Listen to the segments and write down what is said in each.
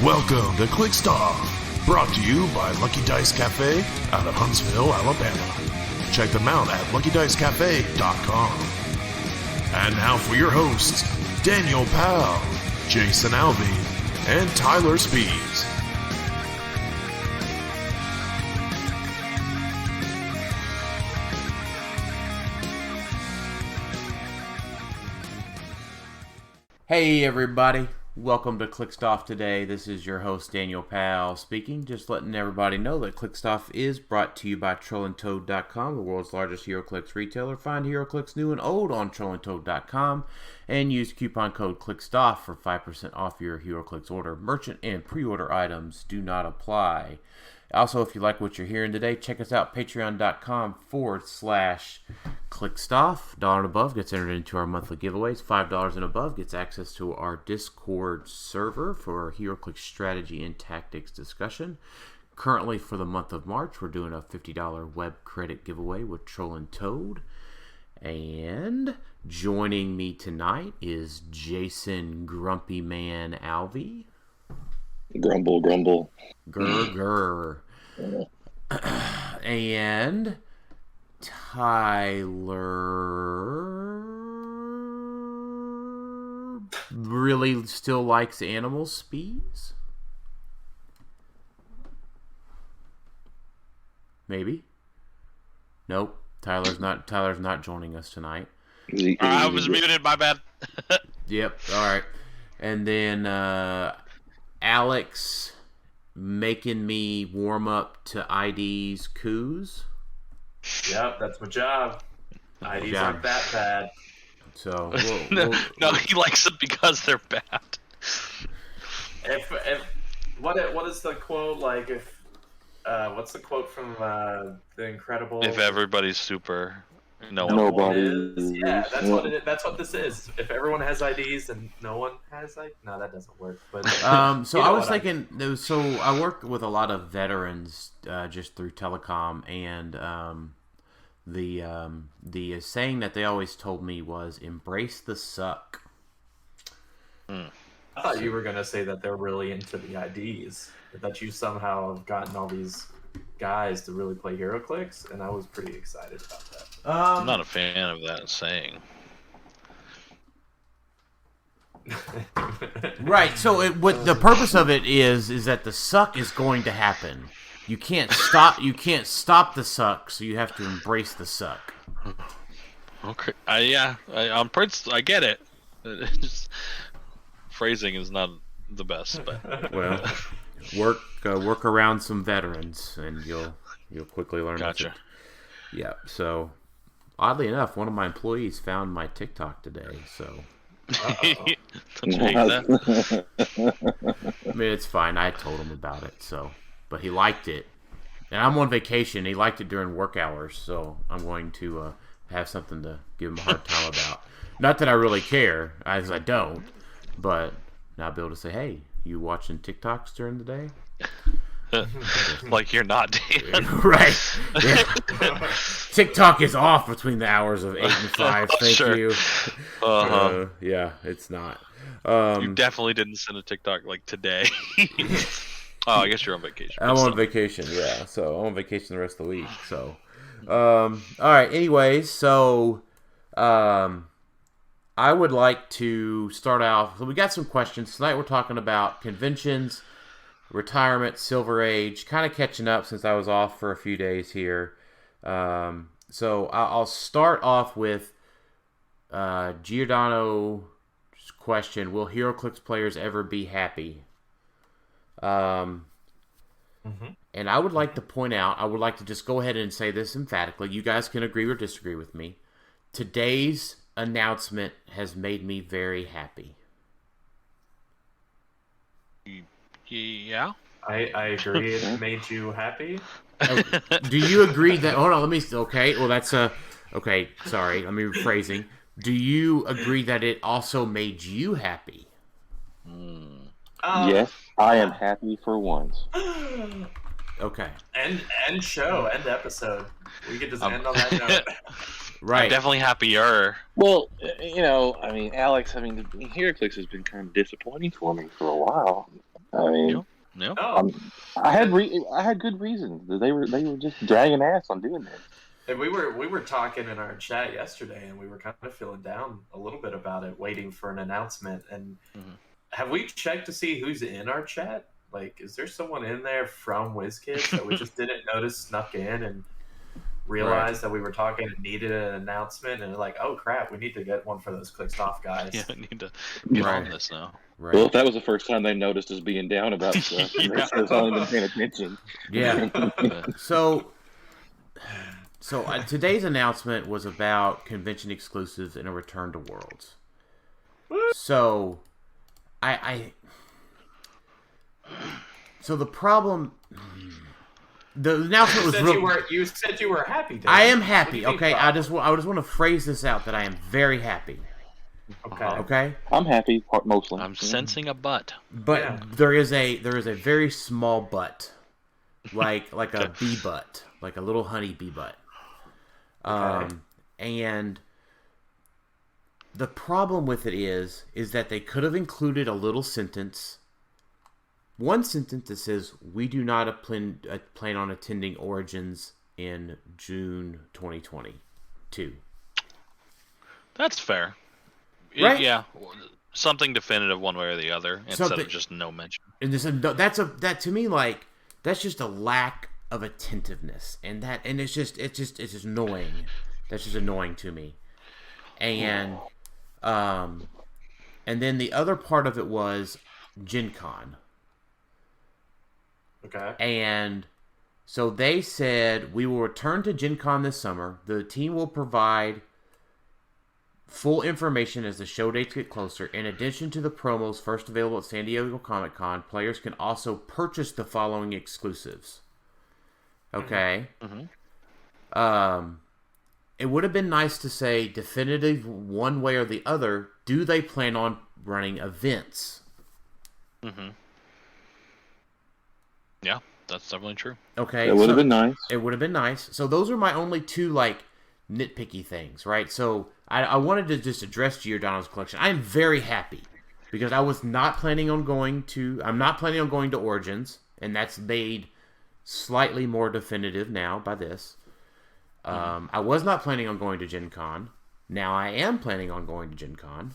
Welcome to Clixed Off, brought to you by Lucky Dice Cafe out of Huntsville, Alabama. Check them out at LuckyDiceCafe.com. And now for your hosts, Daniel Powell, Jason Alvey, and Tylor Speeds. Hey everybody, welcome to Clixed Off today. This is your host Daniel Powell speaking, just letting everybody know that Clixed Off is brought to you by TrollandToad.com, the world's largest HeroClix retailer. Find HeroClix new and old on TrollandToad.com and use coupon code CLIXEDOFF for 5% off your HeroClix order. Merchant and pre-order items do not apply. Also, if you like what you're hearing today, check us out, patreon.com/ClickStuff. $1 and above gets entered into our monthly giveaways. $5 and above gets access to our Discord server for HeroClix strategy and tactics discussion. Currently, for the month of March, we're doing a $50 web credit giveaway with Troll and Toad. And joining me tonight is Jason Grumpy Man Alvey. Grumble, grumble. Grr. And Tylor really still likes animal speeds? Maybe. Nope. Tyler's not joining us tonight. I was muted, my bad. Yep, alright. And then Alex making me warm up to ID's coups. Yep, that's my job. IDs aren't that bad. So no, he likes them because they're bad. If what is the quote like? If what's the quote from The Incredibles? If everybody's super, nobody is. Yeah, that's what it is. That's what this is. If everyone has IDs and no one has no, that doesn't work. But so I was thinking. So I work with a lot of veterans just through telecom, and the saying that they always told me was "embrace the suck." I thought you were gonna say that they're really into the IDs, that you somehow have gotten all these guys to really play HeroClix, and I was pretty excited about that. I'm not a fan of that saying. Right. So what the purpose of it is that the suck is going to happen. You can't stop. You can't stop the suck, so you have to embrace the suck. Okay. I get it. Just, phrasing is not the best, but well, work around some veterans, and you'll quickly learn. Gotcha. Yeah. So, oddly enough, one of my employees found my TikTok today. So, don't you hate that? I mean, it's fine. I told him about it. So, but he liked it, and I'm on vacation. He liked it during work hours, so I'm going to have something to give him a hard time about. Not that I really care, as I don't, but I'll be able to say, "Hey, you watching TikToks during the day?" Like you're not, Dan. Right. Yeah. TikTok is off between the hours of 8 and 5. Thank Sure. you. Yeah, it's not. You definitely didn't send a TikTok like today. Oh, I guess you're on vacation. I'm on vacation, yeah. So I'm on vacation the rest of the week. So, all right. Anyways, so I would like to start out. So we got some questions tonight. We're talking about conventions, retirement, Silver Age, kind of catching up since I was off for a few days here. So I'll start off with Giordano's question: will HeroClix players ever be happy? And I would like to point out, I would like to just go ahead and say this emphatically. You guys can agree or disagree with me. Today's announcement has made me very happy. Yeah. I agree. It made you happy. Do you agree that? Hold on, let me. Okay, well that's okay. Sorry, let me rephrasing. Do you agree that it also made you happy? Yes, I am happy for once. Okay. End episode. We could just end on that note. Right. I'm definitely happier. Well, Alex, HeroClix has been kind of disappointing for me for a while. I mean, No. No. I had good reasons. They were just dragging ass on doing this. And we were talking in our chat yesterday, and we were kind of feeling down a little bit about it, waiting for an announcement. And have we checked to see who's in our chat? Like, is there someone in there from WizKids that we just didn't notice snuck in and realized that we were talking and needed an announcement? And like, oh crap, we need to get one for those Clixed Off guys. Yeah, I need to get on this now. Right. Well, if that was the first time they noticed us being down about stuff, they should have only been paying attention. Yeah. So today's announcement was about convention exclusives and a return to Worlds. So so the problem, the announcement was You said you were happy. Dan. I am happy. Okay, I just want to phrase this out that I am very happy. Okay. Okay. I'm happy, mostly. I'm sensing a butt. But there is a very small butt, like a bee butt, like a little honey bee butt. And the problem with it is that they could have included a little sentence, one sentence that says, "We do not plan on attending Origins in June 2022." That's fair. Right? Yeah. Something definitive one way or the other instead of just no mention. And that to me, like, that's just a lack of attentiveness, and it's just annoying. That's just annoying to me. And then the other part of it was Gen Con. Okay. And so they said, we will return to Gen Con this summer. The team will provide full information as the show dates get closer. In addition to the promos first available at San Diego Comic-Con, players can also purchase the following exclusives. Okay? It would have been nice to say definitive one way or the other. Do they plan on running events? Yeah, that's definitely true. Okay, It would have been nice. It would have been nice. So those are my only two, like, nitpicky things, right? So I wanted to just address Giordano's collection. I am very happy because I'm not planning on going to Origins, and that's made slightly more definitive now by this. I was not planning on going to Gen Con. Now I am planning on going to Gen Con.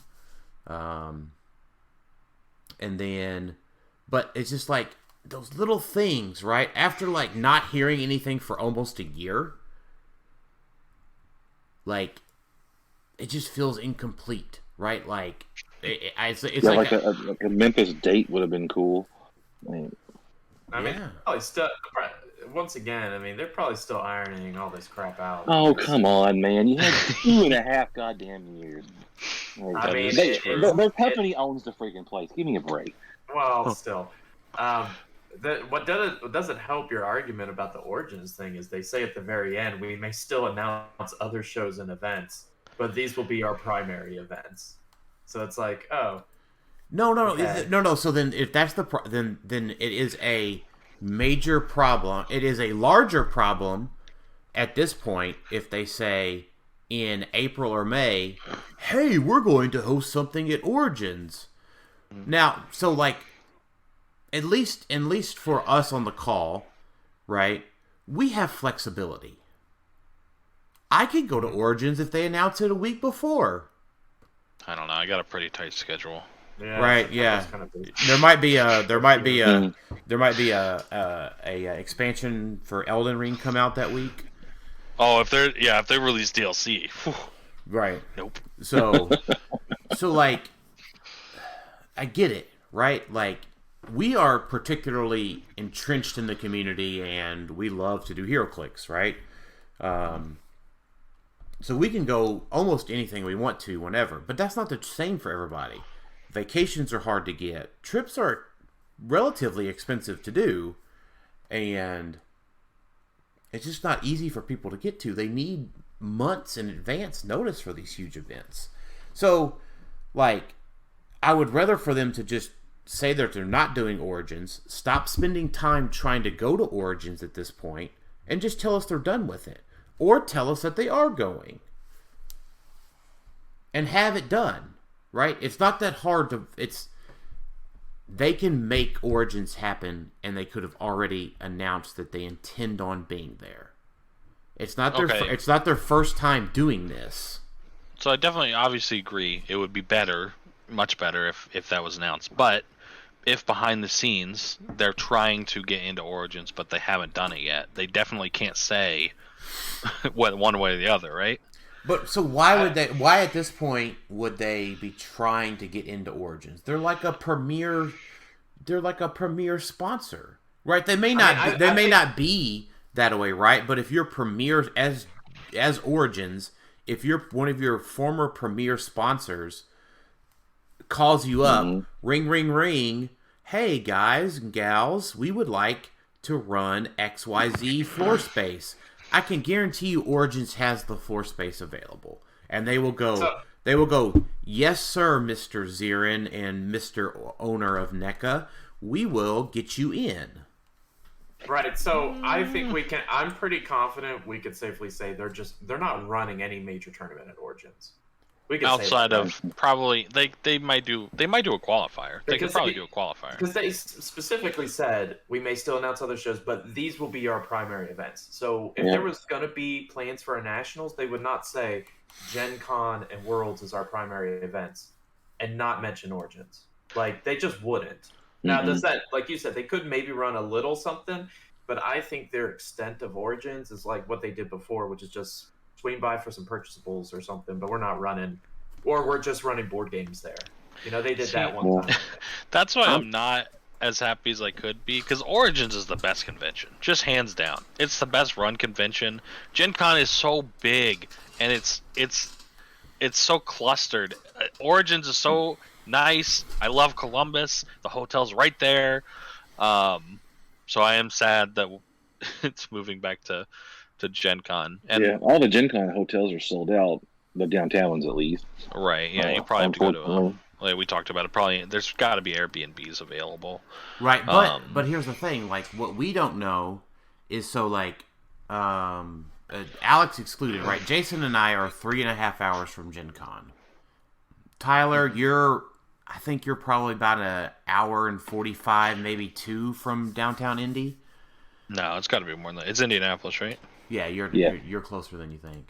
But it's just like those little things, right? After, like, not hearing anything for almost a year, like, it just feels incomplete, right? Like, it's like a Memphis date would have been cool. I mean, probably still. Once again, I mean, they're probably still ironing all this crap out. Oh, come on, man! You had 2.5 goddamn years. Like, I mean, their company owns the freaking place. Give me a break. Well, still, what doesn't help your argument about the Origins thing is they say at the very end we may still announce other shows and events, but these will be our primary events. So it's like, oh, no. okay. So then, if that's then it is a major problem. It is a larger problem at this point if they say in April or May, "Hey, we're going to host something at Origins." Now, so, like, at least for us on the call, right? We have flexibility. I could go to Origins if they announce it a week before. I don't know. I got a pretty tight schedule. Yeah, right? Yeah. Kind of There might be a expansion for Elden Ring come out that week. Oh, if they release DLC. Whew. Right. Nope. So like, I get it, right? Like, we are particularly entrenched in the community, and we love to do HeroClix, right? So we can go almost anything we want to whenever, but that's not the same for everybody. Vacations are hard to get. Trips are relatively expensive to do, and it's just not easy for people to get to. They need months in advance notice for these huge events. So, like, I would rather for them to just say that they're not doing Origins, stop spending time trying to go to Origins at this point, and just tell us they're done with it. Or tell us that they are going. And have it done. Right? It's not that hard to... they can make Origins happen, and they could have already announced that they intend on being there. It's not their it's not their first time doing this. So I definitely, obviously agree. It would be better, much better, if that was announced. But if behind the scenes they're trying to get into Origins, but they haven't done it yet, they definitely can't say one way or the other, right? But so why would they? Why at this point would they be trying to get into Origins? They're like a premier. They're like a premier sponsor, right? They may not. They may not be that way, right? But if you're premier as Origins, if you're one of your former premier sponsors calls you up, ring, ring, ring. Hey guys and gals, we would like to run XYZ floor space. I can guarantee you Origins has the floor space available. And they will go, yes sir, Mr. Zirin and Mr. Owner of NECA, we will get you in. Right, so I think I'm pretty confident we could safely say they're not running any major tournament at Origins. We could outside of probably they might do a qualifier. They could probably do a qualifier. Because they specifically said we may still announce other shows, but these will be our primary events. So if there was going to be plans for a nationals, they would not say Gen Con and Worlds is our primary events and not mention Origins. Like they just wouldn't. Now does that, like you said, they could maybe run a little something, but I think their extent of Origins is like what they did before, which is just swing by for some purchasables or something, but we're not running, or we're just running board games there. You know, they did that one time. That's why I'm not as happy as I could be, because Origins is the best convention, just hands down. It's the best run convention. Gen Con is so big, and it's so clustered. Origins is so nice. I love Columbus. The hotel's right there. So I am sad that it's moving back to Gen Con. And all the Gen Con hotels are sold out, the downtown ones at least. Right, yeah, you probably have to go to like we talked about it, probably there's got to be Airbnbs available. Right, but here's the thing, like what we don't know is so like Alex excluded, right? Jason and I are 3.5 hours from Gen Con. Tyler, I think you're probably about an hour and 45, maybe 2 from downtown Indy. No, it's got to be more than that. It's Indianapolis, right? Yeah, you're closer than you think.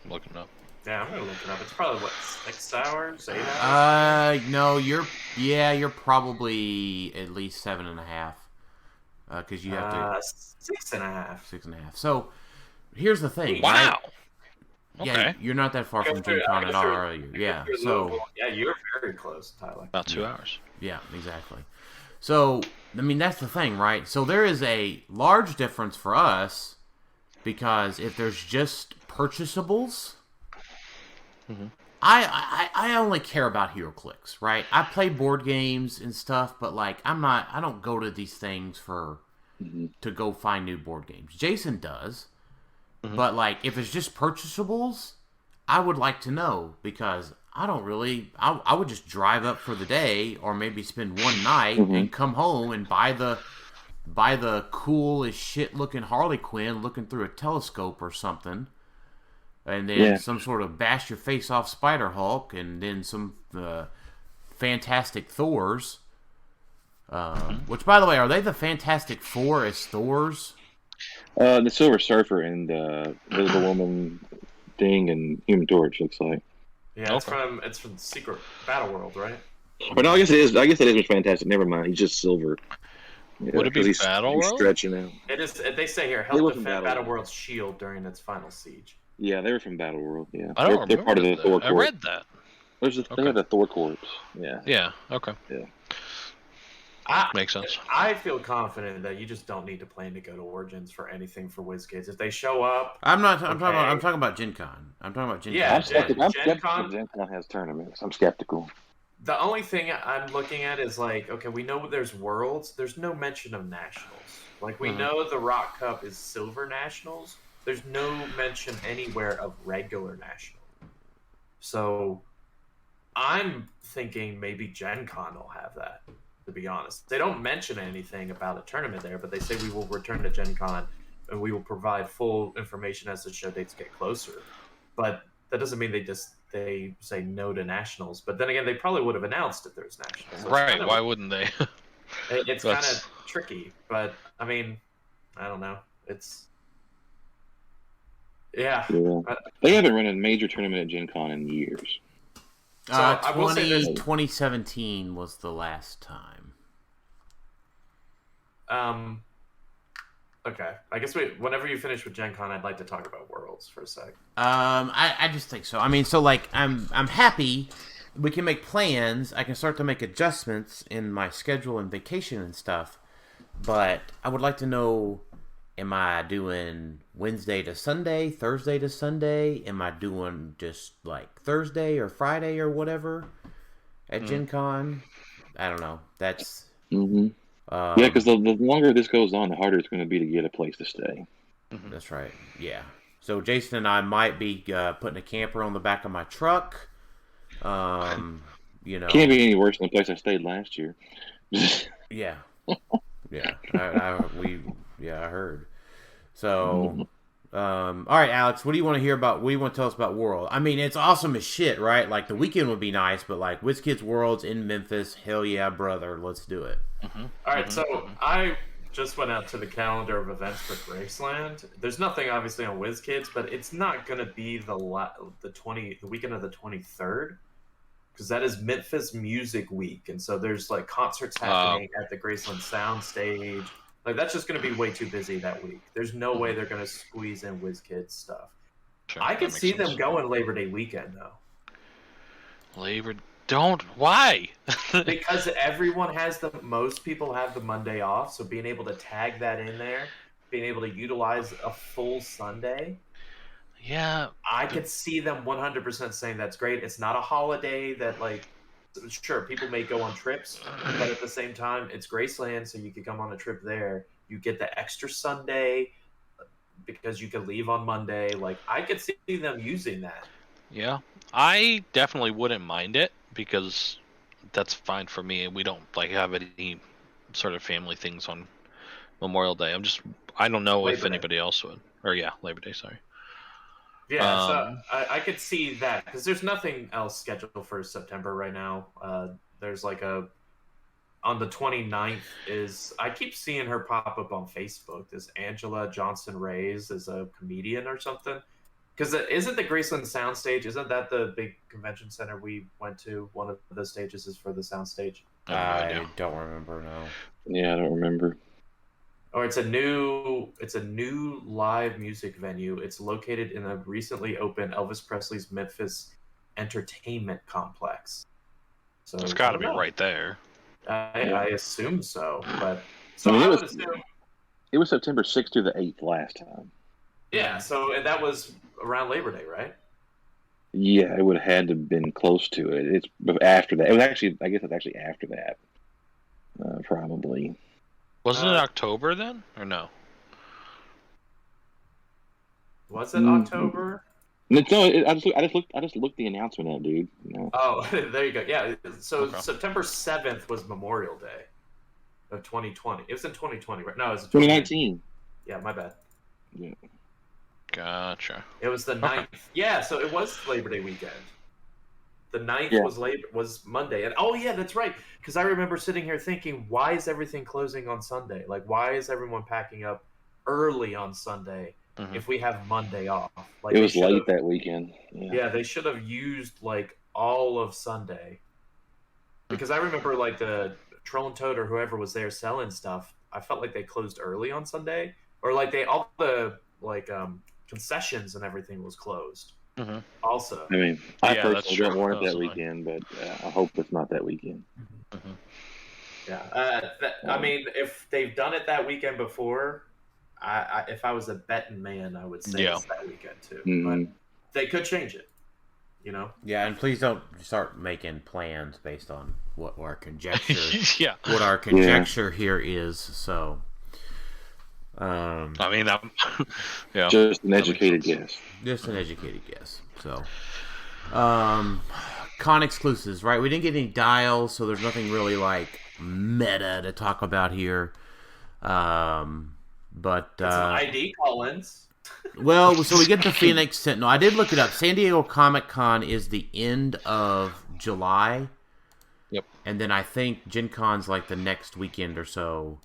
Looking it up. Yeah, I'm gonna look it up. It's probably 6 hours, 8 hours. No, you're probably at least 7.5. Because you have to 6.5. 6.5. So here's the thing. Wow. Right? Okay. Yeah, you're not that far from Gen Con at all, are you? Yeah. So you're very close, Tyler. About 2 hours. Yeah, exactly. So, I mean, that's the thing, right? So there is a large difference for us because if there's just purchasables, I only care about HeroClix, right? I play board games and stuff, but like I don't go to these things to go find new board games. Jason does, but like if it's just purchasables, I would like to know because I don't really. I would just drive up for the day, or maybe spend one night and come home and buy the cool as shit looking Harley Quinn looking through a telescope or something, and then some sort of bash your face off Spider Hulk, and then some Fantastic Thors. Which, by the way, are they the Fantastic Four as Thors? The Silver Surfer and the Woman thing and Human Torch looks like. Yeah, it's from Secret Battle World, right? But no, I guess it is. I guess that is Fantastic. Never mind. He's just silver. Yeah, would it be Battle World? He's stretching out. It is. They say here, help defend Battle World's shield during its final siege. Yeah, they were from Battle World. Yeah, I don't remember. They're part of the Thor Corps. I read that. They have the Thor Corps. Yeah. Yeah. Okay. Yeah. Makes sense. I feel confident that you just don't need to plan to go to Origins for anything for WizKids. If they show up, I'm talking about Gen Con. I'm talking about Gen Con. I'm skeptical. Gen Con has tournaments. I'm skeptical. The only thing I'm looking at is like, okay, we know there's Worlds. There's no mention of Nationals. Like we know the Rock Cup is Silver Nationals. There's no mention anywhere of regular National. So I'm thinking maybe Gen Con will have that. To be honest, they don't mention anything about a tournament there, but they say we will return to Gen Con and we will provide full information as the show dates get closer. But that doesn't mean they say no to nationals. But then again, they probably would have announced if there's nationals. So Right? Why wouldn't they? It's kind of tricky, but I mean, I don't know. It's yeah. They haven't run a major tournament at Gen Con in years. So I will say this. 2017 was the last time. Okay. I guess whenever you finish with Gen Con, I'd like to talk about Worlds for a sec. I just think so. I mean, so like I'm happy we can make plans. I can start to make adjustments in my schedule and vacation and stuff. But I would like to know, am I doing Wednesday to Sunday, Thursday to Sunday? Am I doing just like Thursday or Friday or whatever at Gen Con? I don't know. That's... yeah, because the longer this goes on, the harder it's going to be to get a place to stay. That's right. Yeah. So Jason and I might be putting a camper on the back of my truck. You know, can't be any worse than the place I stayed last year. Yeah. Yeah. I heard. So, all right, Alex, what do you want to hear about? What do you want to tell us about World? I mean, it's awesome as shit, right? Like the weekend would be nice, but like WizKids Worlds in Memphis, hell yeah, brother, let's do it. All right, so I just went out to the calendar of events for Graceland. There's nothing obviously on WizKids, but it's not going to be the weekend of the 23rd, because that is Memphis Music Week, and so there's like concerts happening at the Graceland Sound Stage. Like that's just going to be way too busy that week. There's no way they're going to squeeze in WizKids stuff. Sure, I could see them going Labor Day weekend though. Why? Because most people have the Monday off, so being able to tag that in there, being able to utilize a full Sunday. Yeah. I could see them 100% saying that's great. It's not a holiday that sure, people may go on trips, but at the same time, it's Graceland, so you could come on a trip there. You get the extra Sunday because you could leave on Monday. Like, I could see them using that. Yeah. I definitely wouldn't mind it, because that's fine for me. We don't have any sort of family things on Memorial Day. I don't know if anybody else would. Or Labor Day, sorry. Yeah, so I could see that, because there's nothing else scheduled for September right now. There's on the 29th I keep seeing her pop up on Facebook. This Angela Johnson Reyes is a comedian or something. Because isn't the Graceland Soundstage, isn't that the big convention center we went to? One of the stages is for the Soundstage. I don't remember, no. Yeah, I don't remember. Or it's a new live music venue. It's located in a recently opened Elvis Presley's Memphis Entertainment Complex. So it's got to be right there. I assume so, but it was September 6th through the 8th last time. Yeah, so that was around Labor Day, right? Yeah, it would have had to have been close to it. It's after that. It was actually, I guess it's actually after that, probably. Wasn't it October then, or no? Was it October? No, I just looked the announcement up, dude. No. Oh, there you go. Yeah, so September 7th was Memorial Day of 2020. It was in 2020, right? No, it was 2019. Yeah, my bad. Yeah. Gotcha. It was the 9th. Yeah, so it was Labor Day weekend. The 9th was Monday. And yeah, that's right. Because I remember sitting here thinking, why is everything closing on Sunday? Like, why is everyone packing up early on Sunday if we have Monday off? Like, it was late that weekend. Yeah, they should have used all of Sunday. Because I remember the Troll and Toad or whoever was there selling stuff, I felt like they closed early on Sunday. Or all the concessions and everything was closed. Also, I mean, I personally don't want it that weekend, but I hope it's not that weekend. Yeah, I mean, if they've done it that weekend before, if I was a betting man, I would say it's that weekend too. But they could change it, you know. Yeah, and please don't start making plans based on what our conjecture. What our conjecture here is. So. I mean, just an educated guess. Just an educated guess. So, con exclusives, right? We didn't get any dials, so there's nothing really meta to talk about here. But it's an ID Collins. Well, so we get the Phoenix Sentinel. I did look it up. San Diego Comic-Con is the end of July. Yep. And then I think Gen Con's like the next weekend or so.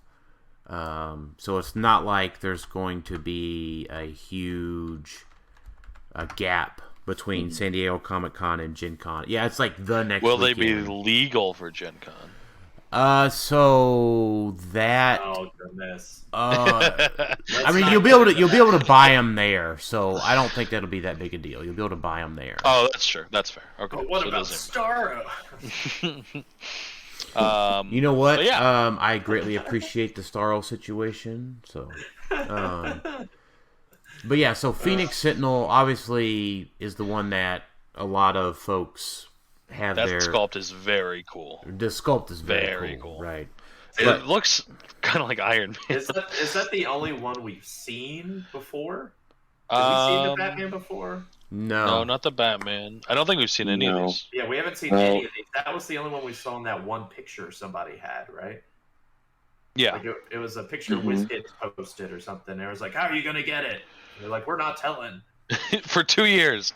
So it's not like there's going to be a huge gap between San Diego Comic-Con and Gen Con. Yeah, it's like the next Will they weekend. be legal for Gen Con? So that Oh goodness. I mean, you'll be able to buy them there. So I don't think that'll be that big a deal. You'll be able to buy them there. Oh, that's true. That's fair. Okay. But what so about Starro? You know what? But yeah. I greatly appreciate the Starro situation. So, but yeah, so Phoenix Sentinel obviously is the one that a lot of folks have that their sculpt is very cool. The sculpt is very cool, right? It looks kind of like Iron Man. Is that the only one we've seen before? Have we seen the Batman before? No, not the Batman. I don't think we've seen any of these. Yeah, we haven't seen any of these. That was the only one we saw in that one picture somebody had, right? Yeah. Like it was a picture WizKids posted or something. It was like, how are you going to get it? And they're like, we're not telling. For 2 years.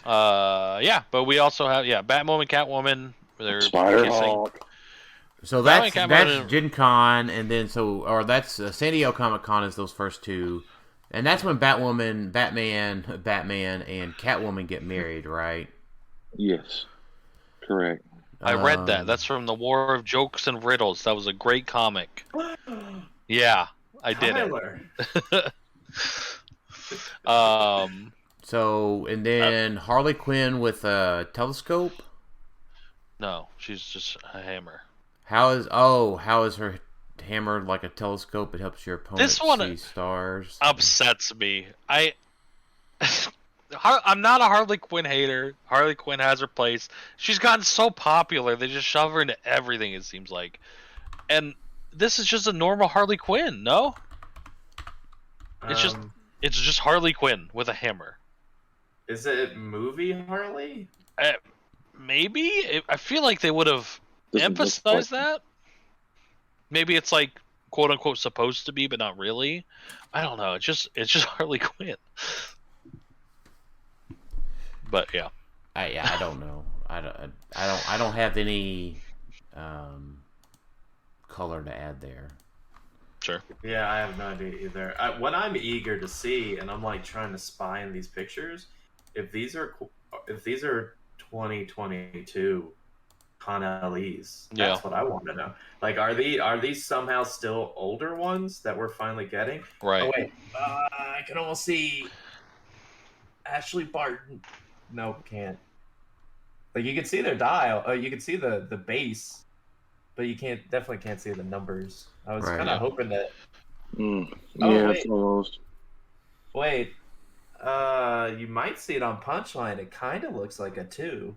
Yeah, but we also have Batwoman, Catwoman. They're Spider-Hawk. So that's Gen Con, and then that's San Diego Comic Con is those first two, and that's when Batwoman, Batman, and Catwoman get married, right? Yes, correct. I read that. That's from the War of Jokes and Riddles. That was a great comic. Yeah, I did it. So, and then Harley Quinn with a telescope? No, she's just a hammer. How is her hammer like a telescope? It helps your opponent see stars. Upsets me. I'm not a Harley Quinn hater. Harley Quinn has her place. She's gotten so popular, they just shove her into everything, it seems like. And this is just a normal Harley Quinn, no? It's just Harley Quinn with a hammer. Is it movie Harley? Maybe. I feel like they would have emphasized that. Maybe it's like quote unquote supposed to be, but not really. I don't know. It's just Harley Quinn. But yeah. I don't know. I don't have any color to add there. Sure. Yeah, I have no idea either. What I'm eager to see, and I'm like trying to spy in these pictures, if these are 2022 Con-LEs, that's what I want to know. Like, are these somehow still older ones that we're finally getting? Right. Oh wait, I can almost see Ashley Barton. Nope, can't. Like, you can see their dial. You can see the base, but you definitely can't see the numbers. I was kind of hoping that. It's almost. Wait, you might see it on Punchline. It kind of looks like a 2.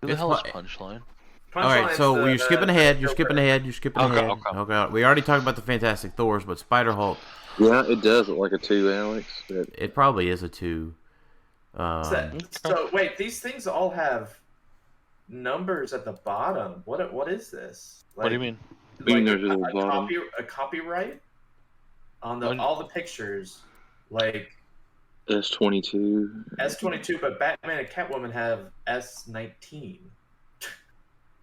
Who the hell is Punchline? All right, so you're skipping ahead. You're skipping ahead. Okay. We already talked about the Fantastic Thors, but Spider-Hulk. Yeah, it does look like a 2, Alex. It probably is a 2. So wait, these things all have numbers at the bottom. What is this? What do you mean? Like a copyright on all the pictures, like S22. S22, but Batman and Catwoman have S19.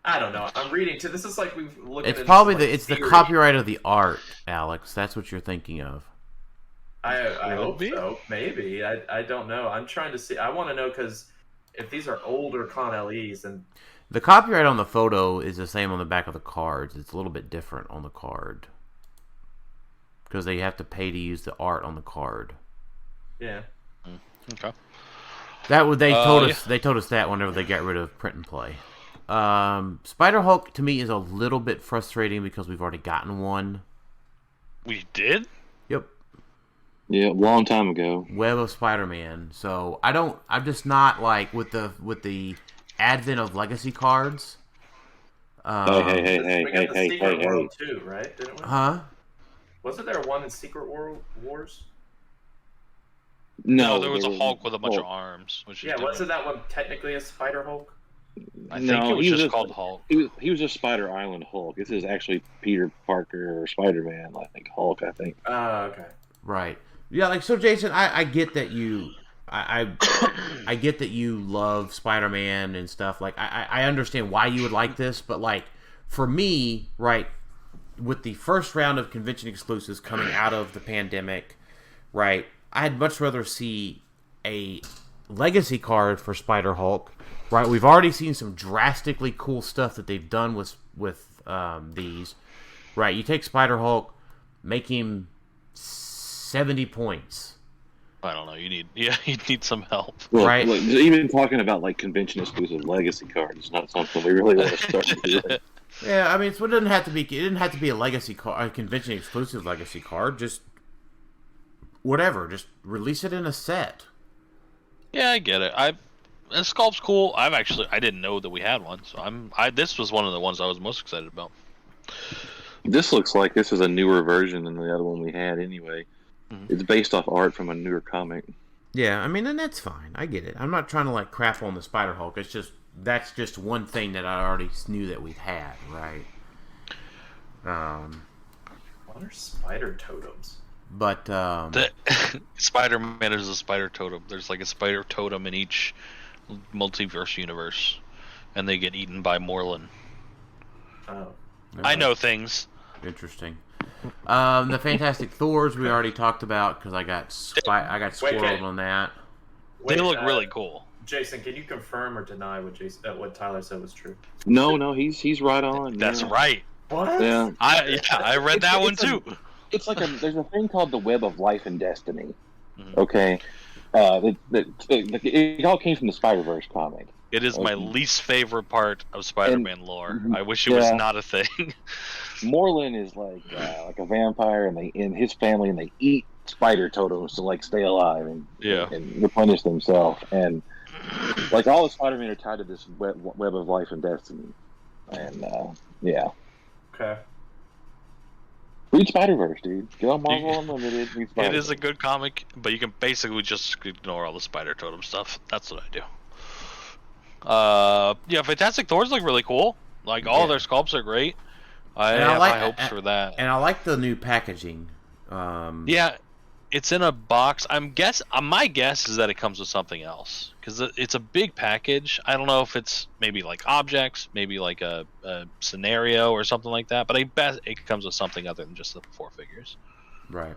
I don't know. I'm reading to this is like we've looked. It's probably the copyright of the art, Alex. That's what you're thinking of. I hope so. Maybe. I don't know. I'm trying to see. I want to know because if these are older Con-LEs, and the copyright on the photo is the same on the back of the cards. It's a little bit different on the card because they have to pay to use the art on the card. Yeah. Okay. They told us. They told us that whenever they got rid of print and play. Spider-Hulk to me is a little bit frustrating because we've already gotten one. We did? Yep. Yeah, a long time ago. Web of Spider-Man. So I'm just not like with the advent of legacy cards. Hey. Too, right? Didn't we? Huh? Wasn't there one in Secret Wars? No, there was a Hulk with a bunch of arms. Wasn't that one technically a Spider-Hulk? I think it was just called Hulk. He was just Spider Island Hulk. This is actually Peter Parker or Spider-Man, like Hulk, I think. Oh, okay. Right. Yeah, like, so Jason, I get that you I get that you love Spider-Man and stuff. Like, I understand why you would like this, but like for me, right, with the first round of convention exclusives coming out of the pandemic, right, I'd much rather see a legacy card for Spider-Hulk. Right, we've already seen some drastically cool stuff that they've done with these. Right, you take Spider-Hulk, make him 70 points. I don't know. You need some help. Well, Right. Look, even talking about like convention exclusive legacy cards is not something we really want to start doing. Yeah, I mean, so it didn't have to be a legacy card, a convention exclusive legacy card. Just whatever, just release it in a set. Yeah, I get it. And Sculpt's cool. I didn't know that we had one, so this was one of the ones I was most excited about. This looks like this is a newer version than the other one we had anyway. Mm-hmm. It's based off art from a newer comic. Yeah, I mean, and that's fine. I get it. I'm not trying to like crap on the Spider-Hulk. It's just that's just one thing that I already knew that we've had, right? What are spider totems? But Spider-Man is a spider totem. There's like a spider totem in each multiverse universe, and they get eaten by Morlun. Oh. I know things. Interesting. The Fantastic Thors we already talked about because I got squirreled on that. They look really cool. Jason, can you confirm or deny what Tyler said was true? No, he's right on. That's yeah. right. What? Yeah. I read that one too. It's like there's a thing called the Web of Life and Destiny. Mm-hmm. Okay. It all came from the Spider-Verse comic. It is my least favorite part of Spider-Man lore. I wish it yeah. was not a thing. Morlun is like a vampire, and his family, and they eat spider totems to like stay alive and replenish themselves. And like all the Spider-Man are tied to this web of life and destiny. And yeah. Okay. Read Spider-Verse, dude. Get on Marvel Unlimited. Read Spider-Verse. It is a good comic, but you can basically just ignore all the spider totem stuff. That's what I do. Fantastic Thors look really cool. Like all their sculpts are great. I have high hopes for that. And I like the new packaging. It's in a box. My guess is that it comes with something else because it's a big package. I don't know if it's maybe like objects, maybe like a scenario or something like that. But I bet it comes with something other than just the 4 figures. Right.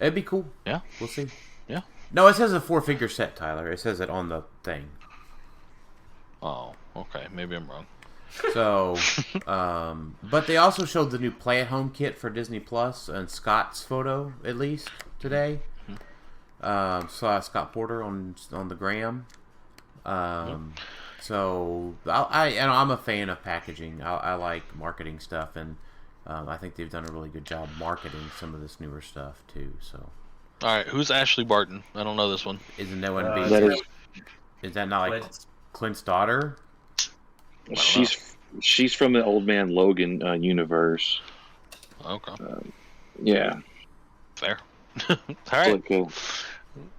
It'd be cool. Yeah, we'll see. Yeah. No, it says a 4-figure set, Tyler. It says it on the thing. Oh, okay. Maybe I'm wrong. So, but they also showed the new Play at Home kit for Disney Plus and Scott's photo at least today. Saw Scott Porter on the gram. So I'm a fan of packaging. I like marketing stuff, and I think they've done a really good job marketing some of this newer stuff too. So, all right, who's Ashley Barton? I don't know this one. Isn't that one is that not like Clint's daughter? She's from the Old Man Logan universe. Okay. Yeah. Fair. All right. Cool.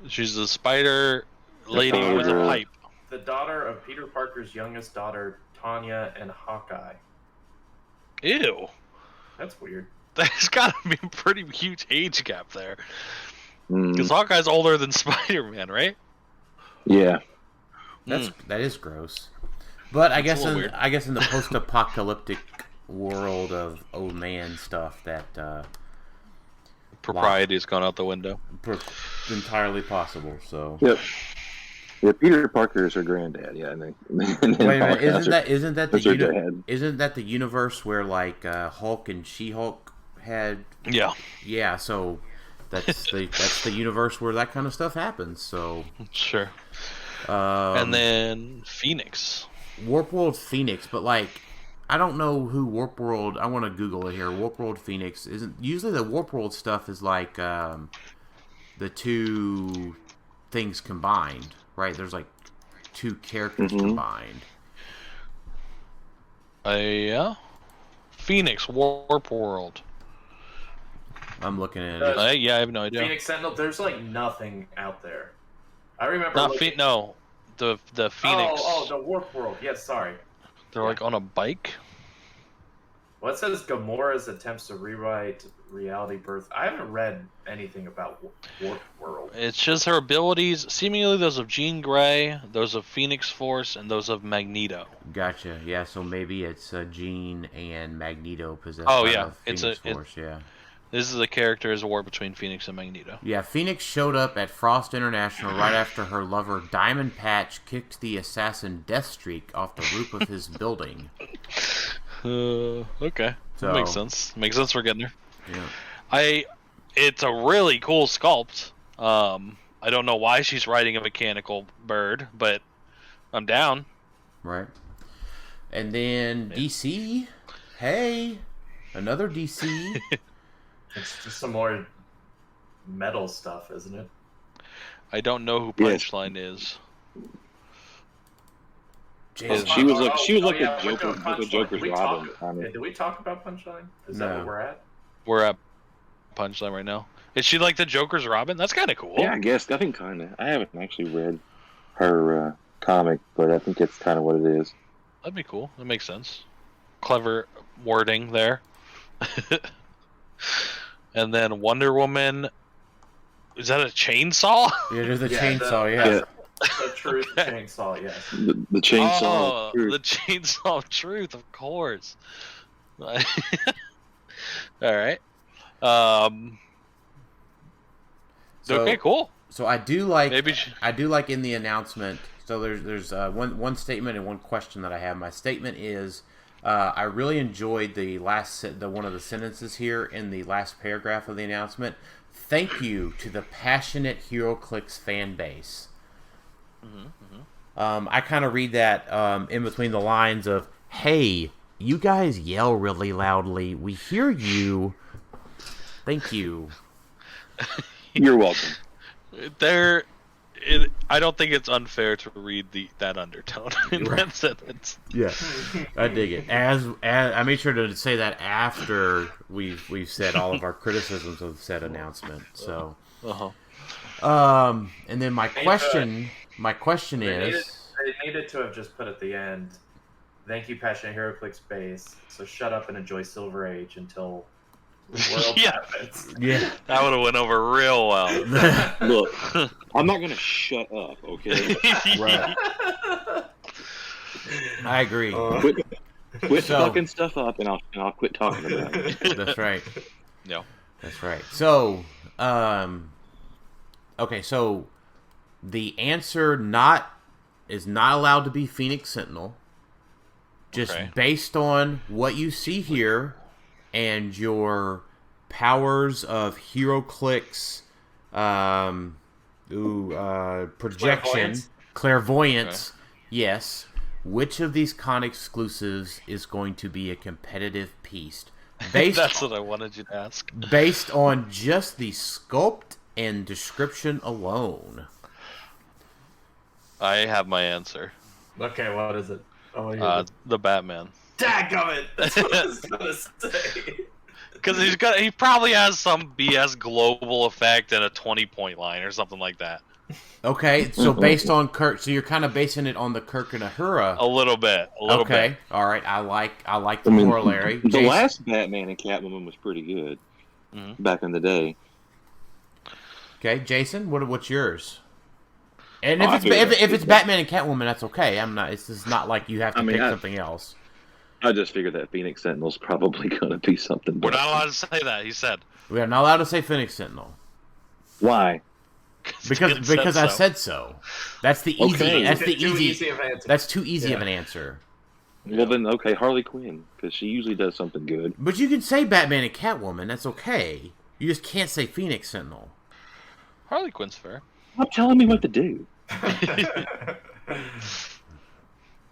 She's the spider lady with a pipe. The daughter of Peter Parker's youngest daughter, Tanya, and Hawkeye. Ew. That's weird. There's got to be a pretty huge age gap there. Because Hawkeye's older than Spider-Man, right? Yeah. That is gross. But I guess in the post-apocalyptic world of old man stuff, that propriety's gone out the window. Entirely possible. So. Yep. Yeah, Peter Parker is her granddad. Yeah. And wait a minute, isn't that the universe where like Hulk and She-Hulk had? Yeah. Yeah. So that's the universe where that kind of stuff happens. So. Sure. And then Phoenix. Warp World Phoenix, but like I don't know who Warp World. I want to Google it here. Warp World Phoenix isn't usually the Warp World stuff is like the two things combined, right? There's like 2 characters combined. Yeah. Phoenix Warp World. I'm looking at it. Yeah, I have no idea. Phoenix Sentinel. There's like nothing out there. I remember. The Phoenix. Oh, the Warp World. Yes, sorry. They're like on a bike. Well, it says Gamora's attempts to rewrite reality birth. I haven't read anything about Warp World. It's just her abilities, seemingly those of Jean Grey, those of Phoenix Force, and those of Magneto. Gotcha. Yeah, so maybe it's Jean and Magneto possessed by Phoenix Force. Yeah. This is a character's war between Phoenix and Magneto. Yeah, Phoenix showed up at Frost International right after her lover Diamond Patch kicked the assassin Deathstreak off the roof of his building. Okay. So, makes sense. Makes sense for getting there. Yeah. It's a really cool sculpt. I don't know why she's riding a mechanical bird, but I'm down. Right. And then DC. Hey, another DC. It's just some more metal stuff, isn't it? I don't know who Punchline is. She was like a Joker's Robin. Did we talk about Punchline? Is that where we're at? We're at Punchline right now. Is she like the Joker's Robin? That's kind of cool. Yeah, I guess. I think kind of. I haven't actually read her comic, but I think it's kind of what it is. That'd be cool. That makes sense. Clever wording there. And then Wonder Woman. Is that a chainsaw? Yeah, there's a chainsaw, yeah. The truth chainsaw, yes. The chainsaw. Oh, the chainsaw of truth, of course. All right. Okay, cool. So I do like in the announcement. So there's one statement and one question that I have. My statement is I really enjoyed the one of the sentences here in the last paragraph of the announcement. Thank you to the passionate HeroClix fan base. I kind of read that in between the lines of, hey, you guys yell really loudly. We hear you. Thank you. You're welcome. I don't think it's unfair to read that undertone in that sentence. Yeah, I dig it. As I made sure to say that after we've said all of our criticisms of said announcement. So, and then my question is, they needed to have just put at the end, "Thank you, passionate HeroClix base. So shut up and enjoy Silver Age until." Yeah, that would have went over real well. Look, I'm not gonna shut up, okay? Right. I agree. Quit fucking stuff up, and I'll quit talking about it. That's right. No, that's right. So, okay, so the answer is not allowed to be Phoenix Sentinel. Just based on what you see here. And your powers of HeroClix, projection, clairvoyance, yes. Which of these con exclusives is going to be a competitive piece? That's what I wanted you to ask. Based on just the sculpt and description alone. I have my answer. Okay, what is it? The Batman. Dadgummit! That's what I was gonna say. Because he probably has some BS global effect and a 20-point line or something like that. Okay, so based on Kirk, so you're kind of basing it on the Kirk and Uhura. A little bit. Okay, all right. I like the corollary. The last Batman and Catwoman was pretty good back in the day. Okay, Jason, what's yours? And if it's Batman and Catwoman, that's okay. It's just not like you have to pick something else. I just figured that Phoenix Sentinel's probably going to be something. We're not allowed to say that, he said. We are not allowed to say Phoenix Sentinel. Why? Because I said so. That's the easy. Okay. That's the easy. That's too easy of an answer. Well then, okay, Harley Quinn, because she usually does something good. But you can say Batman and Catwoman. That's okay. You just can't say Phoenix Sentinel. Harley Quinn's fair. Stop telling me what to do.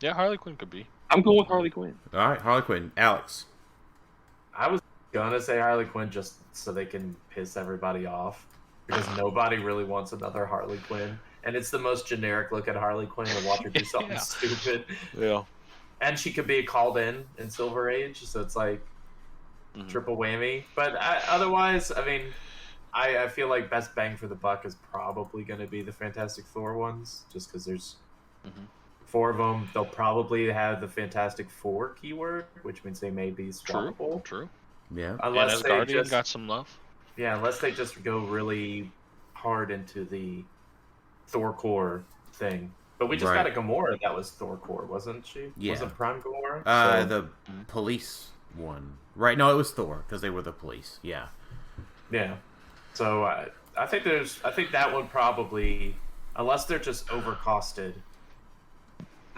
Yeah, Harley Quinn could be. I'm going with Harley Quinn. All right, Harley Quinn. Alex. I was gonna say Harley Quinn just so they can piss everybody off, because nobody really wants another Harley Quinn, and it's the most generic look at Harley Quinn to watch her do something stupid. Yeah. And she could be called in Silver Age, so it's like triple whammy. But otherwise, I mean, I feel like best bang for the buck is probably going to be the Fantastic Thor ones, just because there's 4 of them, they'll probably have the Fantastic Four keyword, which means they may be swappable. True. Yeah. Unless and Asgardian got some love. Yeah, unless they just go really hard into the Thor core thing. But we just got a Gamora that was Thor core, wasn't she? Yeah. Wasn't Prime Gamora? The police one. Right, no, it was Thor, because they were the police. Yeah. Yeah. So I think that would probably, unless they're just overcosted,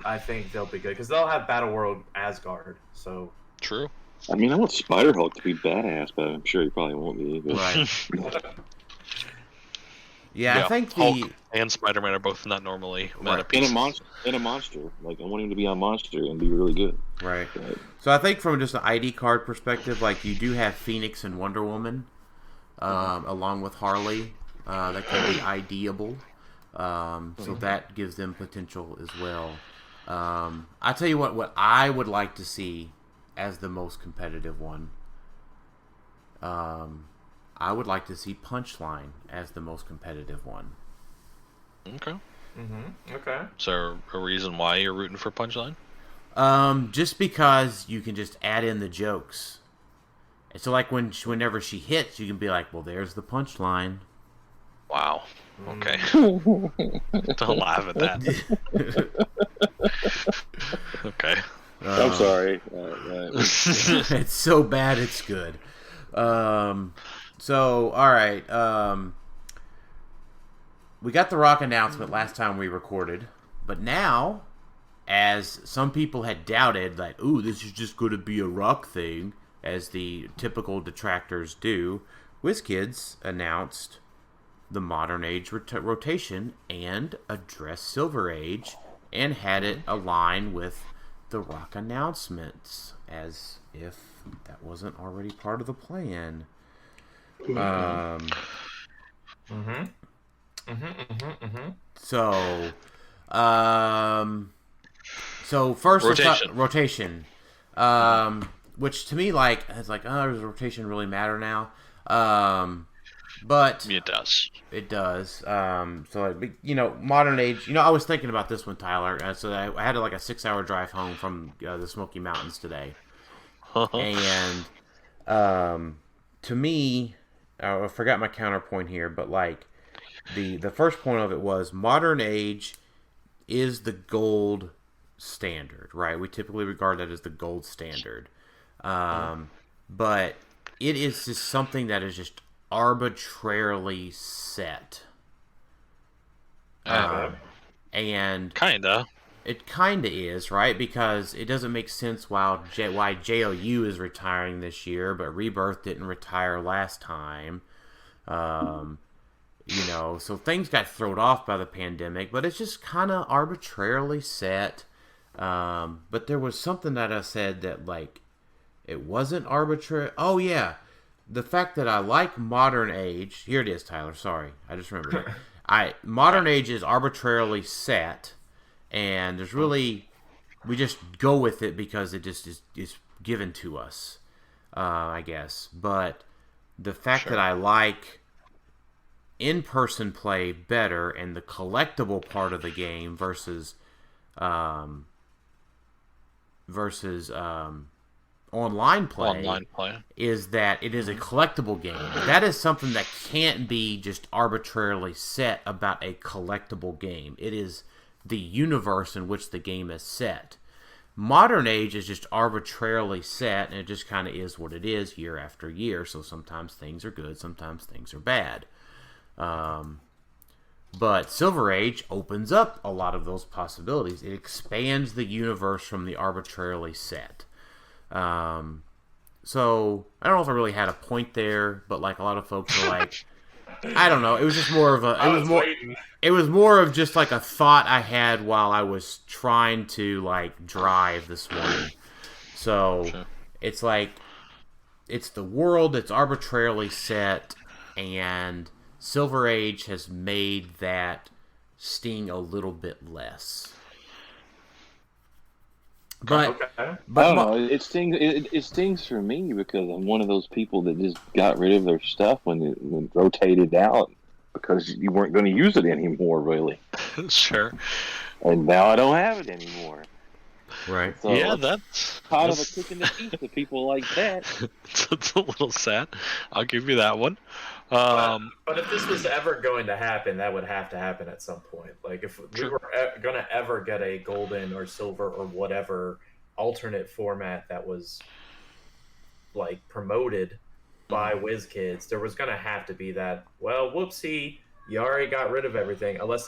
I think they'll be good because they'll have Battle World Asgard. So true. I mean, I want Spider-Hulk to be badass, but I'm sure he probably won't be. But... Right. Yeah, I think Hulk and Spider-Man are both not normally meta pieces. And a monster. Like, I want him to be on Monster and be really good. Right. So I think from just an ID card perspective, like, you do have Phoenix and Wonder Woman, along with Harley, that can be IDable. So that gives them potential as well. I tell you what I would like to see as the most competitive one. I would like to see Punchline as the most competitive one. Okay. Okay. Is there a reason why you're rooting for Punchline? Just because you can just add in the jokes. And so, like, whenever she hits, you can be like, well, there's the punchline. Wow. Okay. Don't laugh at that. Okay. I'm sorry. It's so bad, it's good. So, all right. We got the Rock announcement last time we recorded, but now, as some people had doubted, that, ooh, this is just going to be a Rock thing, as the typical detractors do, WizKids announced the Modern Age rotation and addressed Silver Age and had it align with the Rock announcements, as if that wasn't already part of the plan. So first rotation. Which to me, like, it's like, oh, does rotation really matter now? But it does. It does. So, Modern Age. I was thinking about this one, Tyler. So I had like a 6-hour drive home from the Smoky Mountains today, and to me, I forgot my counterpoint here, but like the first point of it was Modern Age is the gold standard, right? We typically regard that as the gold standard. But it is just something that is just arbitrarily set. And it kinda is, right? Because it doesn't make sense why JOU is retiring this year, but Rebirth didn't retire last time. So things got thrown off by the pandemic, but it's just kind of arbitrarily set. But there was something that I said that, like, it wasn't arbitrary. Oh, yeah. The fact that I like Modern Age. Here it is, Tyler. Sorry. I just remembered it. Modern Age is arbitrarily set, and there's really... We just go with it because it just is given to us, I guess. But the fact that I like in-person play better and the collectible part of the game versus online play is that it is a collectible game. That is something that can't be just arbitrarily set about a collectible game. It is the universe in which the game is set. Modern Age is just arbitrarily set, and it just kind of is what it is year after year. So sometimes things are good, sometimes things are bad. But Silver Age opens up a lot of those possibilities. It expands the universe from the arbitrarily set. So I don't know if I really had a point there, but like a lot of folks are like, I don't know. It was just more of it was more of just like a thought I had while I was trying to like drive this morning. So it's like, it's the world that's arbitrarily set, and Silver Age has made that sting a little bit less. But I don't know. It stings for me because I'm one of those people that just got rid of their stuff when it rotated out because you weren't going to use it anymore, really. Sure. and now I don't have it anymore. Right. So Yeah, that's kind of a kick in the teeth to people like that. it's a little sad. I'll give you that one. But if this was ever going to happen, that would have to happen at some point. Like if we were going to ever get a golden or silver or whatever alternate format that was like promoted by WizKids, there was going to have to be that. Well, whoopsie, you already got rid of everything. Unless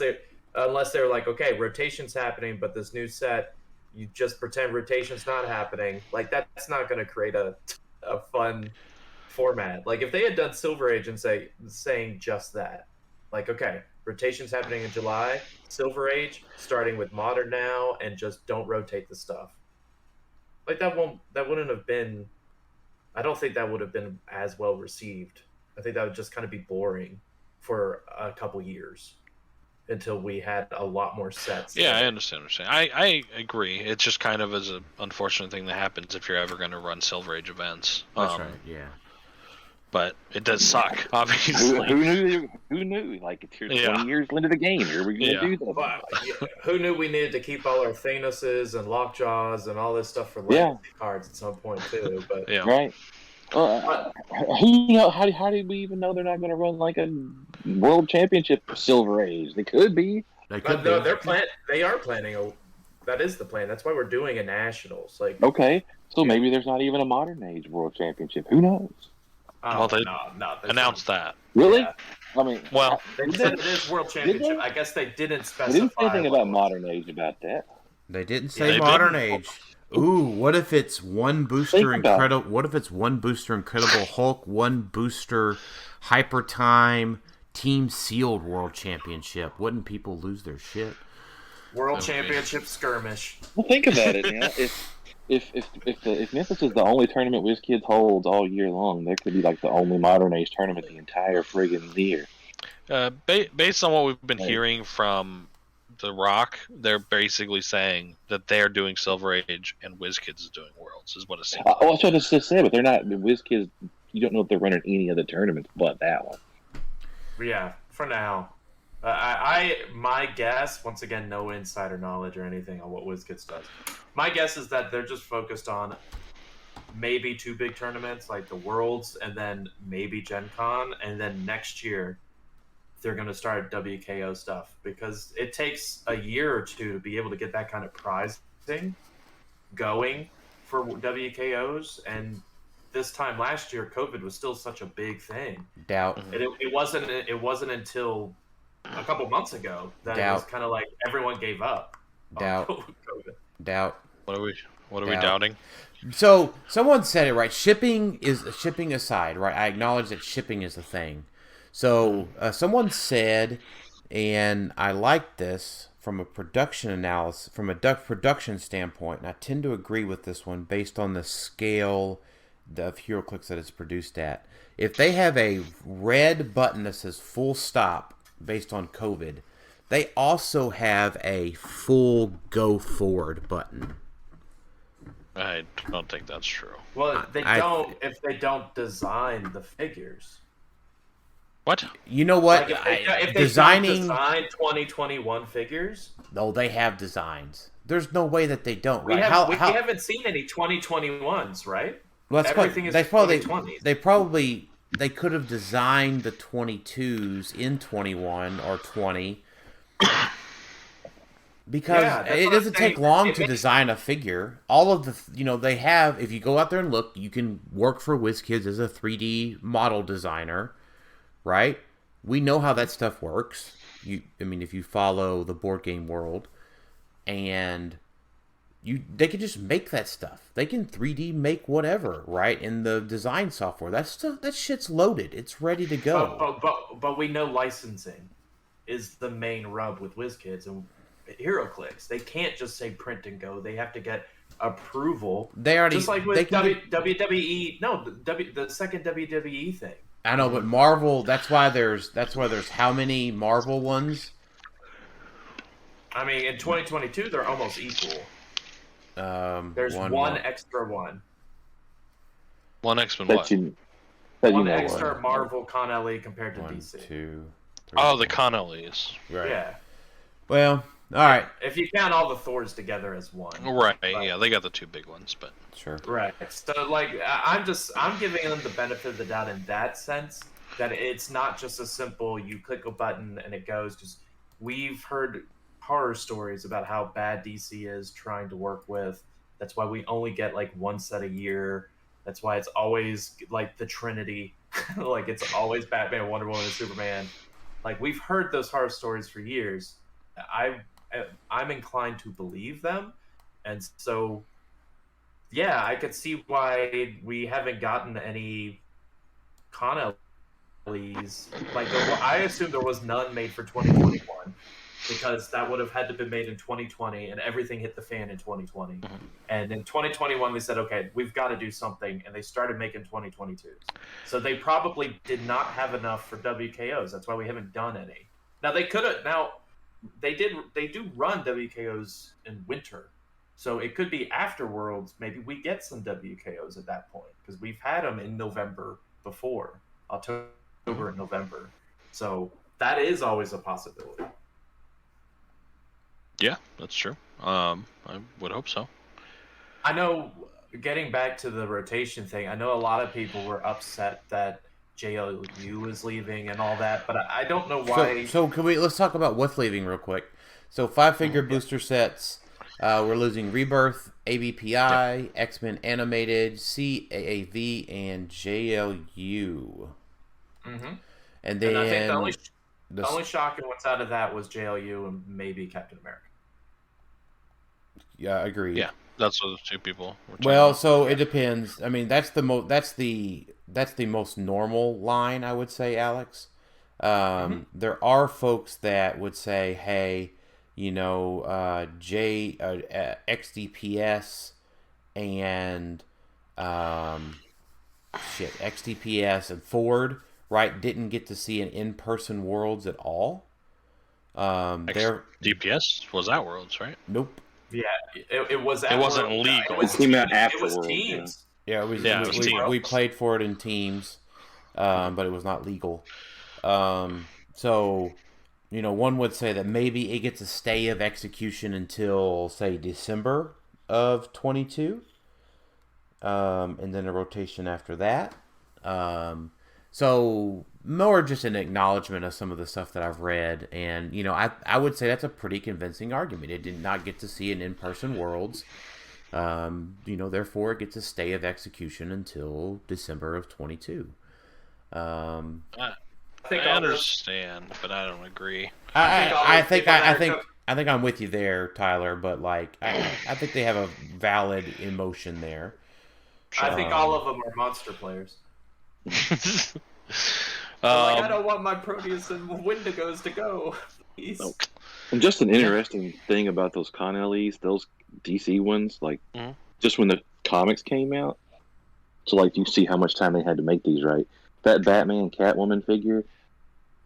they're like, okay, rotation's happening, but this new set, you just pretend rotation's not happening. Like that's not going to create a fun format. Like if they had done Silver Age and saying just that, like, okay, rotation's happening in July, Silver Age starting with Modern now, and just don't rotate the stuff. Like that wouldn't have been. I don't think that would have been as well received. I think that would just kind of be boring for a couple years until we had a lot more sets. Yeah, I understand what you're saying. I agree. It's just kind of as an unfortunate thing that happens if you're ever going to run Silver Age events. That's right, yeah. But it does suck, obviously. Who knew? Like, it's 20 years into the game. Are we going to do that? But, who knew we needed to keep all our Thanoses and Lockjaws and all this stuff for legacy cards at some point, too. But right. Who know? How did we even know they're not going to run like a World Championship Silver Age? They could be. They are planning that is the plan. That's why we're doing a Nationals. Like, okay, so maybe there's not even a Modern Age World Championship. Who knows? Well, they announced that. Really? Yeah. I mean, they said it is World Championship. I guess they didn't specify. They didn't say anything about Modern Age about that. They didn't say Modern Age. Ooh, what if it's one booster Incredible? What if it's one booster Incredible Hulk, one booster HyperTime, Team Sealed World Championship? Wouldn't people lose their shit? World Championship skirmish. Well, think about it. Man. If Memphis is the only tournament WizKids holds all year long, there could be like the only Modern Age tournament the entire friggin' year. Based on what we've been hearing from The Rock, they're basically saying that they're doing Silver Age and WizKids is doing Worlds, is what it seems like. That's what I just said, but they're not. WizKids, you don't know if they're running any other tournaments but that one. Yeah, for now. My guess, once again, no insider knowledge or anything on what WizKids does. My guess is that they're just focused on maybe two big tournaments, like the Worlds and then maybe Gen Con, and then next year they're going to start WKO stuff because it takes a year or two to be able to get that kind of prizing going for WKOs, and this time last year, COVID was still such a big thing. Doubt. It wasn't until a couple months ago that it was kind of like everyone gave up. Doubt. What are we doubting? So someone said it right. Shipping aside, right? I acknowledge that shipping is a thing. So someone said, and I like this from a production analysis, from a production standpoint, and I tend to agree with this one based on the scale of HeroClix that it's produced at. If they have a red button that says full stop based on COVID, they also have a full go forward button. I don't think that's true. Well, if they don't design the figures. What? You know what? Like if they design 2021 figures? No, they have designs. There's no way that they don't. We Right? haven't seen any 2021s, right? Well, that's everything is 2020s. They could have designed the 22s in 21 or 20 because it doesn't take long to design a figure. All of the, they have, if you go out there and look, you can work for WizKids as a 3D model designer, right? We know how that stuff works. If you follow the board game world, and they can just make that stuff. They can 3D make whatever, right? In the design software, that shit's loaded. It's ready to go. But we know licensing is the main rub with WizKids and HeroClix. They can't just say print and go. They have to get approval. They already just like with WWE. No, the second WWE thing. I know, but Marvel. That's why there's how many Marvel ones? I mean, in 2022, they're almost equal. There's one extra one. One extra what? One extra Marvel Con LE compared to DC. 2, 3, the Con LEs. Right. Yeah. Well, All right. If you count all the Thors together as one. Right. Yeah, they got the two big ones, but sure. Right. So like, I'm giving them the benefit of the doubt in that sense that it's not just a simple you click a button and it goes. Because we've heard horror stories about how bad DC is trying to work with. That's why we only get like one set a year. That's why it's always like the Trinity. Like it's always Batman, Wonder Woman, and Superman. Like we've heard those horror stories for years. I'm inclined to believe them, and so yeah, I could see why we haven't gotten any Connelly's. Like I assume there was none made for 2021 because that would have had to be made in 2020, and everything hit the fan in 2020. Mm-hmm. And in 2021, they said, okay, we've got to do something, and they started making 2022s. So they probably did not have enough for WKOs. That's why we haven't done any. Now they could have. Now they do run WKOs in winter, so it could be after Worlds. Maybe we get some WKOs at that point because we've had them in November before, October and November. So that is always a possibility. yeah, that's true. I would hope so. I know, getting back to the rotation thing, I know a lot of people were upset that JLU is leaving and all that, but I don't know why. So let's talk about what's leaving real quick. So 5-figure booster sets. We're losing Rebirth, ABPI, X-Men Animated, CAAV, and JLU. Mm-hmm. And then I think the only shocking ones out of that was JLU and maybe Captain America. Yeah, agreed. Yeah, that's what the two people were talking Well, about. so it depends. I mean, that's the most normal line, I would say, Alex. There are folks that would say, hey, you know, XDPS and XDPS and Ford, right, didn't get to see an in-person Worlds at all. DPS was at Worlds, right? Nope. Yeah, it was. It wasn't legal. It came out It was afterwards, teams. Yeah, it was teams. we played for it in teams, but it was not legal. So, you know, one would say that maybe it gets a stay of execution until, say, December of 22, and then a rotation after that. So more just an acknowledgement of some of the stuff that I've read, and you know, I would say that's a pretty convincing argument. It did not get to see an in-person Worlds. You know, therefore it gets a stay of execution until December of 22. I understand, but I don't agree. I think I'm with you there, Tyler. But like, I think they have a valid emotion there. I think all of them are monster players. I don't want my Proteus and Wendigos to go. Please. And just an interesting thing about those Connellys, those DC ones, like just when the comics came out, so like you see how much time they had to make these, right? That Batman Catwoman figure,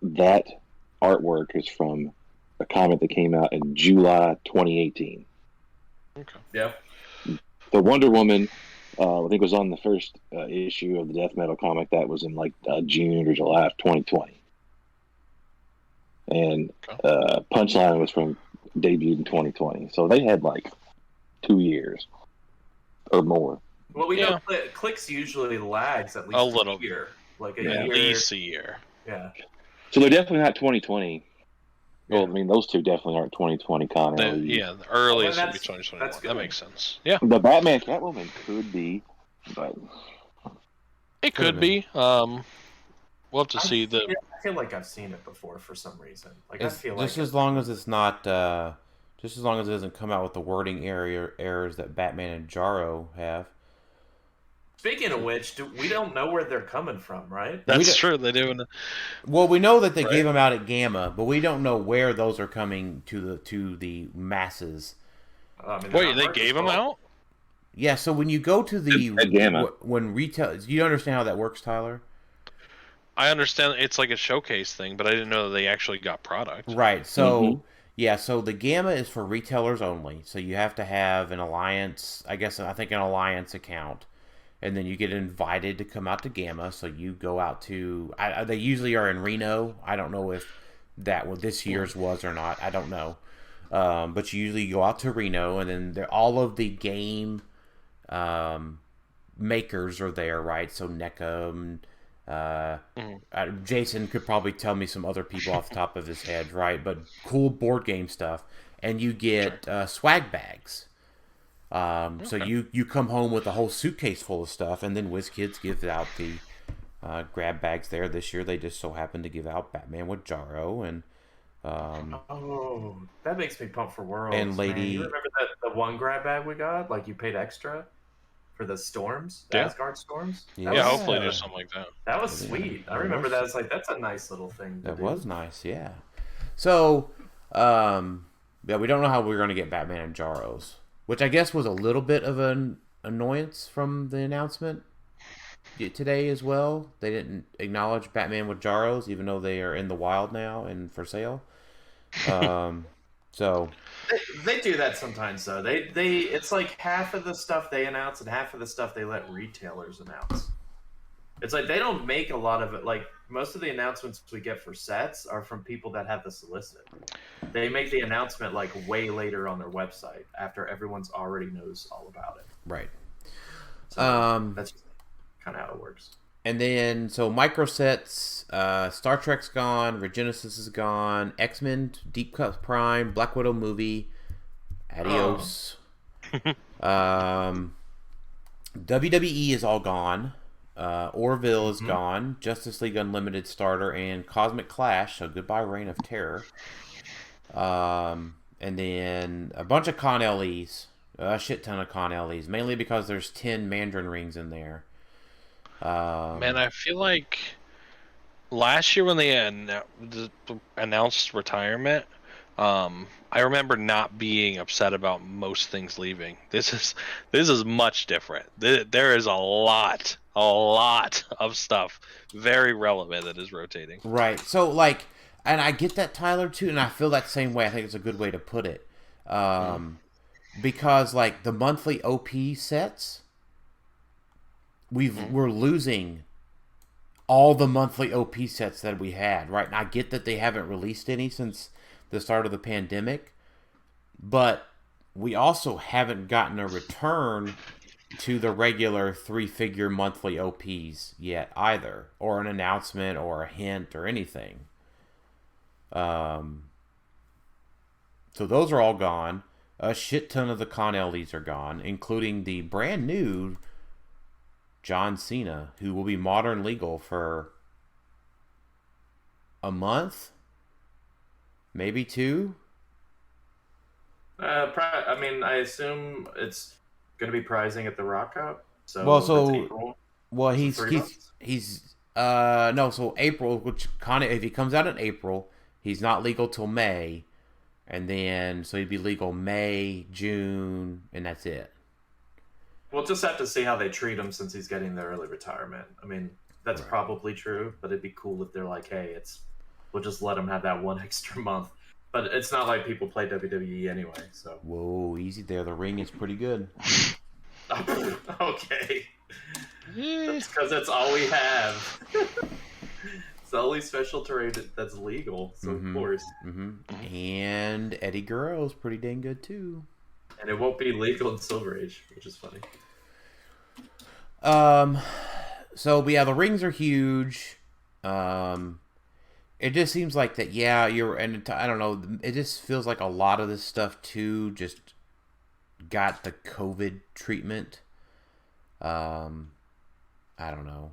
that artwork is from a comic that came out in July 2018. Okay. Yeah. The Wonder Woman, I think it was on the first issue of the Death Metal comic that was in like June or July of 2020. And Punchline was from debuted in 2020. So they had like 2 years or more. Well, we know Clix usually lags at least a little year. Like at least a year. Yeah. So they're definitely not 2020. Well, I mean, those two definitely aren't 2020 Connelly. The earliest would be 2021. That makes sense. Yeah. The Batman Catwoman could be, but it could be. We'll have to see the. I feel like I've seen it before for some reason. Like I feel just like as long as it's not, just as long as it doesn't come out with the wording errors that Batman and Jarro have. Speaking of which, we don't know where they're coming from, right? That's true. They do. Well, we know that they gave them out at Gamma, but we don't know where those are coming to the masses. Wait, they gave them out? Yeah. So when you go to the at Gamma, when retail, do you understand how that works, Tyler? I understand it's like a showcase thing, but I didn't know that they actually got product. Right. So yeah. So the Gamma is for retailers only. So you have to have an Alliance. I think an Alliance account. And then you get invited to come out to Gamma, so you go out to. They usually are in Reno. I don't know if this year's was or not. I don't know. But you usually go out to Reno, and then all of the game makers are there, right? So NECA, Jason could probably tell me some other people off the top of his head, right? But cool board game stuff, and you get swag bags. So you come home with a whole suitcase full of stuff, and then WizKids gives out the grab bags there. This year they just so happened to give out Batman with Jarro, and that makes me pump for Worlds. And Lady, man. You remember the one grab bag we got? Like you paid extra for the storms, the Asgard storms. Yeah, hopefully there's something like that. That was sweet. I remember that. It's like that's a nice little thing. That was nice, yeah. So, yeah, we don't know how we're going to get Batman and Jarros, which I guess was a little bit of an annoyance from the announcement today as well. They didn't acknowledge Batman with Jarros, even though they are in the wild now and for sale. So they do that sometimes, though. They it's like half of the stuff they announce and half of the stuff they let retailers announce. It's like they don't make a lot of it. Like most of the announcements we get for sets are from people that have the solicit. They make the announcement like way later on their website after everyone's already knows all about it. Right. So that's just kind of how it works. And then, so micro sets, Star Trek's gone, Regenesis is gone, X-Men, Deep Cut Prime, Black Widow movie, adios. WWE is all gone. Orville is gone. Justice League Unlimited starter and Cosmic Clash, so goodbye Reign of Terror. And then a bunch of Con LEs, a shit ton of Con LEs, mainly because there's 10 Mandarin rings in there. Man, I feel like last year when they announced retirement, I remember not being upset about most things leaving. This is much different. There is a lot of stuff very relevant that is rotating. Right. So like, and I get that, Tyler, too, and I feel that same way. I think it's a good way to put it. Because like the monthly OP sets, we're losing all the monthly OP sets that we had, right? And I get that they haven't released any since the start of the pandemic, but we also haven't gotten a return to the regular 3-figure monthly OPs yet either, or an announcement or a hint or anything. So those are all gone. A shit ton of the Con LEs are gone, including the brand new John Cena, who will be modern legal for a month, maybe 2. I mean, I assume it's going to be prizing at the Rock Cup. So so April, which if he comes out in April, he's not legal till May, and then so he'd be legal May, June, and that's it. We'll just have to see how they treat him since he's getting the early retirement. I mean, that's probably true, but it'd be cool if they're like, hey, we'll just let him have that one extra month. But it's not like people play WWE anyway, so. Whoa, easy there. The ring is pretty good. Okay. That's because that's all we have. It's the only special terrain that's legal, so of course. And Eddie Guerrero's pretty dang good, too. And it won't be legal in Silver Age, which is funny. So yeah, the rings are huge. It just seems like that. Yeah, I don't know. It just feels like a lot of this stuff too just got the COVID treatment. I don't know,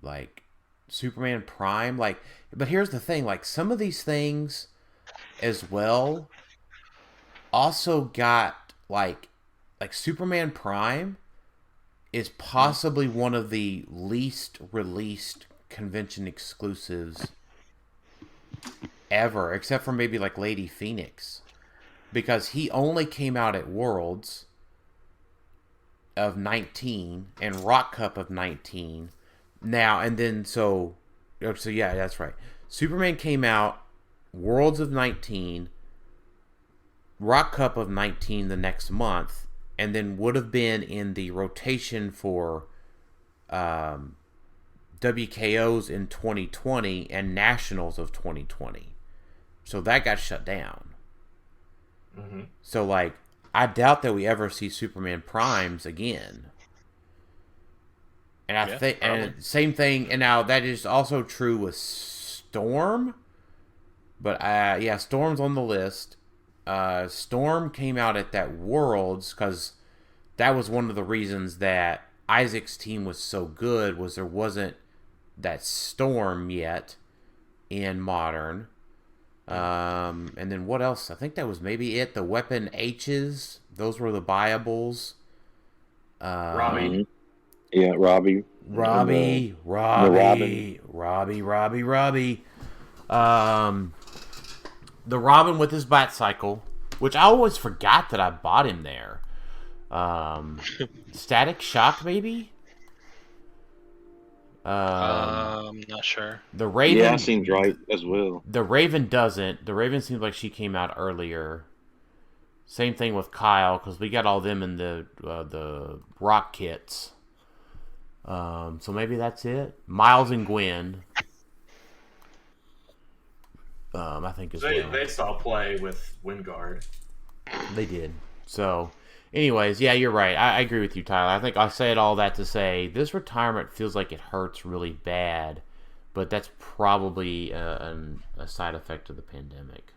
like Superman Prime. Like, but here's the thing: like some of these things, as well, also got like Superman Prime is possibly one of the least released convention exclusives ever, except for maybe like Lady Phoenix, because he only came out at Worlds of 19 and Rock Cup of 19 now, and then so yeah, that's right. Superman came out Worlds of 19, Rock Cup of 19 the next month, and then would have been in the rotation for WKOs in 2020 and Nationals of 2020. So that got shut down. Mm-hmm. So, like, I doubt that we ever see Superman Primes again. And I think, and same thing, and now that is also true with Storm. But, yeah, Storm's on the list. Storm came out at that Worlds, because that was one of the reasons that Isaac's team was so good, was there wasn't that Storm yet in Modern. And then what else? I think that was maybe it. The Weapon H's, those were the buyables. Robbie. Yeah, Robbie. Robbie. The Robin with his Batcycle, which I always forgot that I bought him there. Static Shock, maybe? I'm not sure. The Raven. Yeah, seems right as well. The Raven doesn't. The Raven seems like she came out earlier. Same thing with Kyle, because we got all them in the rock kits. So maybe that's it. Miles and Gwen. I think as well. They saw play with Wingard. They did. So, anyways, yeah, you're right. I agree with you, Tyler. I think I said all that to say this retirement feels like it hurts really bad, but that's probably a side effect of the pandemic.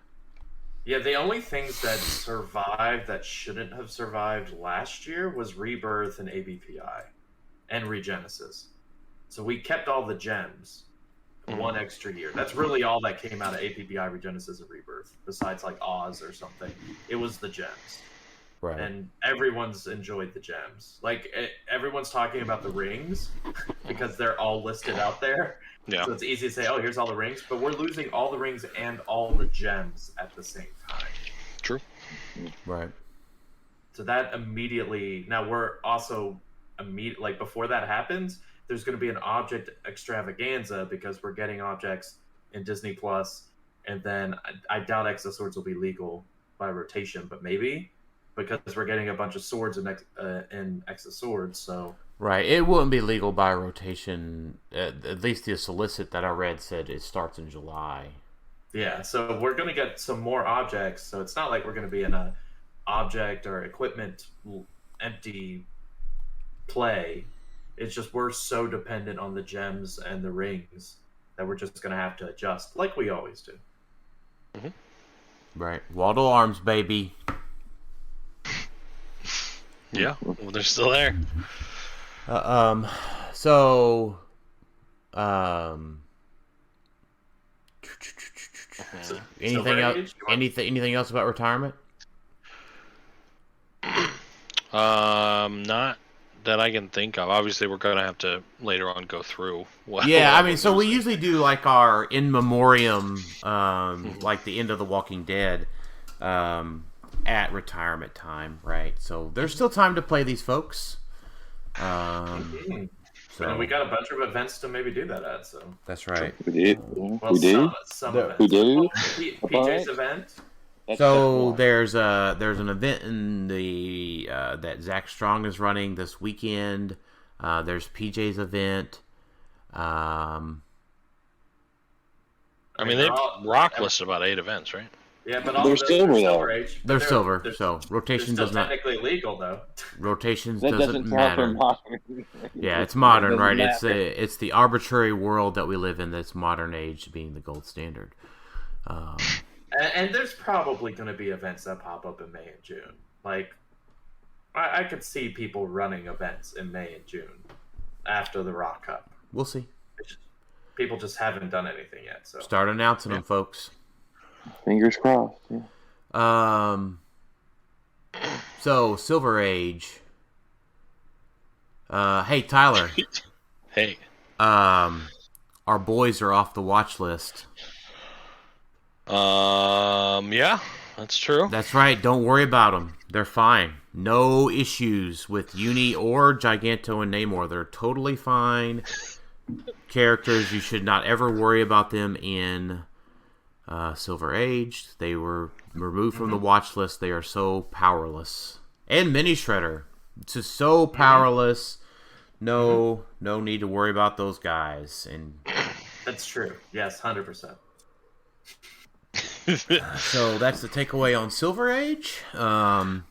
Yeah, the only things that survived that shouldn't have survived last year was Rebirth and ABPI and Regenesis. So we kept all the gems. One extra year. That's really all that came out of APBI, Regenesis, and Rebirth, besides like Oz or something. It was the gems. Right. And everyone's enjoyed the gems. Like, everyone's talking about the rings because they're all listed out there. Yeah. So it's easy to say, oh, here's all the rings. But we're losing all the rings and all the gems at the same time. True. Right. So that immediately... Now, we're also... Like, before that happens... There's going to be an object extravaganza because we're getting objects in Disney Plus, and then I doubt Exoswords will be legal by rotation, but maybe because we're getting a bunch of swords in Exoswords. So right, it wouldn't be legal by rotation. At least the solicit that I read said it starts in July. Yeah, so we're going to get some more objects. So it's not like we're going to be in a object or equipment empty play. It's just we're so dependent on the gems and the rings that we're just going to have to adjust, like we always do. Mm-hmm. Right. Waldo Arms, baby. Yeah, well, they're still there. Anything else? Anything else about retirement? Not that I can think of. Obviously, we're going to have to later on go through. Yeah, I mean, so we usually do like our in memoriam, like the end of The Walking Dead, at retirement time, right? So there's still time to play these folks. So and we got a bunch of events to maybe do that at. So that's right. We did. Well, we did. Some events. We do. PJ's event. So there's an event in the that Zach Strong is running this weekend. There's PJ's event. I mean, they rock listed about 8 events, right? Yeah, but all they're of those silver, are though. silver age. They're silver, so rotation they're does not. Technically legal though. Rotations That doesn't count matter. for modern. Yeah, it's modern, Doesn't right? matter. It's the arbitrary world that we live in. That's modern age being the gold standard. And there's probably going to be events that pop up in May and June. Like, I could see people running events in May and June after the Rock Cup. We'll see. People just haven't done anything yet. So Start announcing them, folks. Fingers crossed. Yeah. So Silver Age. Hey Tyler. Hey. Our boys are off the watch list. Yeah, that's true. That's right. Don't worry about them. They're fine. No issues with Uni or Giganto and Namor. They're totally fine characters. You should not ever worry about them in Silver Age. They were removed from the watch list. They are so powerless. And Mini Shredder. It's just so powerless. No need to worry about those guys. And that's true. Yes, 100%. So that's the takeaway on Silver Age. No,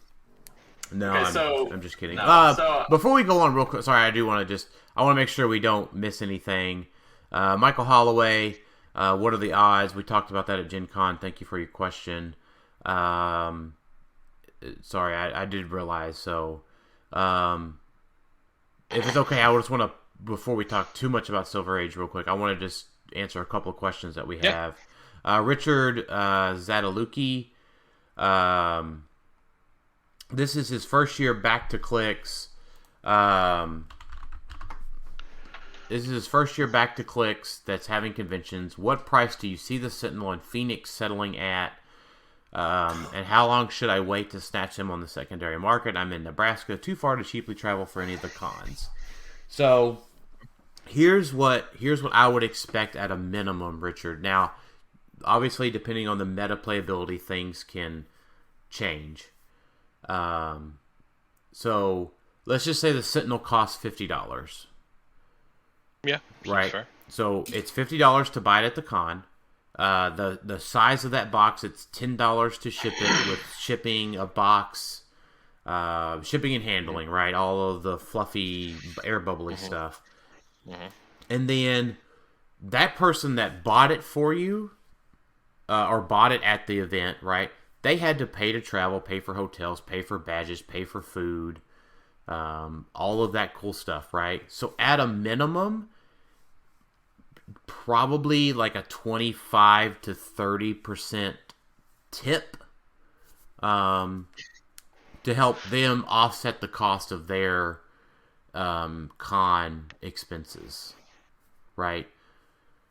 Okay, I'm just kidding. no, Before we go on real quick, sorry, I want to make sure we don't miss anything. Michael Holloway, what are the odds? We talked about that at Gen Con. Thank you for your question. Sorry, I did realize. So, if it's okay, I just want to, before we talk too much about Silver Age real quick, I want to just answer a couple of questions that we have. Richard Zadaluki, this is his first year back to Clix. This is his first year back to Clix that's having conventions. What price do you see the Sentinel in Phoenix settling at? And how long should I wait to snatch him on the secondary market? I'm in Nebraska, too far to cheaply travel for any of the cons. So here's what I would expect at a minimum, Richard. Now, obviously, depending on the meta playability, things can change. So let's just say the Sentinel costs $50. Yeah, right. Fair. So it's $50 to buy it at the con. The size of that box, it's $10 to ship it with shipping a box, shipping and handling, right? All of the fluffy air bubbly stuff. And then that person that bought it for you, or bought it at the event, right? They had to pay to travel, pay for hotels, pay for badges, pay for food, all of that cool stuff, right? So at a minimum, probably like a 25 to 30% tip to help them offset the cost of their con expenses, right?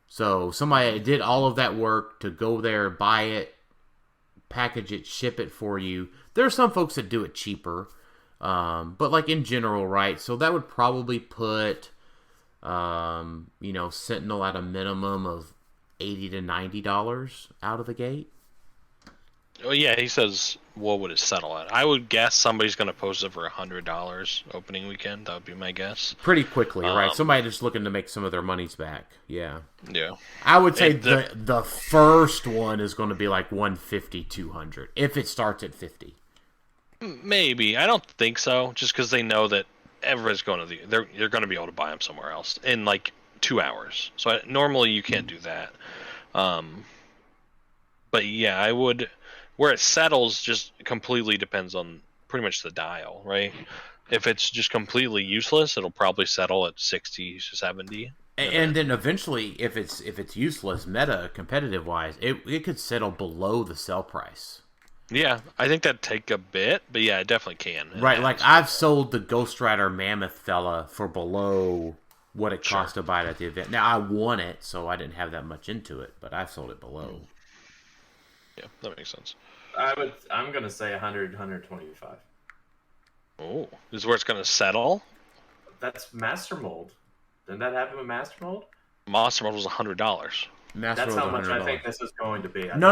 So somebody did all of that work to go there, buy it, package it, ship it for you. There are some folks that do it cheaper, but like in general, right? So that would probably put, Sentinel at a minimum of $80 to $90 out of the gate. Oh yeah, he says, what would it settle at? I would guess somebody's going to post it for $100 opening weekend. That would be my guess. Pretty quickly, right? Somebody just looking to make some of their monies back. Yeah. Yeah. I would say the first one is going to be like 150, 200 if it starts at 50. Maybe. I don't think so, just because they know that everybody's going to you're going to be able to buy them somewhere else in like 2 hours. So normally you can't do that. But yeah, I would. Where it settles just completely depends on pretty much the dial, right? If it's just completely useless, it'll probably settle at 60 to 70. And then eventually, if it's useless, meta competitive wise, it could settle below the sell price. Yeah, I think that'd take a bit, but yeah, it definitely can. Right, like I've sold the Ghost Rider Mammoth fella for below what it cost to buy it at the event. Now I won it, so I didn't have that much into it, but I've sold it below. Yeah, that makes sense. I'm gonna say 100, 125. Oh, this is where it's gonna settle? That's Master Mold. Didn't that happen with Master Mold? Master Mold was $100. That's how much I think this is going to be. No.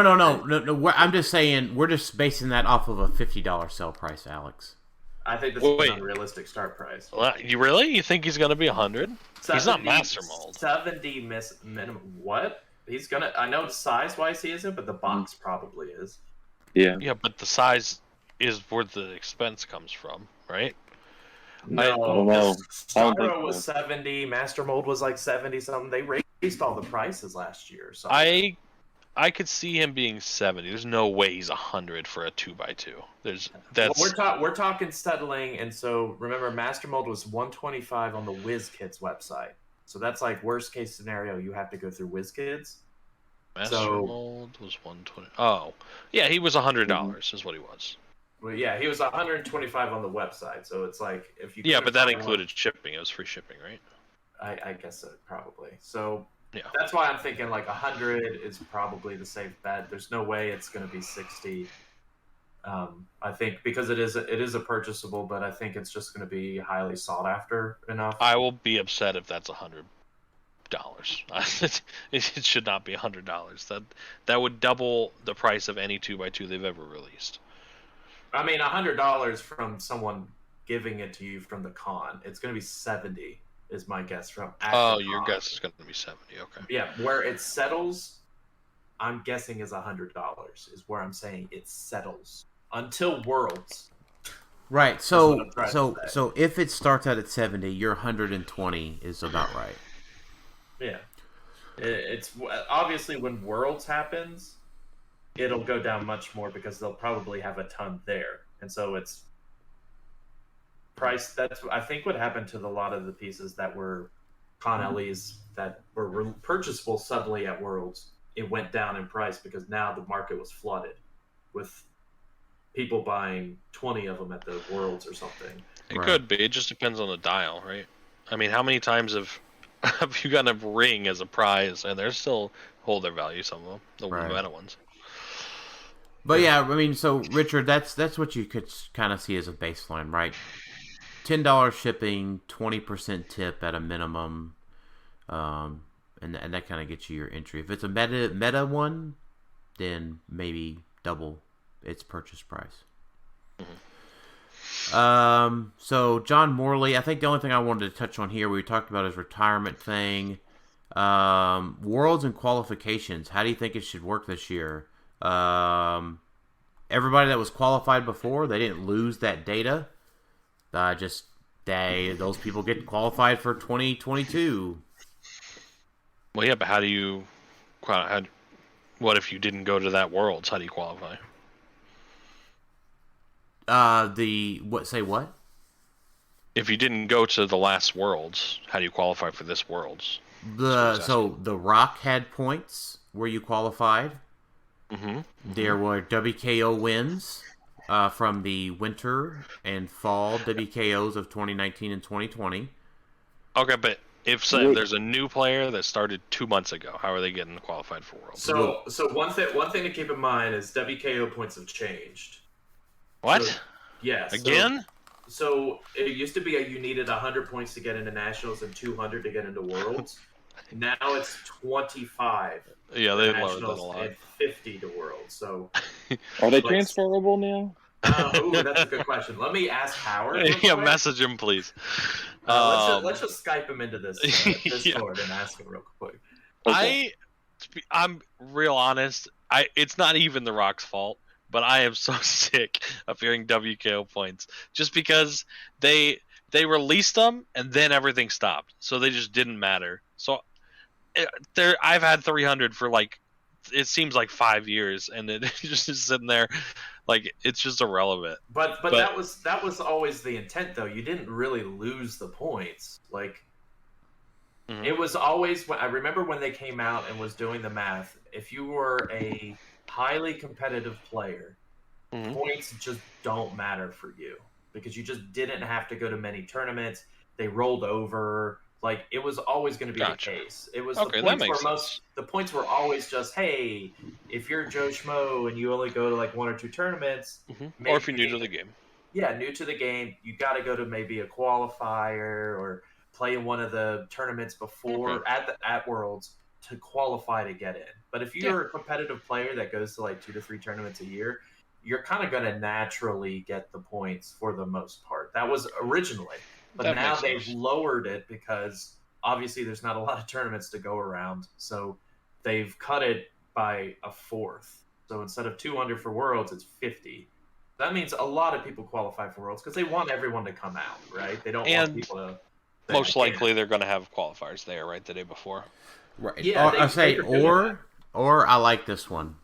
I'm just saying we're just basing that off of a $50 sell price, Alex. I think this is an unrealistic start price. You really? You think he's gonna be 100? He's not Master Mold. 70 minimum. What? He's gonna. I know size-wise he isn't, but the box probably is. Yeah. Yeah, but the size is where the expense comes from, right? No. Starro was 70. Master Mold was like 70 something. They raised all the prices last year. So I could see him being 70. There's no way he's 100 for a 2x2. We're talking settling, and so remember, Master Mold was 125 on the WizKids website. So that's like worst case scenario. You have to go through WizKids. Master Mold was 120. Oh, yeah, he was $100. Is what he was. Well, yeah, he was 125 on the website. So it's like if you. Yeah, but that included shipping. It was free shipping, right? I guess so, probably. So yeah, that's why I'm thinking like 100 is probably the safe bet. There's no way it's going to be 60. I think because it is a purchasable, but I think it's just going to be highly sought after enough. I will be upset if that's $100. It should not be $100. That would double the price of any 2x2 they've ever released. I mean, $100 from someone giving it to you from the con. It's going to be 70, is my guess from. Oh, your guess is going to be 70. Okay. Yeah, where it settles, I'm guessing is $100 is where I'm saying it settles until Worlds. Right. So if it starts out at 70, your 120 is about right. Yeah. It's obviously when Worlds happens, it'll go down much more because they'll probably have a ton there, and so it's price. That's I think what happened to a lot of the pieces that were Connelly's that were purchasable suddenly at Worlds. It went down in price because now the market was flooded with people buying 20 of them at the Worlds or something. It could be. It just depends on the dial, right? I mean, how many times have you gotten a ring as a prize, and they're still hold their value, some of them, the meta ones. But yeah, I mean, so Richard, that's what you could kind of see as a baseline, right? $10 shipping, 20% tip at a minimum, and that kind of gets you your entry. If it's a meta one, then maybe double its purchase price. Mm-hmm. So John Morley, I think the only thing I wanted to touch on here, we talked about his retirement thing. Worlds and qualifications. How do you think it should work this year? Everybody that was qualified before, they didn't lose that data. Those people get qualified for 2022. Well, yeah, but how do you? What if you didn't go to that Worlds? How do you qualify? Say what? If you didn't go to the last Worlds, how do you qualify for this Worlds? So the Rock had points where you qualified. Mm-hmm. There were WKO wins from the winter and fall WKOs of 2019 and 2020. Okay, but if there's a new player that started 2 months ago, how are they getting qualified for Worlds? So one thing to keep in mind is WKO points have changed. What? So, yeah. Again? So it used to be you needed 100 points to get into Nationals and 200 to get into Worlds. Now it's 25. Yeah, they lowered that a lot. And 50 to Worlds. So are they transferable now? That's a good question. Let me ask Howard. Yeah, message him, please. Let's just Skype him into this Discord and ask him real quick. Okay. I'm real honest. It's not even the Rock's fault. But I am so sick of hearing WKO points just because they released them and then everything stopped, so they just didn't matter. So I've had 300 for it seems like 5 years, and it just is sitting there it's just irrelevant. But that was always the intent, though. You didn't really lose the points. Mm-hmm. It was always. I remember when they came out and was doing the math. If you were a highly competitive player, mm-hmm. points just don't matter for you because you just didn't have to go to many tournaments. They rolled over. It was always going to be the case. It was okay, the points were always just, hey, if you're Joe Schmo and you only go to 1 or 2 tournaments, mm-hmm. Or if you're new to the game. Yeah, new to the game, you got to go to maybe a qualifier or play in one of the tournaments before mm-hmm. at Worlds to qualify to get in. But if you're a competitive player that goes to 2 to 3 tournaments a year, you're kind of going to naturally get the points for the most part. That was originally. But now they've lowered it because obviously there's not a lot of tournaments to go around. So they've cut it by a fourth. So instead of 200 for Worlds, it's 50. That means a lot of people qualify for Worlds because they want everyone to come out, right? They don't want people to... Most likely they're going to have qualifiers there, right, the day before. Right. Yeah, or I like this one.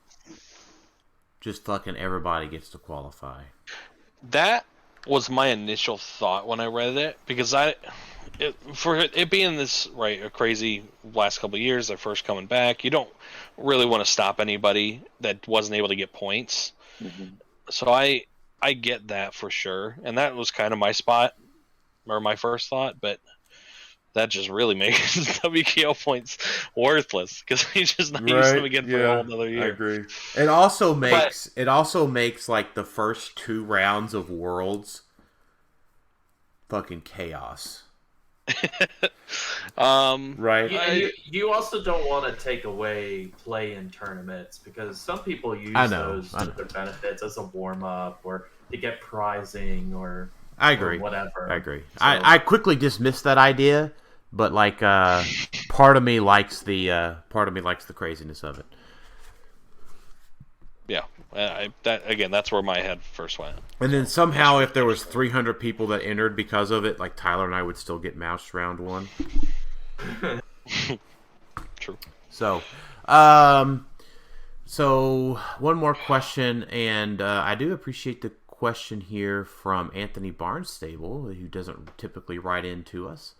Just fucking everybody gets to qualify. That was my initial thought when I read it, because for it being this a crazy last couple of years, they're first coming back. You don't really want to stop anybody that wasn't able to get points. Mm-hmm. So I get that for sure, and that was kind of my spot or my first thought, but that just really makes WKO points worthless because he's just not using them again for a whole another year. I agree. It also makes the first 2 rounds of Worlds fucking chaos. Right. You also don't want to take away play-in tournaments because some people use those to their benefits as a warm-up or to get prizing or I agree. Or whatever. I agree. So, I quickly dismissed that idea, but part of me likes the craziness of it. yeah, that's where my head first went. And then somehow, if there was 300 people that entered because of it, like Tylor and I would still get moused round one. True. So, so one more question, and I do appreciate the question here from Anthony Barnstable, who doesn't typically write in to us.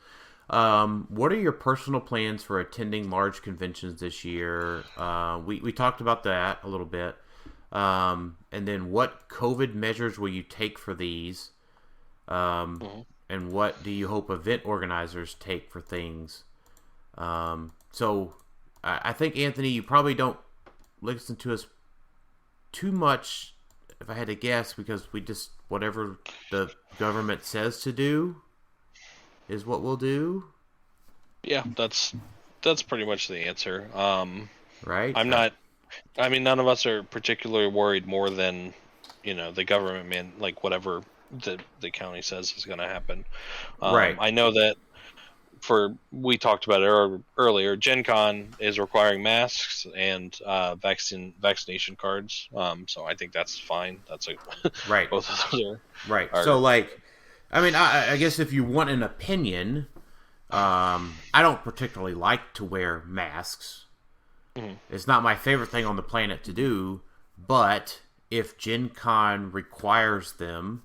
What are your personal plans for attending large conventions this year? We talked about that a little bit. And then what COVID measures will you take for these? And what do you hope event organizers take for things? So I think, Anthony, you probably don't listen to us too much, if I had to guess, because we just, whatever the government says to do is what we'll do. Yeah, that's pretty much the answer. Right? None of us are particularly worried more than, the government, like whatever the county says is going to happen. Right. I know that we talked about it earlier, Gen Con is requiring masks and vaccination cards. So I think that's fine. That's right. Both of those are right. So I guess if you want an opinion, I don't particularly like to wear masks. Mm-hmm. It's not my favorite thing on the planet to do, but if Gen Con requires them,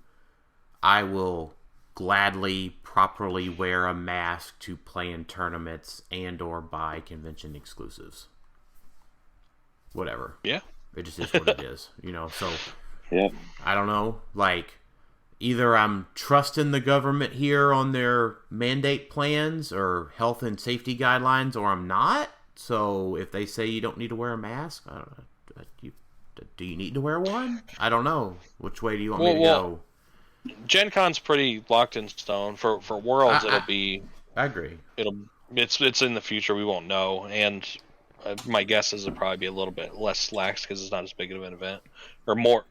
I will gladly properly wear a mask to play in tournaments and or buy convention exclusives. Whatever. Yeah. It just is what it is, so yeah. I don't know, either I'm trusting the government here on their mandate plans or health and safety guidelines, or I'm not. So if they say you don't need to wear a mask, I don't know, do you need to wear one? I don't know. Which way do you want me to go? Gen Con's pretty locked in stone. For Worlds, it'll be... I agree. It's in the future. We won't know. And my guess is it'll probably be a little bit less lax because it's not as big of an event. Or more...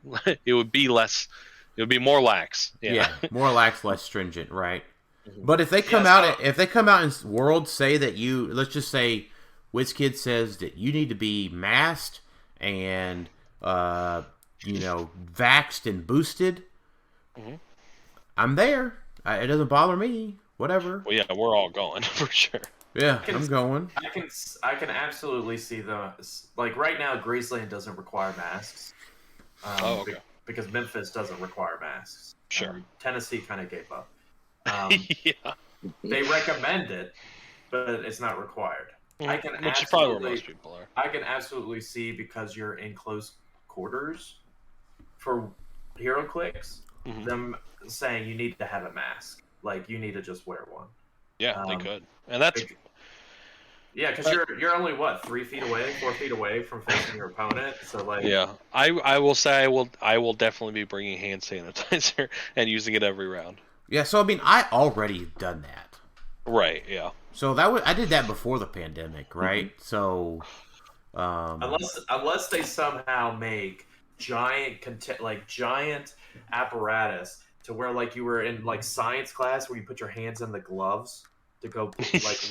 It would be more lax. Yeah, more lax, less stringent, right? Mm-hmm. But if they come out and Worlds say that let's just say WizKid says that you need to be masked and vaxxed and boosted, mm-hmm. I'm there. It doesn't bother me. Whatever. Well, yeah, we're all going for sure. Yeah, I'm going. I can absolutely see right now, Graceland doesn't require masks. Okay. Because Memphis doesn't require masks. Sure. Tennessee kind of gave up. Yeah. They recommend it, but it's not required. Which is probably where most people are. I can absolutely see, because you're in close quarters for HeroClix, mm-hmm. them saying you need to have a mask. Like, you need to just wear one. Yeah, they could. And that's... Yeah, because you're only, 4 feet away from facing your opponent. So, Yeah, I will say I will definitely be bringing hand sanitizer and using it every round. Yeah, so, I already done that. Right, yeah. So I did that before the pandemic, right? Mm-hmm. So, unless they somehow make giant apparatus to where you were in science class where you put your hands in the gloves to go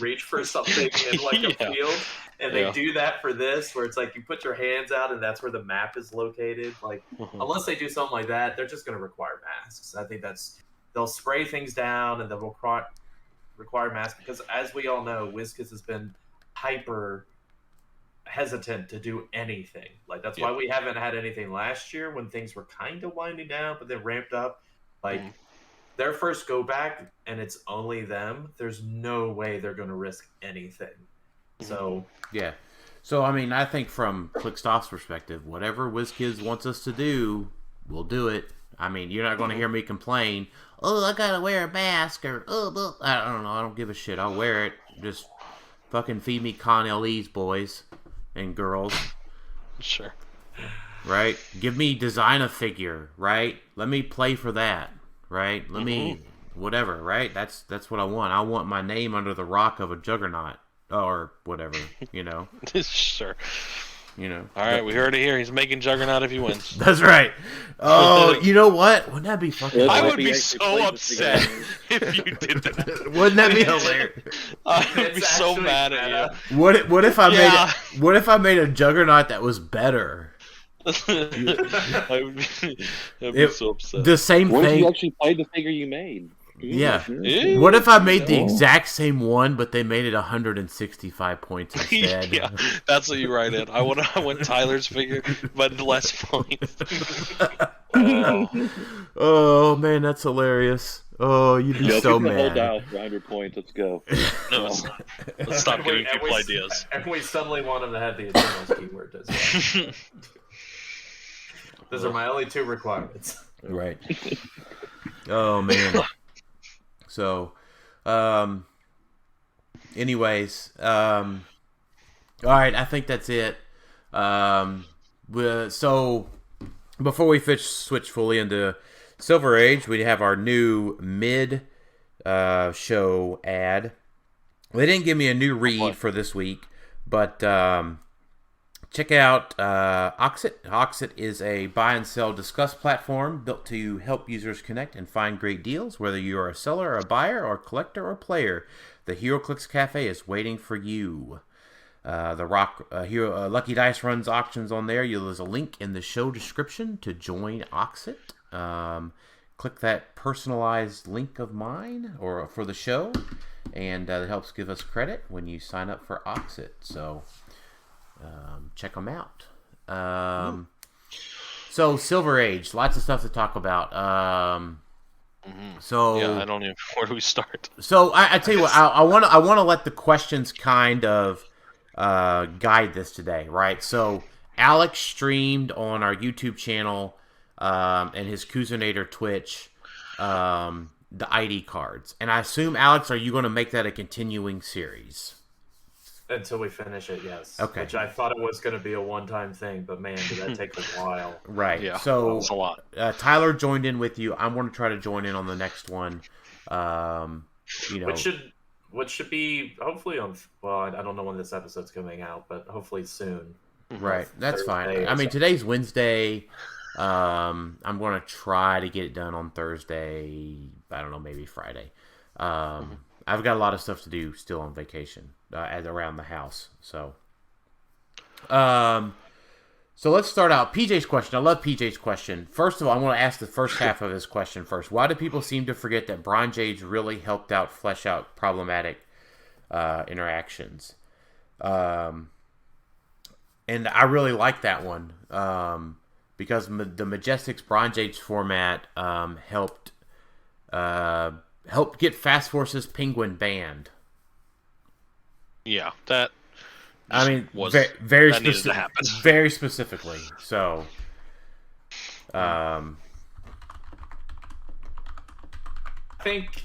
reach for something in a field, and they do that for this where it's you put your hands out and that's where the map is located. Mm-hmm. Unless they do something like that, they're just going to require masks. I think they'll spray things down and they'll require masks, because as we all know, WizKids has been hyper hesitant to do anything. That's why we haven't had anything last year when things were kind of winding down, but then ramped up. Their first go back, and it's only them. There's no way they're going to risk anything. So yeah. So I think from Clixed Off's perspective, whatever WizKids wants us to do, we'll do it. You're not going to hear me complain, oh, I gotta wear a mask, or oh, I don't know, I don't give a shit. I'll wear it. Just fucking feed me Con LEs, boys and girls. Sure. Right? Give me design a figure, right? Let me play for that, right? Let me whatever, right? That's what I want. I want my name under the rock of a juggernaut or whatever, Sure. All right, we heard it here. He's making Juggernaut if he wins. That's right. Oh, you know what? Wouldn't that be fucking... I would be so upset if you did that. Wouldn't that be hilarious? I would be so mad at you. What if I made a Juggernaut that was better? I'd be so upset. The same What if thing. you actually played the figure you made? Yeah. Yeah. What if I made the exact same one, but they made it 165 points instead? Yeah, that's what you write in. I went Tylor's figure, but less points. Oh man, that's hilarious. Oh, you'd be so mad. Hold mad. dial for 100 points. Let's go. No, it's not. Let's stop giving people ideas. And we suddenly want them to have the Eternals keyword as well. Those are my only 2 requirements. Right. Oh man. So, anyways, all right, I think that's it. So before we switch fully into Silver Age, we have our new mid show ad. They didn't give me a new read for this week, but check out Auxxit. Auxxit is a buy and sell discuss platform built to help users connect and find great deals. Whether you are a seller, or a buyer, or collector, or player, the HeroClix Cafe is waiting for you. Lucky Dice runs auctions on there. There's a link in the show description to join Auxxit. Click that personalized link of mine or for the show, and it helps give us credit when you sign up for Auxxit. So check them out. So Silver Age, lots of stuff to talk about. So yeah, I don't even. Where do we start? So I tell you what, I want to let the questions kind of guide this today, right? So Alex streamed on our YouTube channel and his Kuzinator Twitch the ID cards, and I assume, Alex, are you going to make that a continuing series? Until we finish it, yes. Okay. Which I thought it was going to be a one-time thing, but man, did that take a while. Right. Yeah. So that's a lot. Tylor joined in with you. I'm going to try to join in on the next one. Which should be hopefully on. Well, I don't know when this episode's coming out, but hopefully soon. Right. That's Thursday fine. I mean, today's Wednesday. I'm going to try to get it done on Thursday. I don't know, maybe Friday. I've got a lot of stuff to do still on vacation around the house. So let's start out. PJ's question. I love PJ's question. First of all, I want to ask the first half of his question first. Why do people seem to forget that Bronze Age really helped out flesh out problematic interactions? And I really like that one because the Majestics Bronze Age format helped get Fast Force's Penguin banned. Yeah, that. I mean, very specifically. So, I think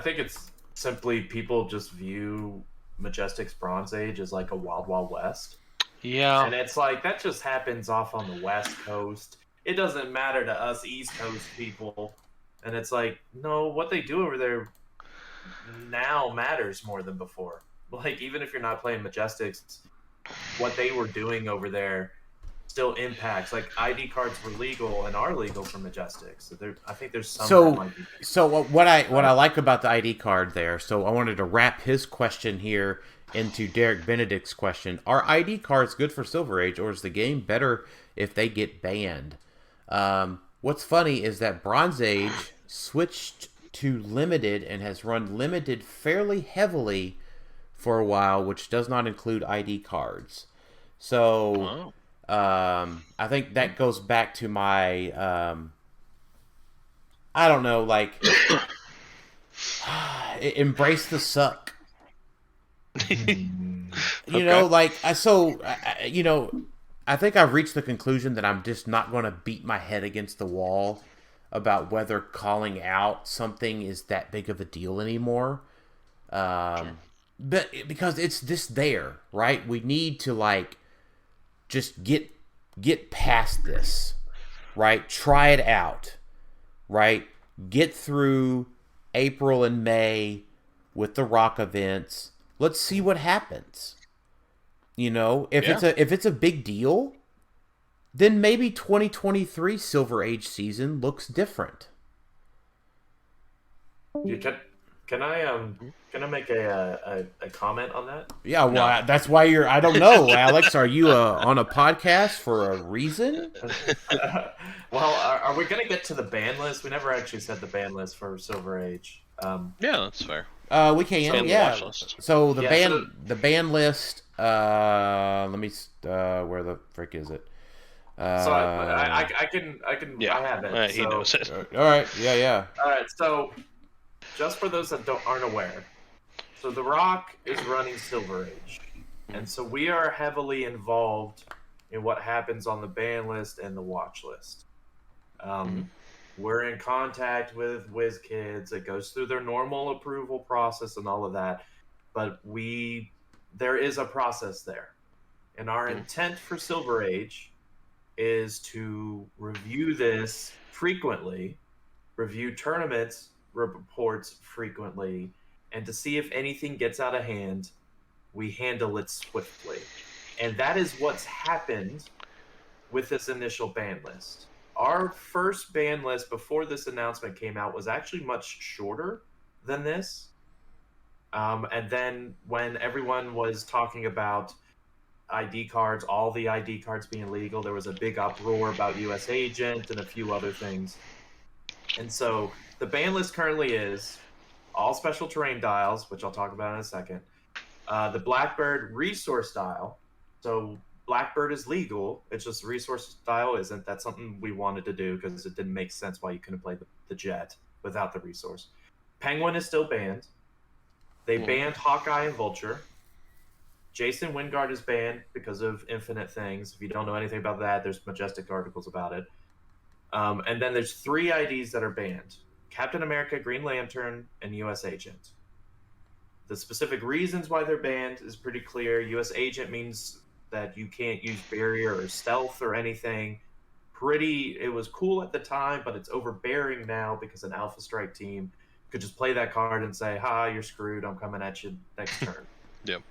it's simply people just view Majestics Bronze Age as like a Wild Wild West. Yeah, and it's like that just happens off on the West Coast. It doesn't matter to us East Coast people. And it's like, no, what they do over there now matters more than before. Like, even if you're not playing Majestics, what they were doing over there still impacts. Like, ID cards were legal and are legal for Majestics. So I think there's some that might be. So what I like about the ID card there, so I wanted to wrap his question here into Derek Benedict's question. Are ID cards good for Silver Age, or is the game better if they get banned? What's funny is that Bronze Age switched to Limited and has run Limited fairly heavily for a while, which does not include ID cards. So I think that goes back to my I don't know, like embrace the suck. You know, like I think I've reached the conclusion that I'm just not going to beat my head against the wall about whether calling out something is that big of a deal anymore. But because it's just there, right? We need to like just get past this, right? Try it out, right? Get through April and May with the rock events. Let's see what happens. You know, if it's a big deal, then maybe 2023 Silver Age season looks different. Can Can I make a comment on that? Yeah, well, that's why you're. I don't know, Alex. Are you on a podcast for a reason? Well, are we gonna get to the ban list? We never actually said the ban list for Silver Age. Yeah, that's fair. We can. And Yeah. watch list. So the ban list. Let me. Where the frick is it? So I can. Yeah, I have it. he knows it. All right. Yeah. All right. So, just for those that aren't aware, so The Rock is running Silver Age, and so we are heavily involved in what happens on the ban list and the watch list. We're in contact with WizKids. It goes through their normal approval process and all of that, but there is a process there, and our intent for Silver Age is to review this frequently, review tournaments reports frequently, and to see if anything gets out of hand, we handle it swiftly. And that is what's happened with this initial ban list. Our first ban list before this announcement came out was actually much shorter than this. And then when everyone was talking about ID cards, all the ID cards being legal, there was a big uproar about US Agent and a few other things. And so the ban list currently is all special terrain dials, which I'll talk about in a second, the Blackbird resource dial. So Blackbird is legal, it's just resource dial isn't. That's something we wanted to do because it didn't make sense why you couldn't play the Jet without the resource. Penguin is still banned. They banned Hawkeye and Vulture. Jason Wingard is banned because of Infinite Things. If you don't know anything about that, there's Majestic articles about it. And then there's 3 IDs that are banned. Captain America, Green Lantern, and US Agent. The specific reasons why they're banned is pretty clear. US Agent means that you can't use barrier or stealth or anything. It was cool at the time, but it's overbearing now because an Alpha Strike team could just play that card and say, "Ha, you're screwed, I'm coming at you next turn." Yep.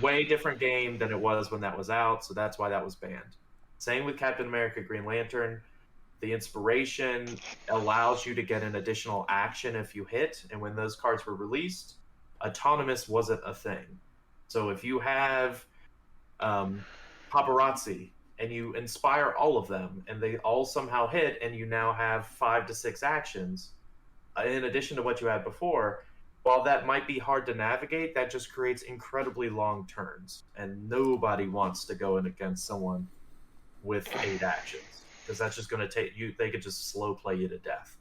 Way different game than it was when that was out, so that's why that was banned. Same with Captain America, Green Lantern. The inspiration allows you to get an additional action if you hit, and when those cards were released, autonomous wasn't a thing. So if you have Paparazzi and you inspire all of them and they all somehow hit, and you now have 5 to 6 actions in addition to what you had before, while that might be hard to navigate, that just creates incredibly long turns, and nobody wants to go in against someone with 8 actions, because that's just going to take you. They could just slow play you to death.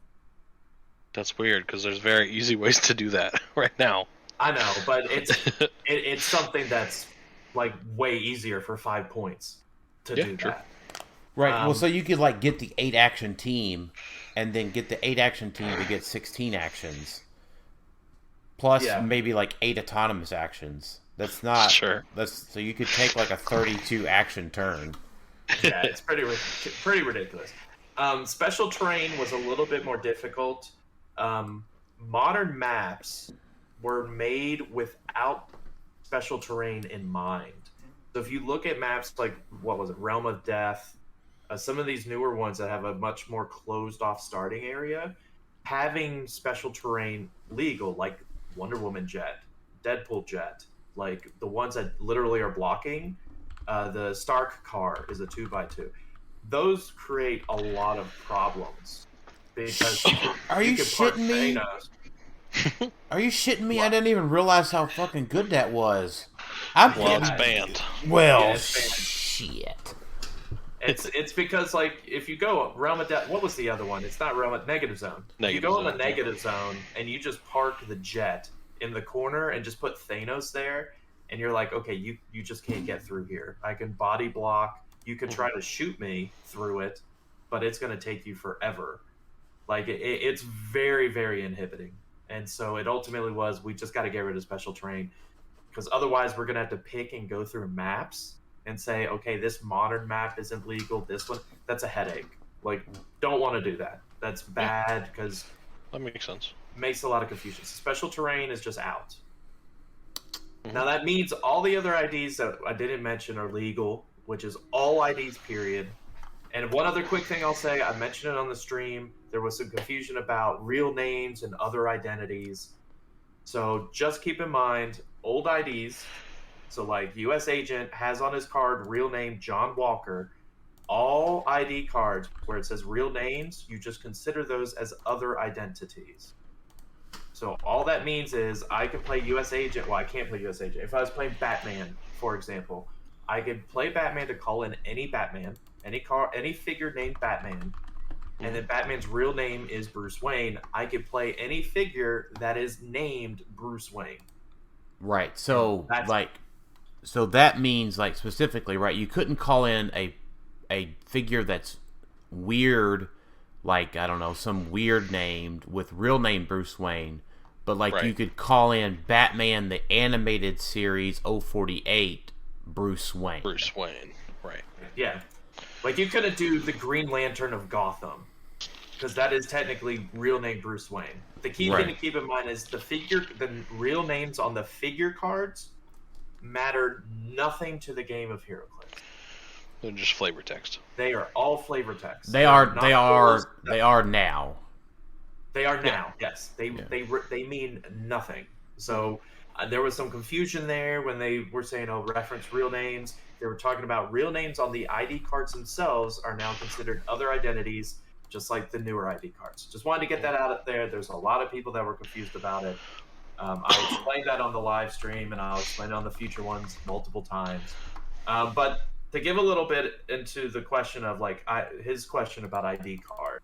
That's weird because there's very easy ways to do that right now. I know, but it's something that's like way easier for 5 points to do that. Right. Well, so you could like get the 8 action team, and then get the 8 action team to get 16 actions. Plus maybe like 8 autonomous actions. That's not sure. So you could take like a 32 action turn. Yeah, it's pretty ridiculous. Special terrain was a little bit more difficult. Modern maps were made without special terrain in mind. So if you look at maps like, what was it, Realm of Death, some of these newer ones that have a much more closed off starting area, having special terrain legal, like Wonder Woman Jet, Deadpool Jet, like the ones that literally are blocking, the Stark car is a 2x2. Those create a lot of problems because Are you shitting me? Are you shitting me? What? I didn't even realize how fucking good that was. It's banned. Well, it's banned. Shit. It's because, like, if you go Realm of Death, what was the other one? It's not Realm of Negative Zone. You go in the Negative Zone and you just park the Jet in the corner and just put Thanos there, and you're like, okay, you just can't get through here. I can body block. You can try to shoot me through it, but it's going to take you forever. Like, it's very, very inhibiting. And so it ultimately was, we just got to get rid of special terrain, because otherwise we're going to have to pick and go through maps and say, okay, this modern map isn't legal, this one, that's a headache. Like, don't want to do that. That's bad, because that makes sense. Makes a lot of confusion. So special terrain is just out. Now that means all the other IDs that I didn't mention are legal, which is all IDs, period. And one other quick thing I'll say, I mentioned it on the stream, there was some confusion about real names and other identities. So just keep in mind, old IDs, so like U.S. Agent has on his card real name John Walker. All ID cards where it says real names, you just consider those as other identities. So all that means is I can play U.S. Agent. Well, I can't play U.S. Agent. If I was playing Batman, for example, I could play Batman to call in any Batman, any figure named Batman, and then Batman's real name is Bruce Wayne. I could play any figure that is named Bruce Wayne. Right. So so that means like specifically, right? You couldn't call in a figure that's weird, like I don't know, some weird name with real name Bruce Wayne, but like you could call in Batman the Animated Series 048 Bruce Wayne. Bruce Wayne, right? Yeah, like you couldn't do the Green Lantern of Gotham because that is technically real name Bruce Wayne. The key thing to keep in mind is the real names on the figure cards matter nothing to the game of HeroClix. They're just flavor text. They are all flavor text. They are now. They are now. Yeah. Yes, they mean nothing. So there was some confusion there when they were saying, "Oh, reference real names." They were talking about real names on the ID cards themselves are now considered other identities, just like the newer ID cards. Just wanted to get that out there. There's a lot of people that were confused about it. I explained that on the live stream, and I'll explain it on the future ones multiple times. But to give a little bit into the question of like his question about ID card.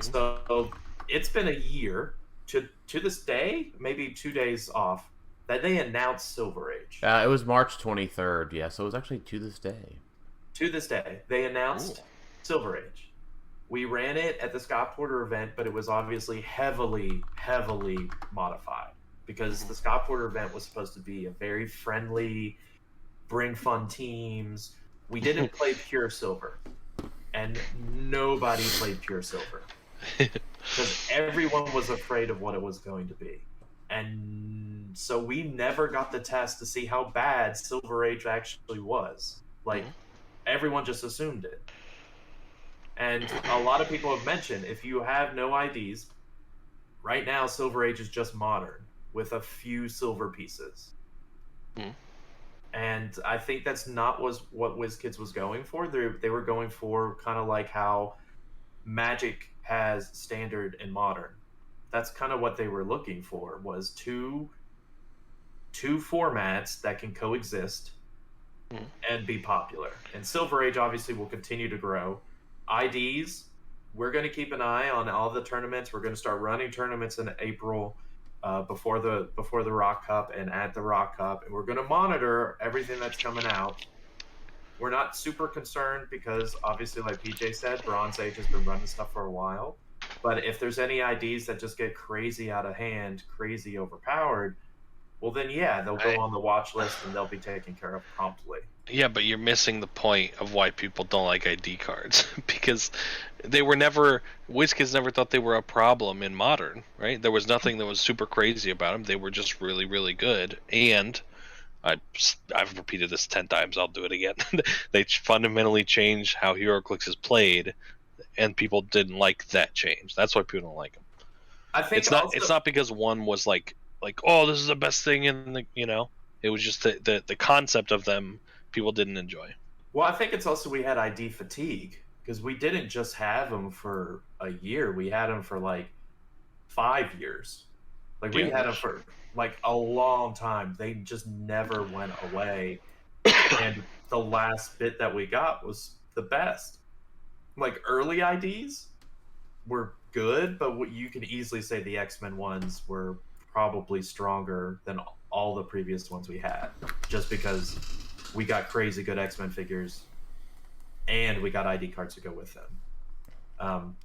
So it's been a year to this day, maybe 2 days off, that they announced Silver Age. It was March 23rd, yeah, so it was actually to this day. To this day, they announced Silver Age. We ran it at the Scott Porter event, but it was obviously heavily, heavily modified because the Scott Porter event was supposed to be a very friendly, bring fun teams. We didn't play Pure Silver, and nobody played Pure Silver because everyone was afraid of what it was going to be. And so we never got the test to see how bad Silver Age actually was. Like, everyone just assumed it. And a lot of people have mentioned, if you have no IDs, right now Silver Age is just modern with a few silver pieces. And I think that's not what WizKids was going for. They were going for kind of like how Magic has standard and modern. That's kind of what they were looking for, was two formats that can coexist and be popular. And Silver Age obviously will continue to grow. IDs, we're going to keep an eye on all the tournaments. We're going to start running tournaments in April. Before the Rock Cup and at the Rock Cup, and we're going to monitor everything that's coming out. We're not super concerned because obviously, like PJ said, Bronze Age has been running stuff for a while. But if there's any IDs that just get crazy out of hand, crazy overpowered, well then they'll go on the watch list and they'll be taken care of promptly. Yeah, but you're missing the point of why people don't like ID cards because they were never WizKids never thought they were a problem in Modern, right? There was nothing that was super crazy about them. They were just really, really good. And I've repeated this 10 times. I'll do it again. They fundamentally changed how HeroClix is played, and people didn't like that change. That's why people don't like them. I think it's not because one was like oh, this is the best thing in the It was just the concept of them. People didn't enjoy. Well, I think it's also we had ID fatigue because we didn't just have them for a year. We had them for like 5 years. Like we had them for like a long time. They just never went away. And the last bit that we got was the best. Like early IDs were good, but what you can easily say the X-Men ones were probably stronger than all the previous ones we had, just because we got crazy good X-Men figures, and we got ID cards to go with them.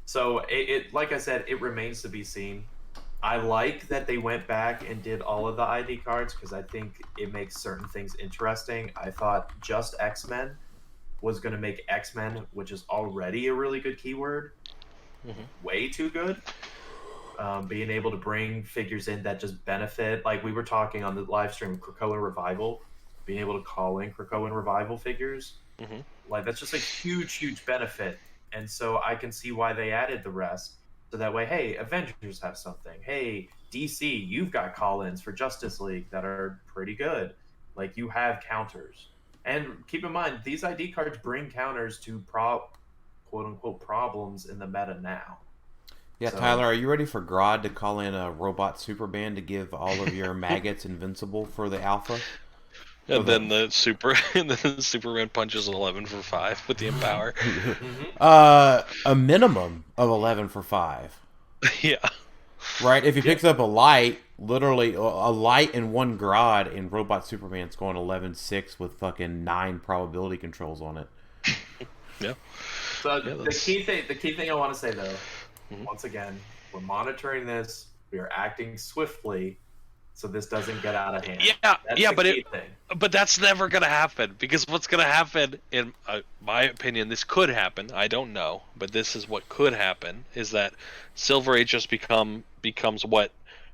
So it like I said, it remains to be seen. I like that they went back and did all of the ID cards because I think it makes certain things interesting. I thought just X-Men was going to make X-Men, which is already a really good keyword, way too good. Being able to bring figures in that just benefit, like we were talking on the live stream, Krakoan Revival, being able to call in Krakoan Revival figures, like that's just a huge, huge benefit. And so I can see why they added the rest. So that way, hey, Avengers have something. Hey, DC, you've got call-ins for Justice League that are pretty good. Like, you have counters. And keep in mind, these ID cards bring counters to quote-unquote problems in the meta now. Yeah, so, Tyler, are you ready for Grodd to call in a robot Superman to give all of your maggots invincible for the alpha? And then the Superman punches 11 for 5 with the Empower. A minimum of 11 for 5. Yeah. Right? If he picks up a light, literally a light and 1 Grodd, and Robot Superman's going 11-6 with fucking 9 probability controls on it. Yeah. So the key thing I want to say though, once again, we're monitoring this. We are acting swiftly. So this doesn't get out of hand. But that's never going to happen, because what's going to happen, in my opinion, this could happen. I don't know, but this is what could happen: is that Silver Age just becomes what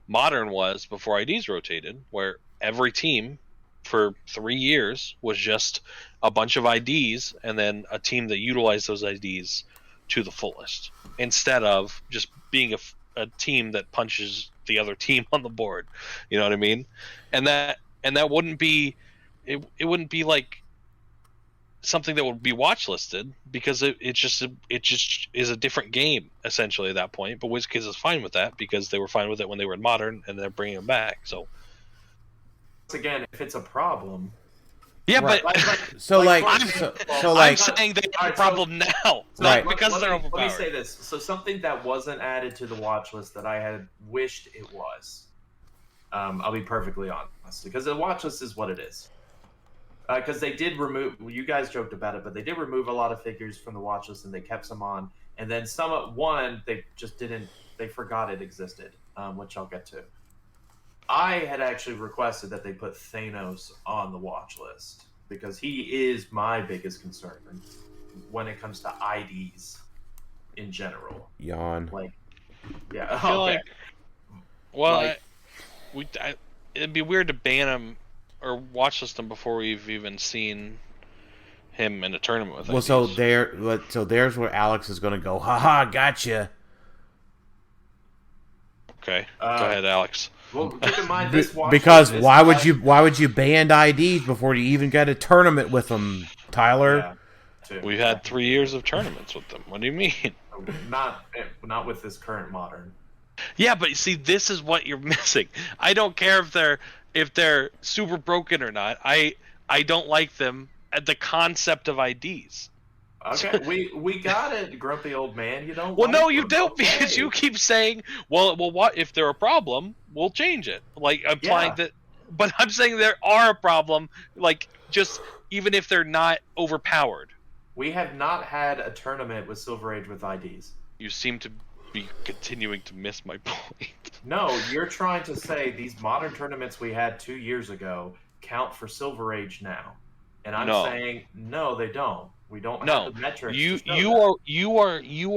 Modern was before IDs rotated, where every team for 3 years was just a bunch of IDs, and then a team that utilized those IDs to the fullest, instead of just being a team that punches the other team on the board. You know what I mean? And that wouldn't be it wouldn't be like something that would be watch listed, because it just is a different game essentially at that point. But WizKids is fine with that, because they were fine with it when they were in Modern, and they're bringing them back. So once again, if it's a problem. Yeah, right. but I'm saying they have a problem now, right? Because they're overpowered. Let me say this. So something that wasn't added to the watch list that I had wished it was. I'll be perfectly honest, because the watch list is what it is. Because they did remove. You guys joked about it, but they did remove a lot of figures from the watch list, and they kept some on. And then one they just didn't. They forgot it existed, which I'll get to. I had actually requested that they put Thanos on the watch list, because he is my biggest concern when it comes to IDs in general. Yawn. Yeah. I feel it'd be weird to ban him or watch list him before we've even seen him in a tournament with IDs. So there's where Alex is going to go. Haha, gotcha. Okay, go ahead, Alex. Well, keep in mind this watch because why would you ban IDs before you even got a tournament with them, Tyler? Yeah, we've had 3 years of tournaments with them. What do you mean? Not with this current Modern. Yeah, but you see, this is what you're missing. I don't care if they're super broken or not. I don't like them at the concept of IDs. Okay, we got it, grumpy old man. You don't. Well, no, you don't, because you keep saying, well, what if they're a problem? We'll change it. Like, implying that. But I'm saying there are a problem. Like, just even if they're not overpowered. We have not had a tournament with Silver Age with IDs. You seem to be continuing to miss my point. No, you're trying to say these Modern tournaments we had 2 years ago count for Silver Age now, and I'm saying no, they don't. We don't have the metrics. You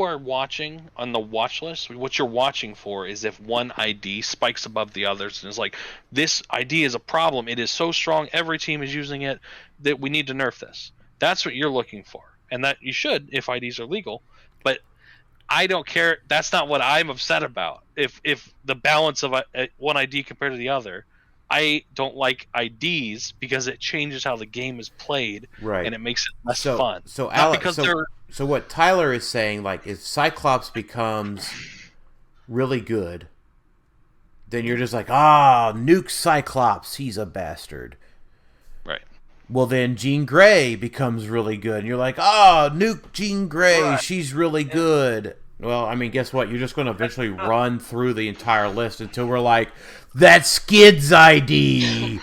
are watching on the watch list. What you're watching for is if one ID spikes above the others and is like, this ID is a problem. It is so strong. Every team is using it that we need to nerf this. That's what you're looking for, and that you should if IDs are legal. But I don't care. That's not what I'm upset about. If the balance of one ID compared to the other. I don't like IDs because it changes how the game is played, right? And it makes it less fun. So Alex, so what Tyler is saying, like, if Cyclops becomes really good, then you're just like, nuke Cyclops, he's a bastard, right? Well, then Jean Grey becomes really good, and you're like, nuke Jean Grey, right. She's really good. Well, I mean, guess what? You're just going to eventually run through the entire list until we're like, that's Skid's ID.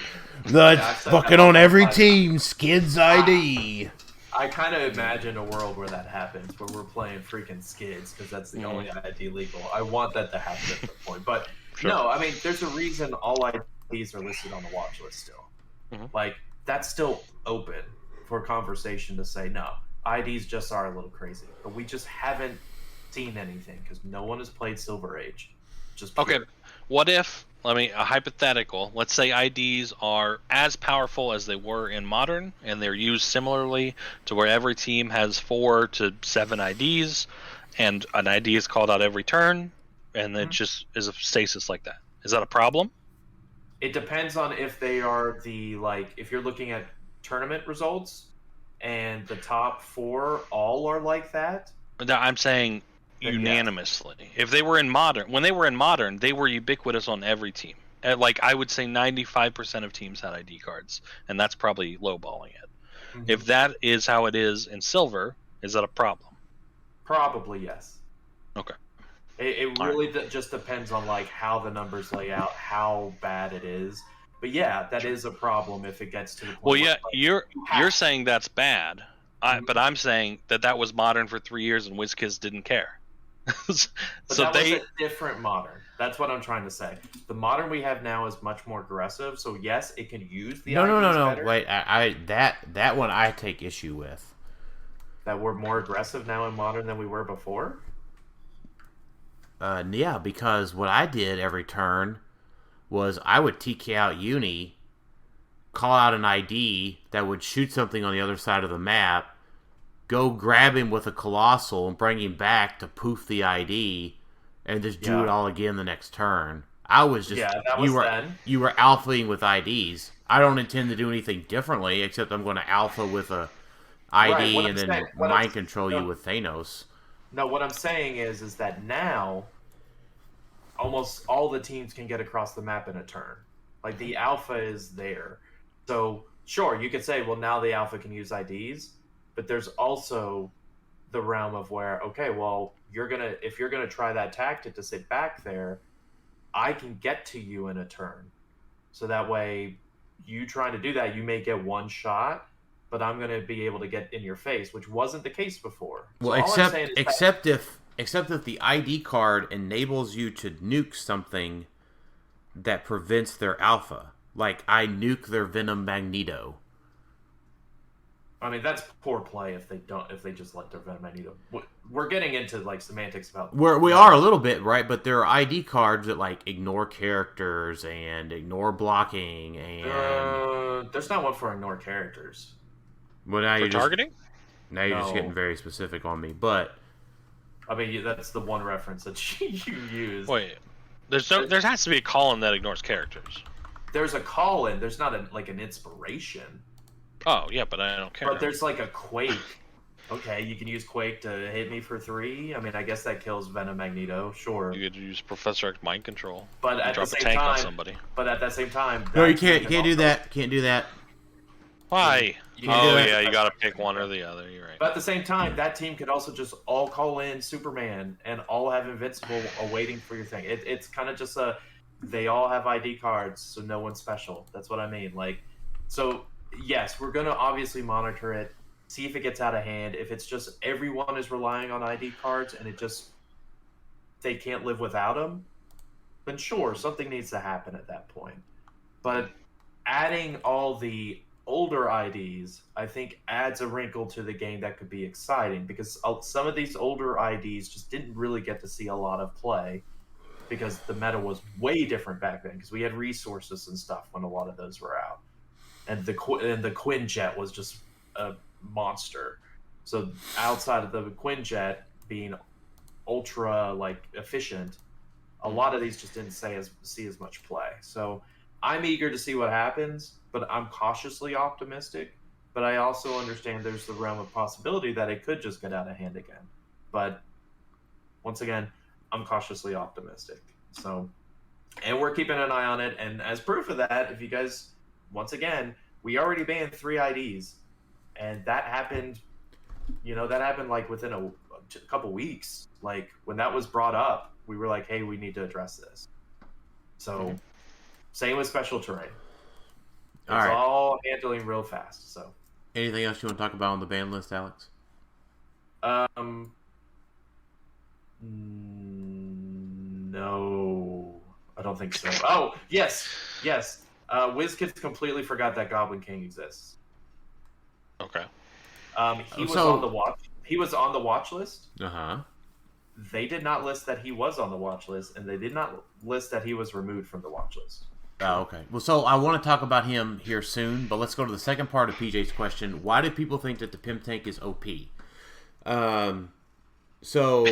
That's fucking on every team, Skid's ID. I kind of imagine a world where that happens, where we're playing freaking Skids, because that's the only ID legal. I want that to happen at some point. But no, I mean, there's a reason all IDs are listed on the watch list still. Mm-hmm. Like, that's still open for conversation to say, no, IDs just are a little crazy. But we just haven't seen anything because no one has played Silver Age. Just pure. Okay, what if, a hypothetical, let's say IDs are as powerful as they were in Modern, and they're used similarly to where every team has 4 to 7 IDs, and an ID is called out every turn, and it just is a stasis like that. Is that a problem? It depends on if they are if you're looking at tournament results and the top 4 all are like that. No, I'm saying unanimously. Yeah. If they were in Modern, when they were in Modern, they were ubiquitous on every team. Like, I would say 95% of teams had ID cards, and that's probably lowballing it. Mm-hmm. If that is how it is in Silver, is that a problem? Probably, yes. Okay. It really just depends on how the numbers lay out, how bad it is. But yeah, that is a problem if it gets to the point. Well, yeah, you're saying that's bad, but I'm saying that was Modern for 3 years and WizKids didn't care. Was a different Modern. That's what I'm trying to say. The Modern we have now is much more aggressive. So yes, it can use the IDs better. Wait, that one I take issue with. That we're more aggressive now in Modern than we were before? Yeah, because what I did every turn was I would TK out Uni, call out an ID that would shoot something on the other side of the map, go grab him with a Colossal and bring him back to poof the ID, and just do it all again the next turn. I was just you were alphaing with IDs. I don't intend to do anything differently except I'm going to alpha with a ID and then mind control you with Thanos. No, what I'm saying is that now almost all the teams can get across the map in a turn. Like, the alpha is there. So, sure, you could say, well, now the alpha can use IDs, but there's also the realm of where, okay, well, if you're gonna try that tactic to sit back there, I can get to you in a turn. So that way, you trying to do that, you may get one shot, but I'm going to be able to get in your face, which wasn't the case before. So well, except if the ID card enables you to nuke something that prevents their alpha. Like, I nuke their Venom Magneto. I mean, that's poor play if they just let their Venom Magneto. We're getting into semantics about. We are a little bit, right? But there are ID cards that ignore characters and ignore blocking and. There's not one for ignore characters. Well, now for targeting? Now you're just getting very specific on me, but I mean that's the one reference that you use. Wait, there has to be a call-in that ignores characters. There's a call-in. There's not an inspiration. Oh yeah, but I don't care. But there's a Quake. Okay, you can use Quake to hit me for 3. I mean, I guess that kills Venom Magneto. Sure. You could use Professor X mind control. But at the same time, on somebody. But at the same time, no, you can't do that. Can't do that. Why? You gotta pick one or the other. You're right. But at the same time, that team could also just all call in Superman and all have Invincible awaiting for your thing. It's kind of just they all have ID cards, so no one's special. That's what I mean. So yes, we're gonna obviously monitor it, see if it gets out of hand. If it's just everyone is relying on ID cards and they can't live without them, then sure, something needs to happen at that point. But adding all the older IDs, I think, adds a wrinkle to the game that could be exciting, because some of these older IDs just didn't really get to see a lot of play because the meta was way different back then, because we had resources and stuff when a lot of those were out, and the Quinjet was just a monster. So outside of the Quinjet being ultra efficient, a lot of these just didn't see as much play. So I'm eager to see what happens, but I'm cautiously optimistic. But I also understand there's the realm of possibility that it could just get out of hand again. But once again, I'm cautiously optimistic. So, and we're keeping an eye on it. And as proof of that, if you guys, once again, we already banned 3 IDs, and that happened. That happened within a couple weeks. When that was brought up, we were like, hey, we need to address this. So, same with special terrain. It's all handling real fast. So, anything else you want to talk about on the ban list, Alex? No, I don't think so. Oh, yes. WizKids completely forgot that Goblin King exists. Okay. He was on the watch. He was on the watch list. Uh-huh. They did not list that he was on the watch list, and they did not list that he was removed from the watch list. Oh, okay. Well, so I want to talk about him here soon, but let's go to the second part of PJ's question. Why do people think that the Pimp Tank is OP? So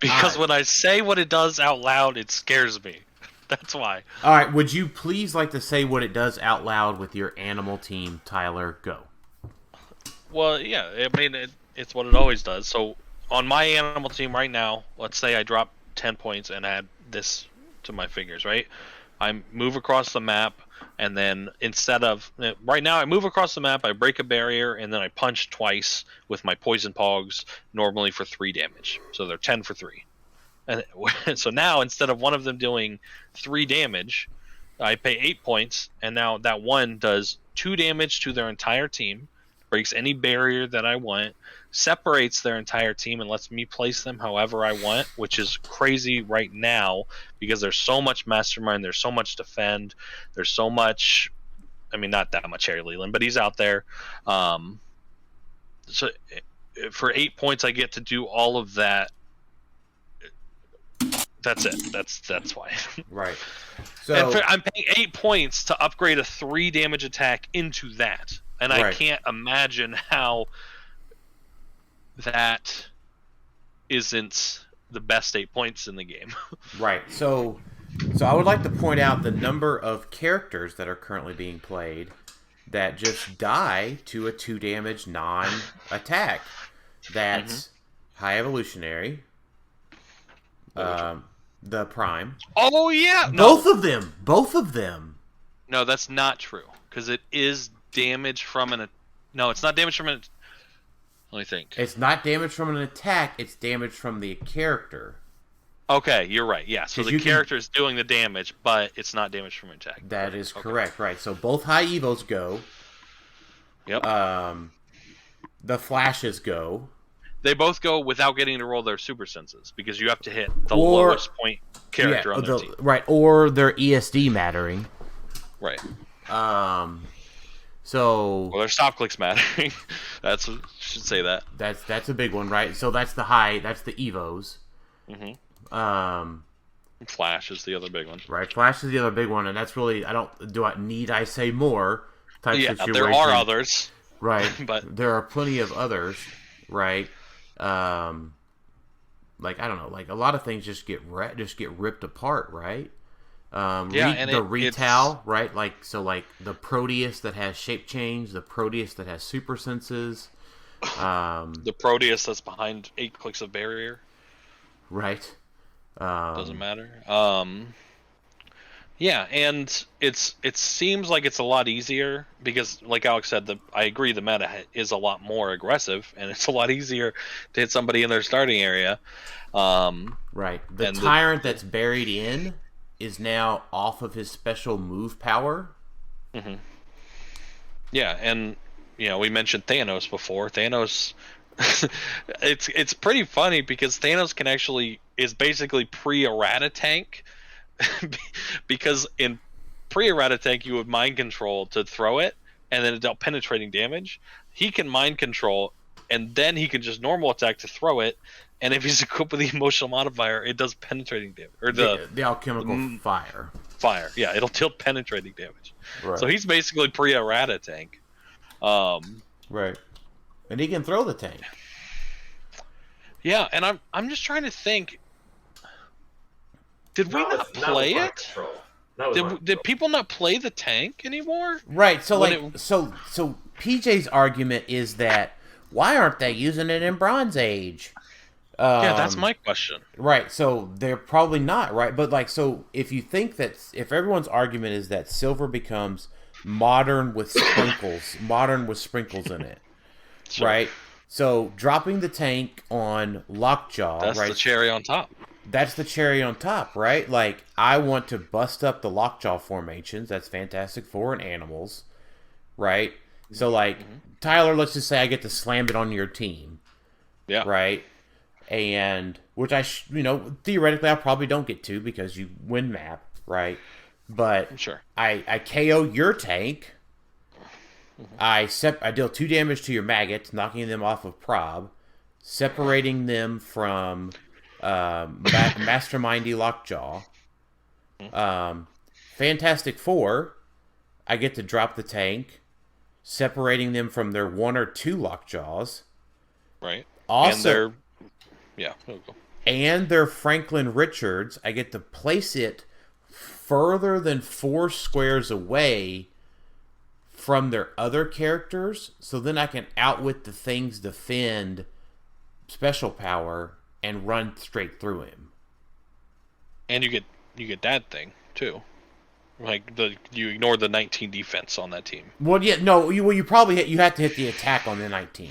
because when I say what it does out loud, it scares me. That's why. All right, would you please like to say what it does out loud with your animal team, Tylor? Go. Well, yeah, I mean, it's what it always does. So on my animal team right now, let's say I drop 10 points and add this to my figures, right? I move across the map, and then instead of... Right now, I move across the map, I break a barrier, and then I punch twice with my poison pogs, normally for 3 damage. So they're 10 for 3. And so now, instead of one of them doing 3 damage, I pay 8 points, and now that one does 2 damage to their entire team, breaks any barrier that I want, separates their entire team, and lets me place them however I want, which is crazy right now because there's so much Mastermind, there's so much Defend, there's so much... I mean, not that much Harry Leland, but he's out there. So for 8 points, I get to do all of that. That's it. That's why. Right. So I'm paying 8 points to upgrade a 3 damage attack into that. And I can't imagine how that isn't the best 8 points in the game. Right. So I would like to point out the number of characters that are currently being played that just die to a 2 damage non-attack. That's High Evolutionary, the Prime. Oh yeah, Both of them. No, that's not true because it is damage from an. No, it's not damage from an. Let me think. It's not damage from an attack. It's damage from the character. Okay, you're right. Yeah, so the character is doing the damage, but it's not damage from an attack. That is correct. Right. So both high evos go. Yep. The flashes go. They both go without getting to roll their super senses because you have to hit the lowest point character on their team. Right, or their ESD mattering. Right. So their stop clicks mattering. Should say that. That's a big one, right? So that's the evos. Flash is the other big one. Right, Flash is the other big one, and that's really need I say more type situation. There are others. Right. But there are plenty of others, right? Like I don't know, like a lot of things just get ripped apart, right? The retail, right? Like the Proteus that has shape change, the Proteus that has super senses, the Proteus that's behind 8 clicks of barrier, right? Doesn't matter. Yeah, and it seems like it's a lot easier because, like Alex said, I agree the meta is a lot more aggressive, and it's a lot easier to hit somebody in their starting area. Right. The Tyrant that's buried in is now off of his special move power. Yeah, and we mentioned Thanos before. Thanos, it's pretty funny because Thanos is basically pre-errata tank. Because in pre-errata tank you would mind control to throw it and then it dealt penetrating damage. He can mind control and then he can just normal attack to throw it, and if he's equipped with the emotional modifier it does penetrating damage, or the alchemical fire, yeah, it'll deal penetrating damage. Right. So he's basically pre-errata tank. Right. And he can throw the tank. Yeah, and I'm just trying to think, did we not play it? Did people not play the tank anymore? Right. So so PJ's argument is that why aren't they using it in Bronze Age? Yeah, that's my question. Right. So they're probably not, right? But so if you think if everyone's argument is that silver becomes modern with sprinkles in it, sure. Right? So dropping the tank on Lockjaw, that's right? the cherry on top. That's the cherry on top, right? Like, I want to bust up the Lockjaw formations. That's Fantastic Four and Animals, right? So, Tylor, let's just say I get to slam it on your team. Yeah. Right? And, which theoretically I probably don't get to because you win map, right? But sure. I KO your tank. I deal 2 damage to your maggots, knocking them off of prob, separating them from Mastermindy Lockjaw. Fantastic Four, I get to drop the tank, separating them from their 1 or 2 Lockjaws. Right. Also, Yeah. There we go. And their Franklin Richards, I get to place it further than 4 squares away from their other characters, so then I can outwit the thing's defend special power and run straight through him. And you get that thing too, like you ignore the 19 defense on that team. Well, yeah, no, you probably you have to hit the attack on the 19.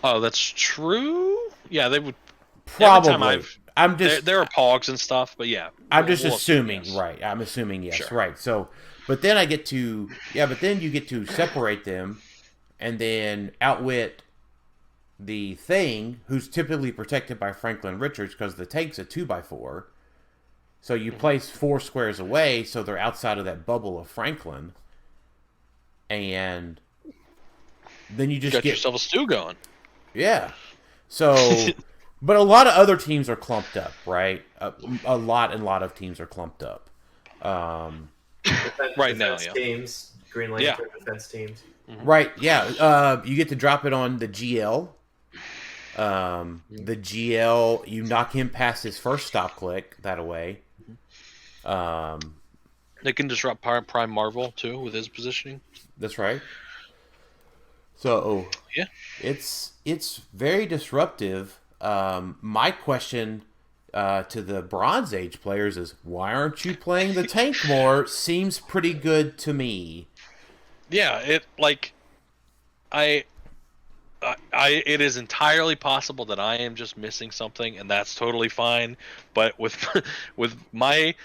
Oh, that's true. Yeah, they would. Probably. There are pogs and stuff, but yeah. I'm just assuming, yes. Right? I'm assuming yes, sure. Right? So, but then I get to but then you get to separate them, and then outwit the thing who's typically protected by Franklin Richards because the tank's a 2x4. So you place 4 squares away, so they're outside of that bubble of Franklin, and then you just get yourself a stew going. Yeah. So, but a lot of other teams are clumped up, right? A lot of teams are clumped up. Right now, yeah. Teams, Green Lantern defense teams. Mm-hmm. Right. Yeah. You get to drop it on the GL. The GL, you knock him past his first stop click that away. They can disrupt Prime Marvel too with his positioning. That's right. So yeah, it's very disruptive. My question to the Bronze Age players is, why aren't you playing the tank more? Seems pretty good to me. Yeah, it is entirely possible that I am just missing something, and that's totally fine. But with my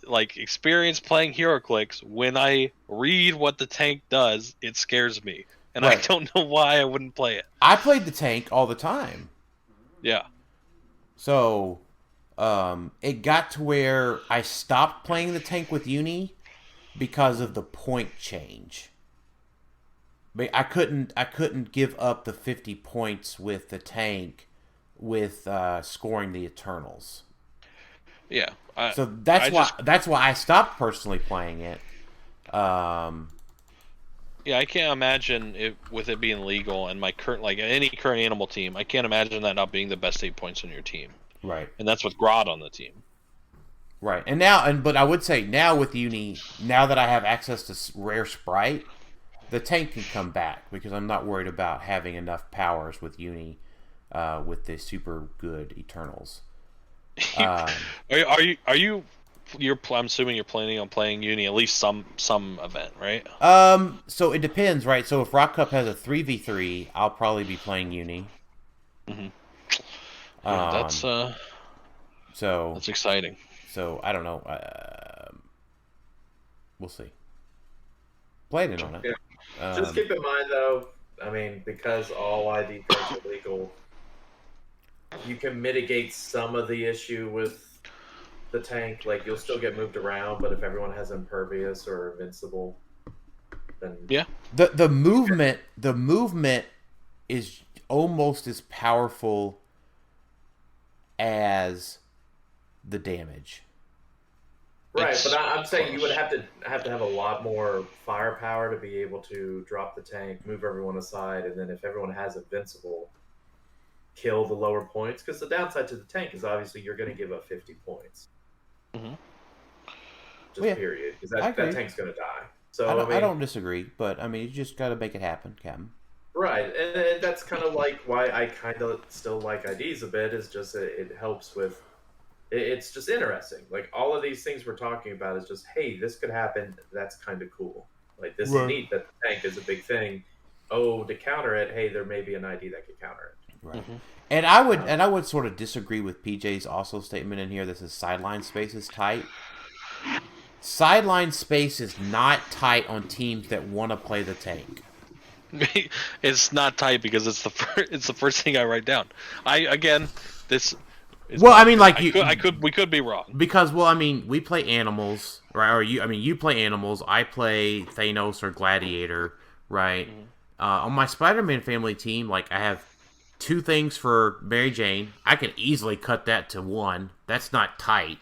experience playing HeroClix, when I read what the tank does, it scares me, and right. I don't know why I wouldn't play it. I played the tank all the time. Yeah. So, it got to where I stopped playing the tank with Uni because of the point change. But I couldn't give up the 50 points with the tank with scoring the Eternals. Yeah. So that's why I stopped personally playing it. Yeah, I can't imagine with it being legal and my current any current animal team, I can't imagine that not being the best 8 points on your team. Right. And that's with Grodd on the team. Right. But I would say now with Uni, now that I have access to Rare Sprite, the tank can come back because I'm not worried about having enough powers with Uni with the super good Eternals. I'm assuming you're planning on playing Uni at least some event, right? So it depends, right? So if Rock Cup has a 3v3, I'll probably be playing Uni. Mm-hmm. Yeah, that's exciting. So I don't know. We'll see. Planning on it. Yeah. Just keep in mind, though, because all ID cards are legal, you can mitigate some of the issue with the tank. You'll still get moved around, but if everyone has Impervious or Invincible, then yeah, the movement is almost as powerful as the damage. Right, but I'm saying you would have to have a lot more firepower to be able to drop the tank, move everyone aside, and then if everyone has Invincible, kill the lower points. Because the downside to the tank is obviously you're going to give up 50 points. Mm-hmm. Period. Because that tank's going to die. So I don't disagree, but you just got to make it happen, Captain. Right, and that's kind of why I kind of still like IDs a bit. Is just it helps with. It's just interesting. All of these things we're talking about is just, hey, this could happen. That's kind of cool. This is neat that the tank is a big thing. Oh, to counter it, hey, there may be an ID that could counter it. Right. Mm-hmm. And I would sort of disagree with PJ's also statement in here. This is sideline space is tight. Sideline space is not tight on teams that want to play the tank. It's not tight because it's the first thing I write down. We could be wrong. Because we play animals, right? Or you play animals. I play Thanos or Gladiator, right? Mm-hmm. On my Spider-Man family team, I have 2 things for Mary Jane. I can easily cut that to 1. That's not tight.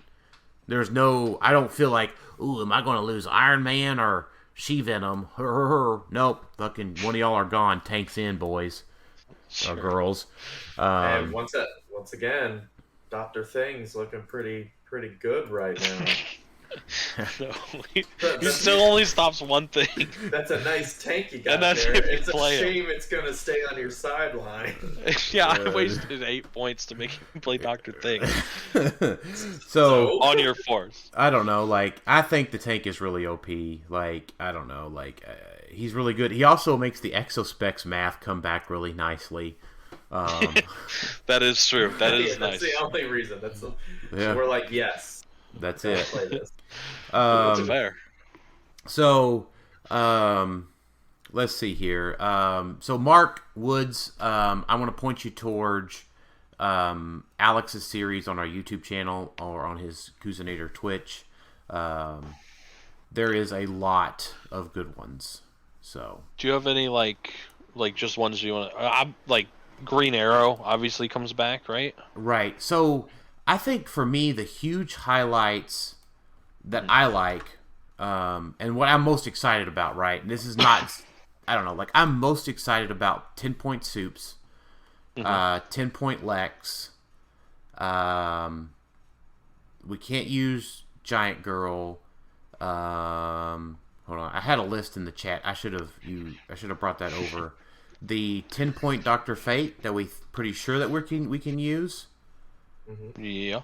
I don't feel like, ooh, am I going to lose Iron Man or She-Venom? Nope. Fucking one of y'all are gone. Tank's in, boys. or girls. And once again, Dr. Thing's looking pretty good right now. No, he still only stops one thing. That's a nice tank you got And that's there. if you It's a play him. shame it's going to stay on your sideline. Yeah, I wasted 8 points to make him play Dr. Thing So on your force. I don't know. Like, I think the tank is really OP. Like, I don't know. Like, he's really good. He also makes the exospecs math come back really nicely. That is true. That is nice. That's the only reason. So we're like, yes. That's it. Play this. That's fair. So, let's see here. So Mark Woods, I want to point you towards Alex's series on our YouTube channel or on his Kuzinator Twitch. There is a lot of good ones. So, do you have any like just ones you want to? Like Green Arrow obviously comes back, right? Right. So I think for me the huge highlights that I like, and what I'm most excited about, right? And this is not, I don't know, like I'm most excited about 10-point soups, 10-point Lex. We can't use Giant Girl. Hold on, I had a list in the chat. I should have brought that over. The 10-point Dr. Fate that we pretty sure that we can use. Yeah.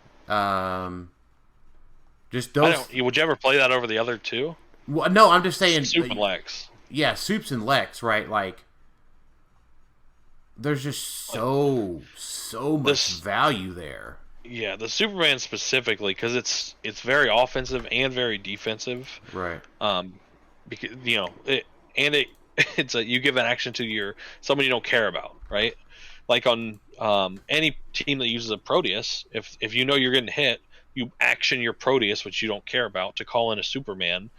Just those. Would you ever play that over the other two? Well, no, I'm just saying. Soup and Lex. Yeah, Soups and Lex, right? Like, there's just so much value there. Yeah, the Superman specifically, because it's very offensive and very defensive. Right. Because it's you give an action to someone you don't care about, right? Like on any team that uses a Proteus, if you know you're getting hit, you action your Proteus, which you don't care about, to call in a Superman,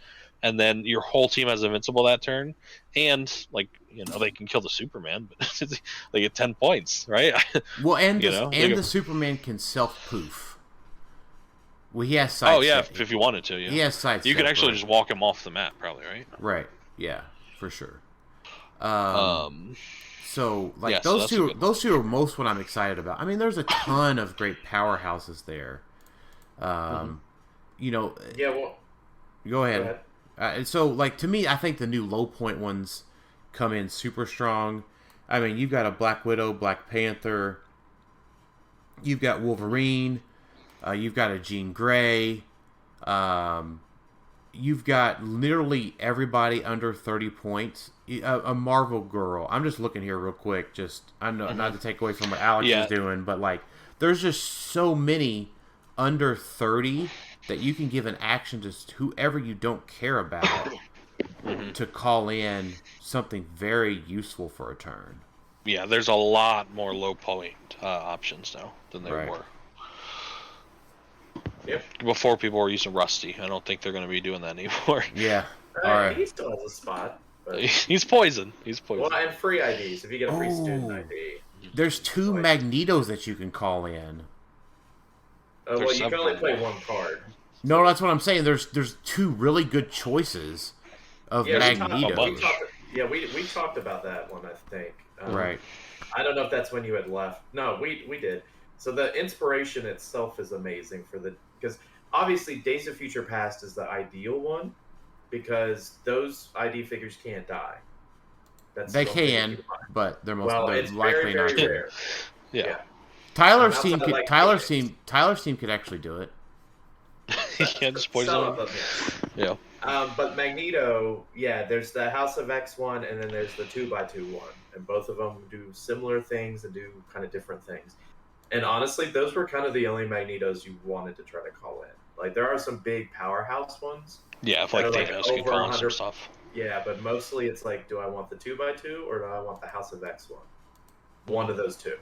and then your whole team has invincible that turn, and they can kill the Superman, but they get 10 points, right? Well, and the Superman can self-poof. Well, he has sight. Oh yeah, if you wanted to, yeah. He has sight. You can actually just walk him off the map, probably, right? Right. Yeah, for sure. So those two are most what I'm excited about. I mean, there's a ton of great powerhouses there. Yeah. Well, go ahead. So to me, I think the new low point ones come in super strong. I mean, you've got a Black Widow, Black Panther. You've got Wolverine. You've got a Jean Grey. You've got literally everybody under 30 points. A Marvel girl. I'm just looking here real quick. Not to take away from what Alex is doing, but there's just so many under 30 that you can give an action to whoever you don't care about to call in something very useful for a turn. Yeah, there's a lot more low point options now than there were. Yep. Before people were using Rusty. I don't think they're going to be doing that anymore. Yeah. All right. He still has a spot. But... He's poison. Well, and free IDs. If you get a free student ID. There's 2 Magnetos that you can call in. Well, you can only play 1 card. No, that's what I'm saying. There's 2 really good choices of Magnetos. We talked about that one, I think. Right. I don't know if that's when you had left. No, we did. So the inspiration itself is amazing because obviously Days of Future Past is the ideal one because those ID figures can't die. They can, but they're it's likely very, not very to. rare. Yeah. Tyler's team could actually do it. Yeah, just poison Some them. of them, yeah. But Magneto, there's the House of X one, and then there's the 2x2 one, and both of them do similar things and do kind of different things. And honestly, those were kind of the only Magnetos you wanted to try to call in. There are some big powerhouse ones. Yeah, if Thanos can call in some stuff. Yeah, but mostly it's do I want the 2x2 or do I want the House of X one? One of those two.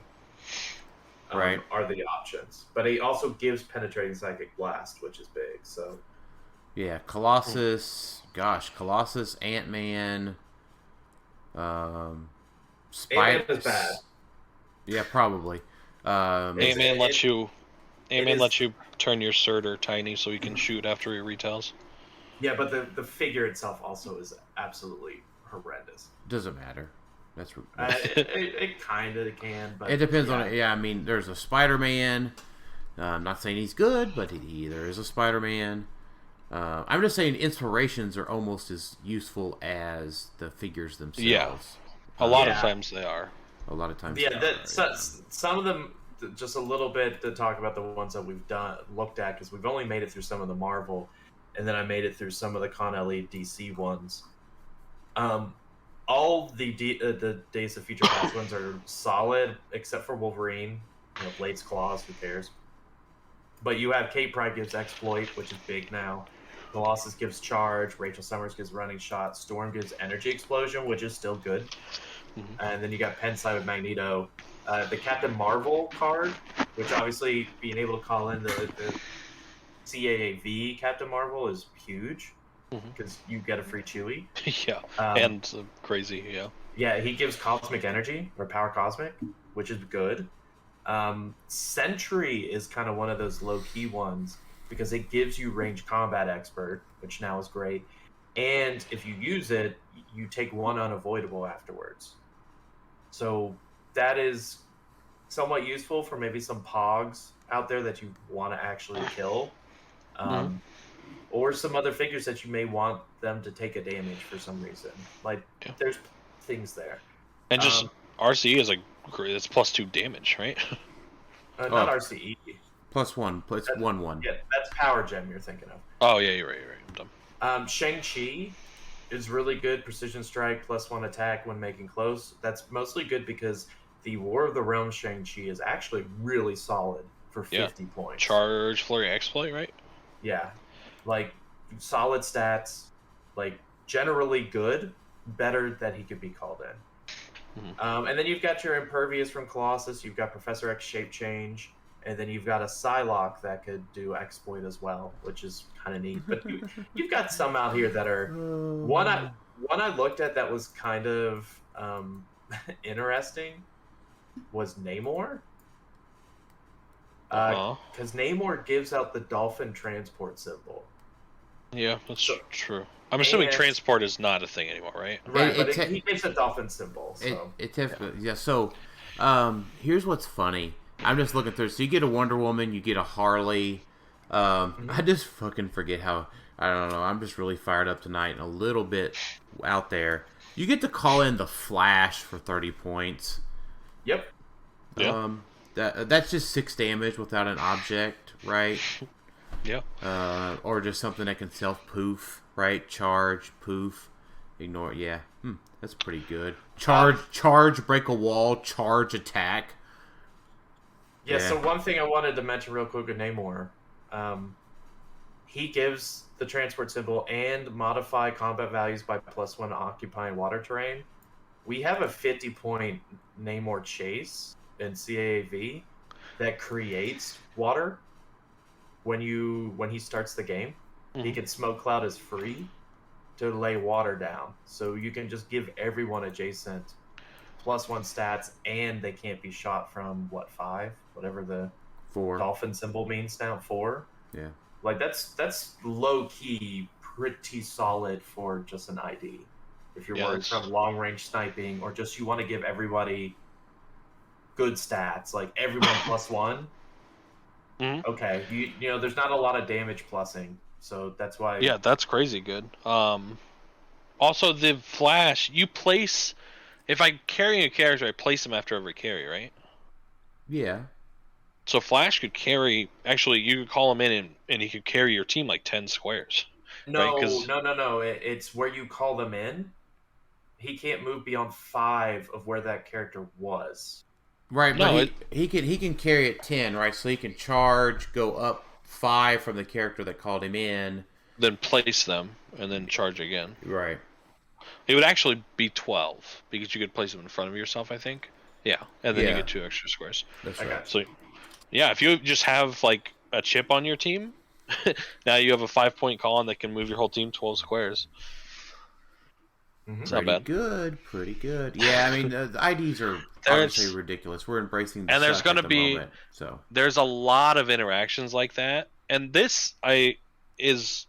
Right. Are the options. But he also gives Penetrating Psychic Blast, which is big, so... Yeah, Colossus, Ant-Man, Ant-Man is bad. Yeah, probably. Ant-Man lets you turn your Surtur tiny so he can shoot after he retails. Yeah, but the figure itself also is absolutely horrendous. Doesn't matter. That's it kind of can, but it depends on it. Yeah, I mean, there's a Spider-Man. I'm not saying he's good, but there is a Spider-Man. I'm just saying inspirations are almost as useful as the figures themselves. Yeah, a lot of times they are. A lot of times, some of them. Just a little bit to talk about the ones that we've looked at, because we've only made it through some of the Marvel, and then I made it through some of the Con LE DC ones. All the Days of Future Past ones are solid, except for Wolverine. Blade's Claws, who cares? But you have Kate Pride gives Exploit, which is big now. Colossus gives Charge. Rachel Summers gives Running Shot. Storm gives Energy Explosion, which is still good. And then you got Penside with Magneto. The Captain Marvel card, which obviously being able to call in the CAAV Captain Marvel is huge, because you get a free Chewie. Yeah, and crazy, yeah. Yeah, he gives Cosmic Energy, or Power Cosmic, which is good. Sentry is kind of one of those low-key ones, because it gives you Range Combat Expert, which now is great. And if you use it, you take one unavoidable afterwards. So that is somewhat useful for maybe some pogs out there that you want to actually kill. Or some other figures that you may want them to take a damage for some reason. There's things there. And just RCE is it's +2 damage, right? Not RCE. +1. It's 1/1. Yeah, that's Power Gem you're thinking of. Oh, yeah, you're right. I'm dumb. Shang-Chi is really good. Precision Strike, +1 attack when making close. That's mostly good because the War of the Realms Shang-Chi is actually really solid for 50 points. Charge, Flurry, Exploit, right? Yeah. Solid stats. Generally good. Better that he could be called in. And then you've got your Impervious from Colossus. You've got Professor X Shape Change. And then you've got a Psylocke that could do Exploit as well, which is kind of neat. But you've got some out here that are... One I looked at that was kind of interesting was Namor. Because Namor gives out the dolphin transport symbol. Yeah, that's true. I'm assuming transport is not a thing anymore, right? Right, he gives a dolphin symbol. So. So, here's what's funny. I'm just looking through. So you get a Wonder Woman, you get a Harley. I just fucking forget how. I don't know. I'm just really fired up tonight and a little bit out there. You get to call in the Flash for 30 points. Yep. Yeah. That's just 6 damage without an object, right? Yeah. Or just something that can self-poof, right? Charge, poof, ignore. Yeah. That's pretty good. Charge, break a wall, charge, attack. Yeah, so one thing I wanted to mention real quick with Namor, he gives the transport symbol and modify combat values by +1 occupying water terrain. We have a 50-point Namor chase in CAAV that creates water when he starts the game. He can Smoke Cloud as free to lay water down. So you can just give everyone adjacent +1 stats, and they can't be shot from 5, whatever the 4 dolphin symbol means now. 4. Yeah. That's low key, pretty solid for just an ID. If you're worried from long range sniping, or just you want to give everybody good stats, everyone +1. Okay, you know, there's not a lot of damage plussing, so that's why. Yeah, that's crazy good. Also, the Flash, you place. If I'm carrying a character, I place him after every carry, right? Yeah. So Flash could carry. Actually, you could call him in, and he could carry your team 10 squares. No, right? no. It's where you call them in. He can't move beyond 5 of where that character was. Right, but he can carry at 10, right? So he can charge, go up 5 from the character that called him in. Then place them, and then charge again. Right. It would actually be 12, because you could place them in front of yourself, I think. Yeah, and then you get 2 extra squares. That's right. So, yeah, if you just have, a chip on your team, now you have a 5-point column that can move your whole team 12 squares. It's not bad. Pretty good. Yeah, I mean, the IDs are obviously ridiculous. We're embracing the there's going to be moment, so there's a lot of interactions like that, and this is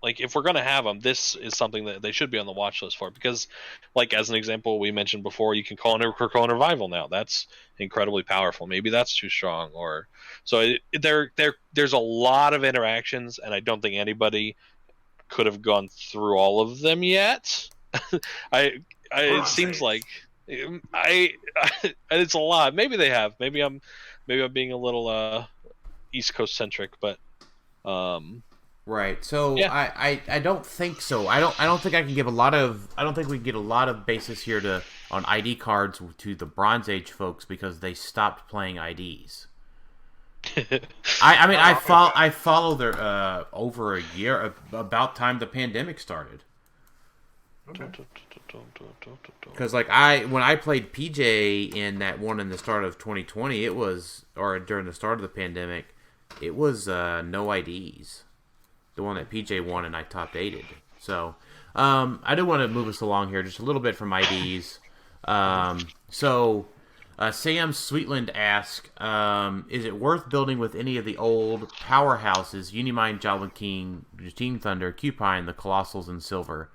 like if we're gonna have them, this is something that they should be on the watch list for. Because, like as an example, we mentioned before, you can call in a Revival now. That's incredibly powerful. Maybe that's too strong, or so. There's a lot of interactions, and I don't think anybody could have gone through all of them yet. It seems like it's a lot. Maybe they have. Maybe I'm being a little East Coast centric, but right. So yeah. I don't think so. I don't think I can give a lot of. I don't think we can get a lot of basis here on ID cards to the Bronze Age folks because they stopped playing IDs. I follow their over a year about time the pandemic started. Because like when I played PJ in that one in the start of 2020, it was during the start of the pandemic, it was no IDs. The one that PJ won and I top 8'd. So I do want to move us along here just a little bit from IDs. Sam Sweetland asks, is it worth building with any of the old powerhouses, Unimind, Java King, Team Thunder, Cupine, the Colossals, and Silver?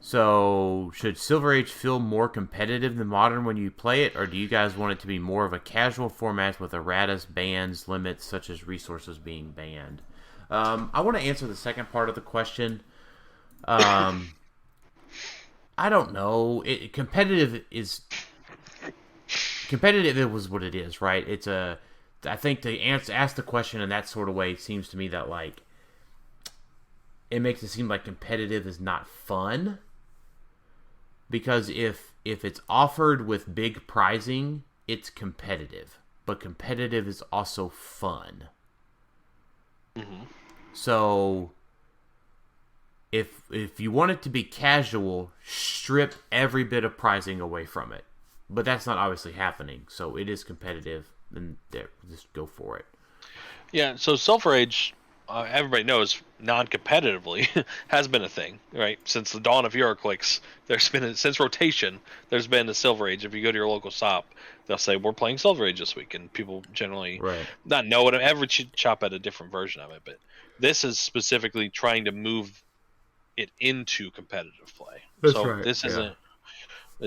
So should Silver Age feel more competitive than Modern when you play it, or do you guys want it to be more of a casual format with erratas, bans, limits, such as resources being banned? I want to answer the second part of the question. I don't know. Competitive is what it is, right? I think to ask the question in that sort of way seems to me that like it makes it seem like competitive is not fun. Because if it's offered with big prizing, it's competitive. But competitive is also fun. Mm-hmm. So if you want it to be casual, strip every bit of prizing away from it. But that's not obviously happening. So it is competitive, then just go for it. Yeah, so Silver Age, everybody knows, non-competitively has been a thing, right? Since the dawn of HeroClix, since rotation, there's been a Silver Age. If you go to your local shop, they'll say, we're playing Silver Age this week, and people generally not know it. Every shop had a different version of it, but this is specifically trying to move it into competitive play. That's so right. This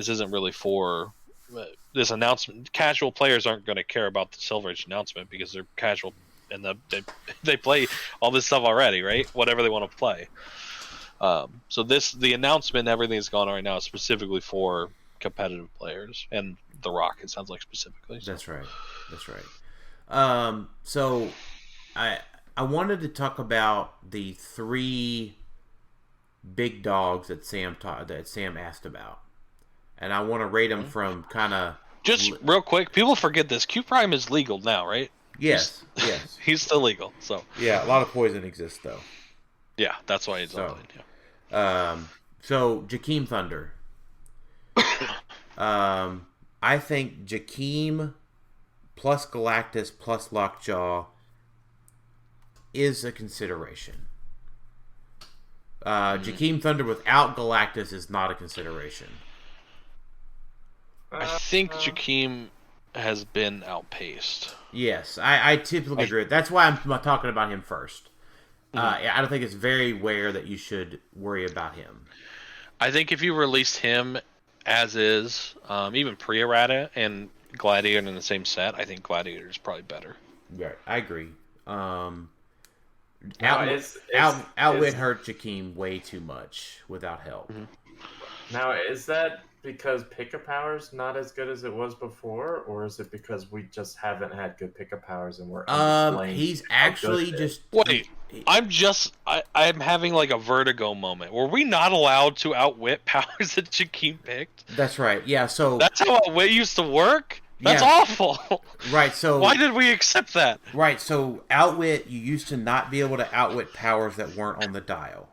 isn't really for this announcement. Casual players aren't going to care about the Silver Age announcement because they're casual and they play all this stuff already, right? Whatever they want to play. So the announcement, everything that's going on right now is specifically for competitive players, and The Rock, it sounds like specifically. So. That's right. So I wanted to talk about the 3 big dogs that Sam asked about, and I want to rate them from kind of just real quick. People forget this. Q Prime is legal now, right? Yes. He's still legal. So yeah, a lot of poison exists though. Yeah, that's why he's online. Yeah. So Jakeem Thunder. I think Jakeem plus Galactus plus Lockjaw is a consideration. Jakeem Thunder without Galactus is not a consideration. I think Jakeem has been outpaced. Yes, I typically agree. That's why I'm talking about him first. I don't think it's very rare that you should worry about him. I think if you released him as is, even pre-errata and Gladiator in the same set, I think Gladiator is probably better. Right, I agree. Outwit hurt Jakeem way too much without help. Mm-hmm. Now, is that because pickup power's not as good as it was before, or is it because we just haven't had good pickup powers and we're he's actually just wait. I'm having like a vertigo moment. Were we not allowed to outwit powers that Jakeem picked? That's right. Yeah. So that's how outwit used to work. That's awful. Right. So why did we accept that? Right. So outwit, you used to not be able to outwit powers that weren't on the dial.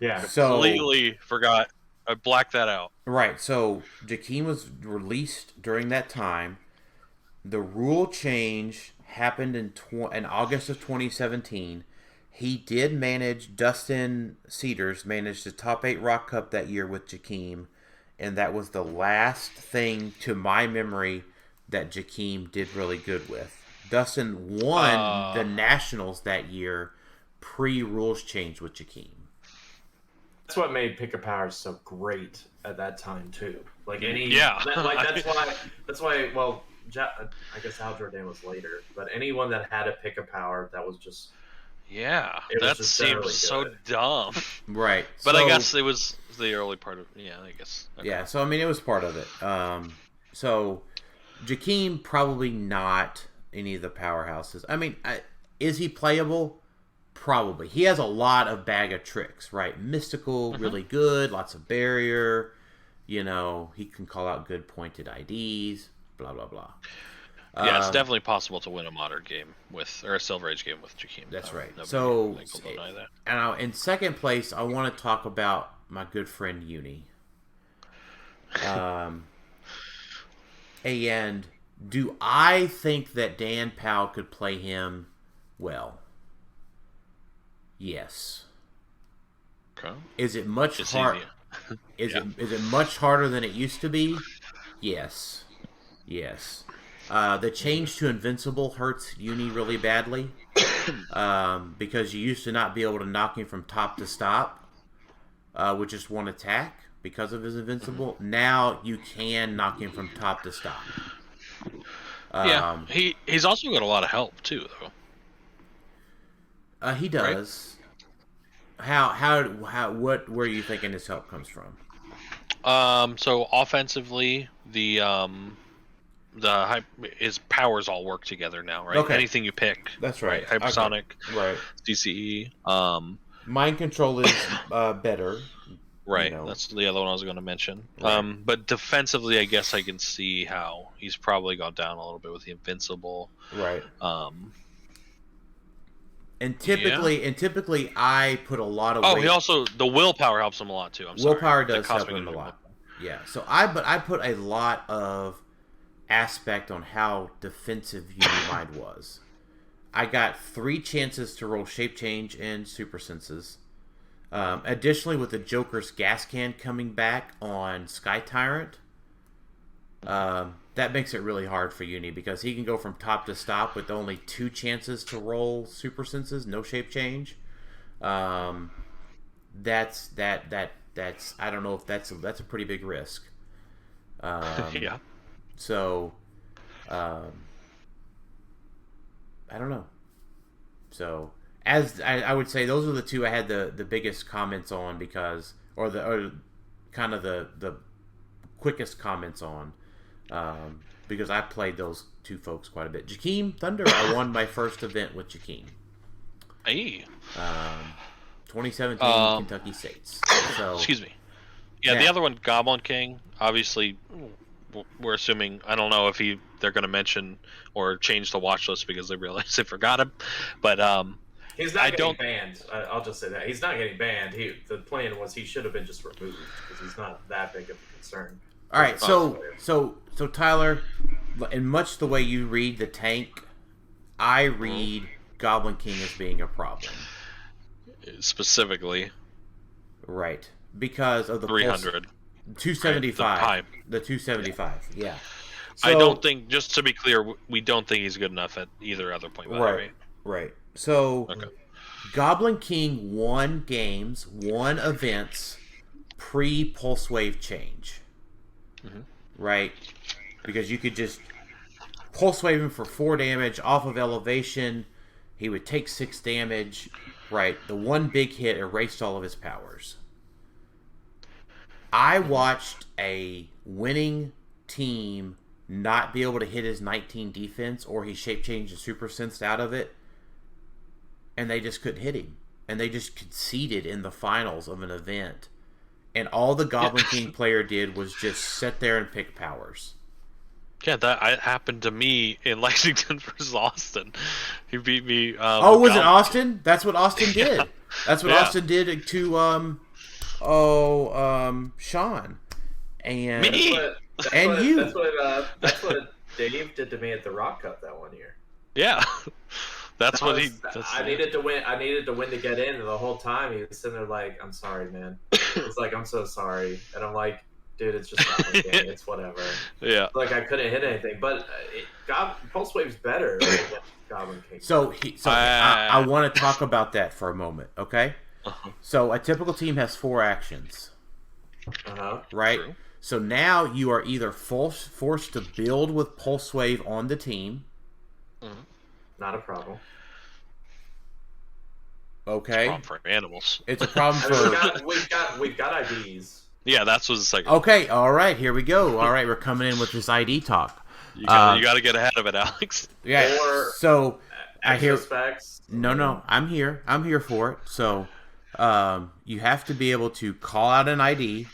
Yeah. So completely forgot. I blacked that out. Right. So Jakeem was released during that time. The rule change happened in August of 2017. He did manage, Dustin Cedars managed the top 8 Rock Cup that year with Jakeem, and that was the last thing to my memory that Jakeem did really good with. Dustin won the Nationals that year, pre-rules change with Jakeem. That's what made Pick a Power so great at that time too. Like that's why. Well, I guess Al Jordan was later, but anyone that had a Pick a Power that was just that seems so dumb. Right, but I guess it was the early part of I guess. Okay. Yeah, so I mean it was part of it. So Jakeem probably not any of the powerhouses. I mean, is he playable? Probably. He has a lot of bag of tricks, right? Mystical, really good, lots of barrier. You know, he can call out good pointed IDs, blah, blah, blah. Yeah, it's definitely possible to win a modern game or a Silver Age game with Jakeem. That's right. So, and in second place, I want to talk about my good friend Uni. And do I think that Dan Powell could play him well? Yes. Okay. Is it much hard? Is it much harder than it used to be? Yes. Yes. The change to Invincible hurts Uni really badly because you used to not be able to knock him from top to stop with just one attack because of his Invincible. Now you can knock him from top to stop. He's also got a lot of help too, though. He does. Right? Where are you thinking his help comes from? So offensively, his powers all work together now, right? Okay. Anything you pick. That's right. Hypersonic. Okay. Right. DCE. Mind control is better. Right. You know. That's the other one I was going to mention. Right. But defensively, I guess I can see how he's probably gone down a little bit with the Invincible. Right. And typically, I put a lot of weight. He also the willpower helps him a lot too. Willpower does help him a lot. Yeah. So I put a lot of aspect on how defensive Unimind was. I got 3 chances to roll Shape Change and Super Senses. Additionally, with the Joker's gas can coming back on Sky Tyrant, that makes it really hard for Uni because he can go from top to stop with only 2 chances to roll Super Senses, no Shape Change. That's I don't know if that's a pretty big risk. Yeah. So, I don't know. So, as I would say, those are the 2 I had the biggest comments on because, or kind of the quickest comments on, because I played those 2 folks quite a bit. Jakeem Thunder, I won my first event with Jakeem. Hey. 2017 Kentucky States. So, excuse me. Yeah, the other one, Goblin King, obviously. We're assuming, I don't know if they're going to mention or change the watch list because they realize they forgot him, but he's not getting banned. I'll just say that he's not getting banned. The plan was he should have been just removed because he's not that big of a concern. All right, so Tyler, in much the way you read the tank, I read Goblin King as being a problem. Specifically, right, because of the 300. 275. Right, the 275. Yeah. So, I don't think, just to be clear, we don't think he's good enough at either other point. Right. So, Goblin King won games, won events pre-Pulse Wave change. Mm-hmm. Right? Because you could just Pulse Wave him for 4 damage off of elevation. He would take 6 damage. Right? The one big hit erased all of his powers. I watched a winning team not be able to hit his 19 defense, or he shape changed and super sensed out of it, and they just couldn't hit him. And they just conceded in the finals of an event. And all the Goblin King player did was just sit there and pick powers. Yeah, that happened to me in Lexington versus Austin. He beat me. Was it Austin? That's what Austin did. Yeah. That's what Austin did to Sean, and me, you. That's what Dave did to me at the Rock Cup that one year. Yeah, I needed to win. I needed to win to get in, and the whole time he was sitting there like, "I'm sorry, man." It's like, "I'm so sorry," and I'm like, dude, it's just Goblin King. It's whatever. Yeah. Like, I couldn't hit anything, but Pulse Wave's better against Goblin King. I want to talk about that for a moment, okay? Uh-huh. So a typical team has 4 actions. Right? True. So now you are either forced to build with Pulse Wave on the team. Not a problem. Okay. It's a problem for animals. It's a problem for... We've got IDs. Yeah, that's what's the second. Okay, all right, here we go. All right, we're coming in with this ID talk. You got to get ahead of it, Alex. Yeah. So I hear. Specs. No, I'm here. I'm here for it. So, you have to be able to call out an ID,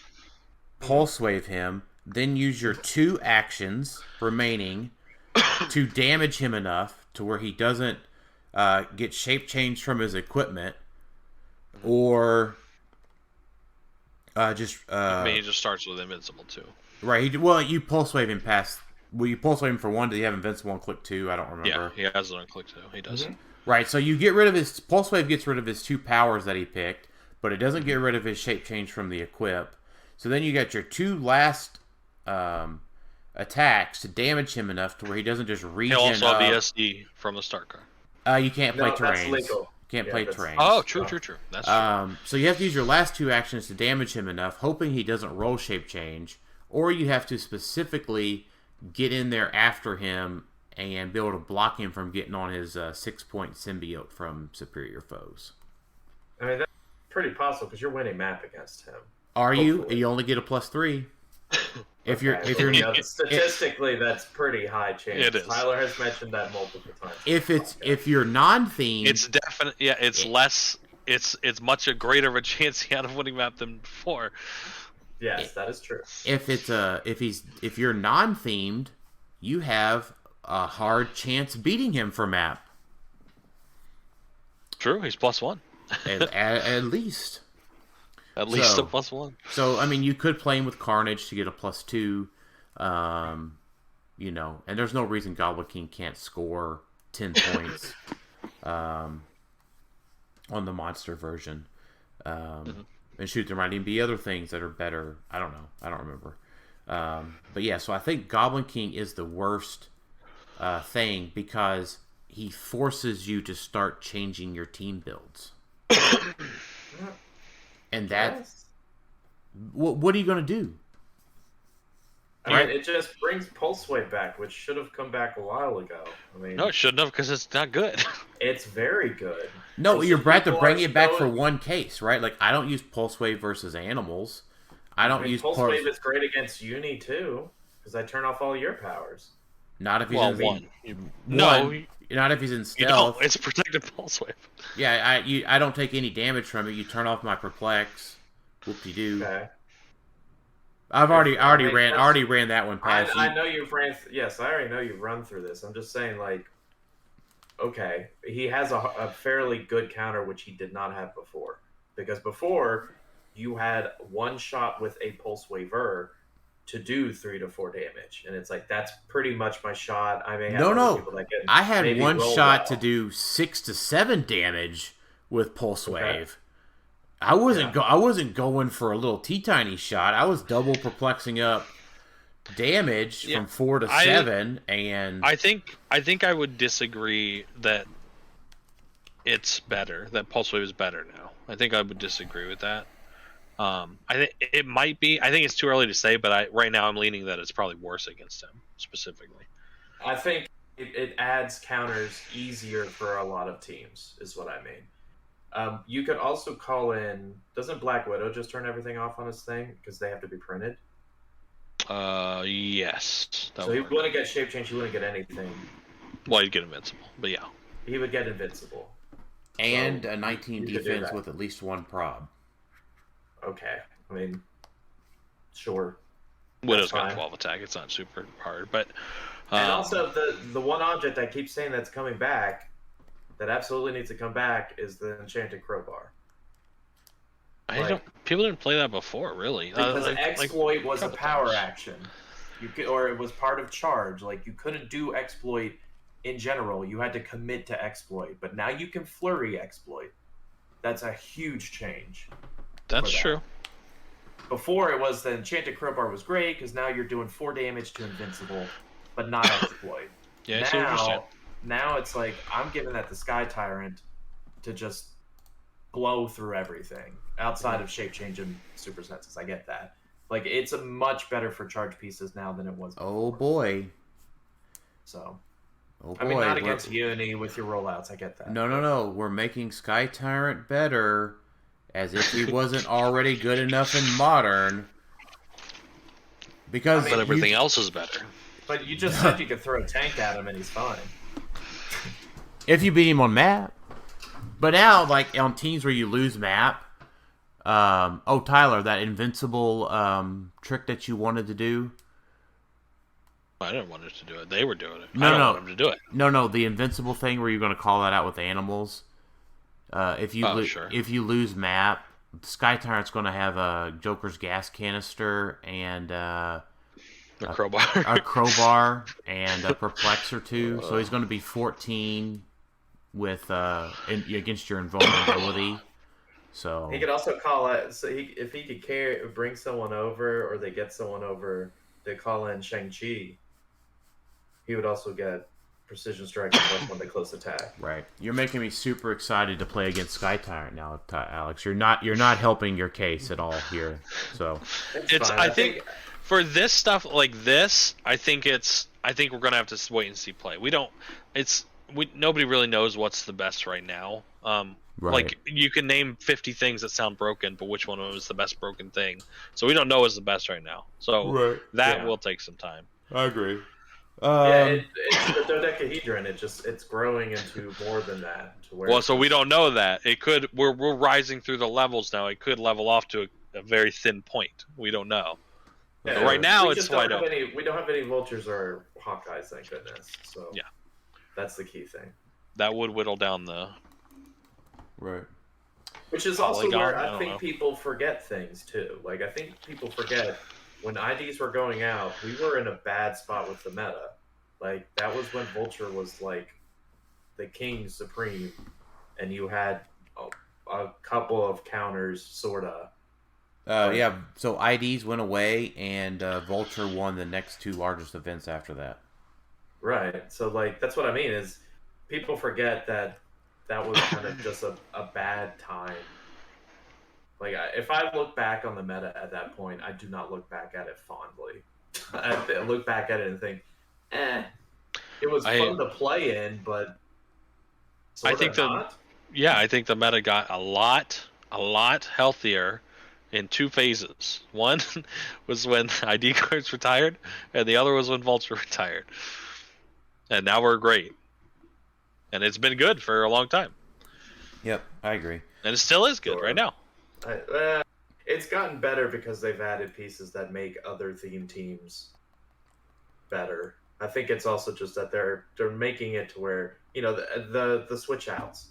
Pulse Wave him, then use your 2 actions remaining to damage him enough to where he doesn't get shape changed from his equipment, or he just starts with invincible too. Right. You Pulse Wave him past. Well, you Pulse Wave him for 1. Did he have invincible on click 2? I don't remember. Yeah, he has it on click 2. He does. Right. So you get rid of his Pulse Wave. Gets rid of his 2 powers that he picked, but it doesn't get rid of his shape change from the equip. So then you got your 2 last attacks to damage him enough to where he doesn't just regen He'll also have up. the SD from the start card. You can't play terrains. That's legal. Can't play terrains. Oh, true. That's true. So you have to use your last 2 actions to damage him enough, hoping he doesn't roll shape change, or you have to specifically get in there after him and be able to block him from getting on his 6-point symbiote from superior foes. I mean, that's pretty possible because you're winning map against him. Are you? You only get a +3. If you're statistically, that's pretty high chance. It is. Tylor has mentioned that multiple times. If you're non-themed, it's definite. Yeah, it's less. It's much a greater of a chance he had of winning map than before. Yes, that is true. If you're non-themed, you have a hard chance beating him for map. True, he's +1. at least. At least a +1. So I mean, you could play him with Carnage to get a +2. And there's no reason Goblin King can't score 10 points on the monster version. And shoot, there might even be other things that are better. I don't know. I don't remember. But yeah, so I think Goblin King is the worst thing because he forces you to start changing your team builds. And what are you going to do? I mean, it just brings Pulse Wave back, which should have come back a while ago. I mean, no, it shouldn't have because it's not good. It's very good. No, you're about to bring it back for one case, right? Like, I don't use Pulse Wave versus animals. I don't use Pulse Wave is great against Uni too, because I turn off all your powers. Not if he's not if he's in stealth. It's protected Pulse Wave. Yeah, I don't take any damage from it. You turn off my perplex. Whoop-de-doo. Okay. I've already ran that one past you. I know you've ran. Yes, I already know you've run through this. I'm just saying, like, okay, he has a fairly good counter, which he did not have before. Because before, you had one shot with a Pulse Waver to do 3 to 4 damage, and it's like that's pretty much my shot. I may have people that can I had one shot to do 6 to 7 damage with Pulse Wave. I wasn't going for a little T-tiny shot. I was double perplexing up damage from 4 to 7, and I think I would disagree that it's better. That Pulse Wave is better now. I think I would disagree with that. I think it might be. I think it's too early to say, but right now I'm leaning that it's probably worse against him specifically. I think it adds counters easier for a lot of teams, is what I mean. You could also call in. Doesn't Black Widow just turn everything off on his thing because they have to be printed? Yes. So he wouldn't get shape change. He wouldn't get anything. Well, he'd get invincible, but yeah. He would get invincible. And a 19 defense with at least 1 prob. Okay, I mean, sure. Widow's got 12 attack. It's not super hard, but and also the one object I keep saying that's coming back, that absolutely needs to come back, is the Enchanted Crowbar. People didn't play that before, really. Because exploit was a power action, or it was part of charge. Like you couldn't do exploit in general. You had to commit to exploit, but now you can flurry exploit. That's a huge change. That's true. before it was the Enchanted Crowbar was great because now you're doing 4 damage to Invincible, but not Exploit. Yeah, I see what you're saying. Now it's like I'm giving that to Sky Tyrant to just blow through everything outside of shape change and super senses. I get that. Like, it's a much better for charge pieces now than it was before. Oh boy. So, oh boy. I mean, not against Uni with your rollouts. I get that. No. We're making Sky Tyrant better, as if he wasn't already good enough in Modern. Because but everything else is better. But you just said you could throw a tank at him and he's fine. If you beat him on map. But now, like, on teams where you lose map, Tylor, that invincible trick that you wanted to do. I didn't want it to do it. They were doing it. No, I don't want them to do it. No, the invincible thing where you're going to call that out with animals. If you lose map, Sky Tyrant's going to have a Joker's gas canister and a crowbar, and a perplex or two. So he's going to be 14 with against your invulnerability. So he could also call it. So if he could bring someone over, or they get someone over, they call in Shang-Chi. He would also get precision strike plus 1 to close attack. Right. You're making me super excited to play against Sky Tyrant now, Alex. You're not helping your case at all here. So I think for this stuff like this, I think we're gonna have to wait and see play. Nobody really knows what's the best right now. Right. Like, you can name 50 things that sound broken, but which one is the best broken thing? So we don't know what's the best right now. So that will take some time. I agree. It's the dodecahedron. It's growing into more than that. So we don't know that. It could. We're rising through the levels now. It could level off to a very thin point. We don't know. Yeah, but right now it's wide open. We don't have any vultures or Hawkeyes, thank goodness. So yeah, that's the key thing. That would whittle down the. Right. Which is also where I think people forget things too. Like, I think people forget when IDs were going out, we were in a bad spot with the meta. Like, that was when Vulture was like the king supreme, and you had a couple of counters, sorta. Yeah. So IDs went away, and Vulture won the next 2 largest events after that. Right. So, like, that's what I mean is people forget that was kind of just a bad time. Like, if I look back on the meta at that point, I do not look back at it fondly. I look back at it and think, it was fun to play in, but I think the meta got a lot healthier in 2 phases. One was when ID cards retired, and the other was when Vulture retired. And now we're great. And it's been good for a long time. Yep, I agree. And it still is good right now. It's gotten better because they've added pieces that make other theme teams better. I think it's also just that they're making it to where, you know, the switch outs.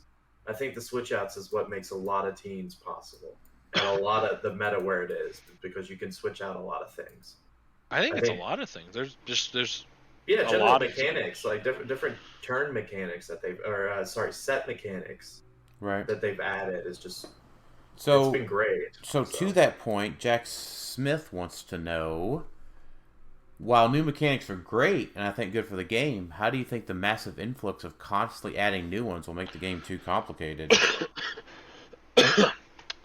I think the switch outs is what makes a lot of teams possible, and a lot of the meta where it is, because you can switch out a lot of things. I think it's a lot of things. There's general mechanics, like different turn mechanics that set mechanics, right, that they've added is just. So it's been great. So to that point, Jack Smith wants to know, while new mechanics are great and I think good for the game, how do you think the massive influx of constantly adding new ones will make the game too complicated?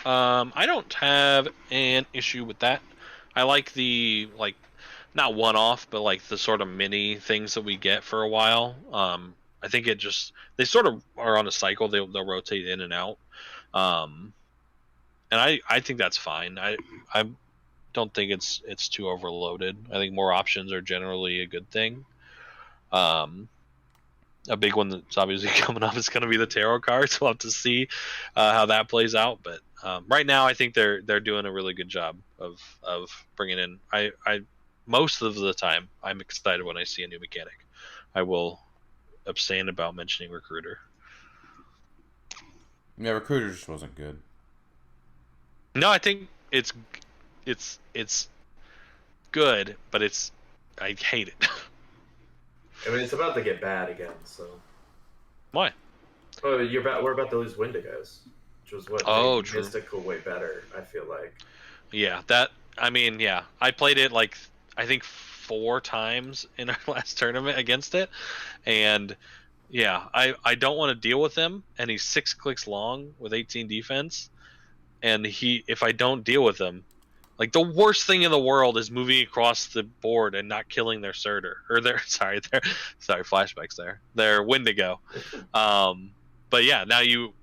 I don't have an issue with that. I like the, not one-off, but like the sort of mini things that we get for a while. I think they sort of are on a cycle. They'll rotate in and out. And I think that's fine. I don't think it's too overloaded. I think more options are generally a good thing. A big one that's obviously coming up is going to be the tarot cards. We'll have to see how that plays out. But right now, I think they're doing a really good job of bringing in. I most of the time I'm excited when I see a new mechanic. I will abstain about mentioning Recruiter. Yeah, Recruiter just wasn't good. No, I think it's good, but I hate it. I mean, it's about to get bad again. So why? Oh, we're about to lose Wendigos, which was what made Mystical way better. I feel like. Yeah, I mean, yeah, I played it like I think 4 times in our last tournament against it, and yeah, I don't want to deal with him, and he's 6 clicks long with 18 defense, and if I don't deal with him, like the worst thing in the world is moving across the board and not killing their Surtur or their sorry flashbacks their Wendigo. But yeah, now you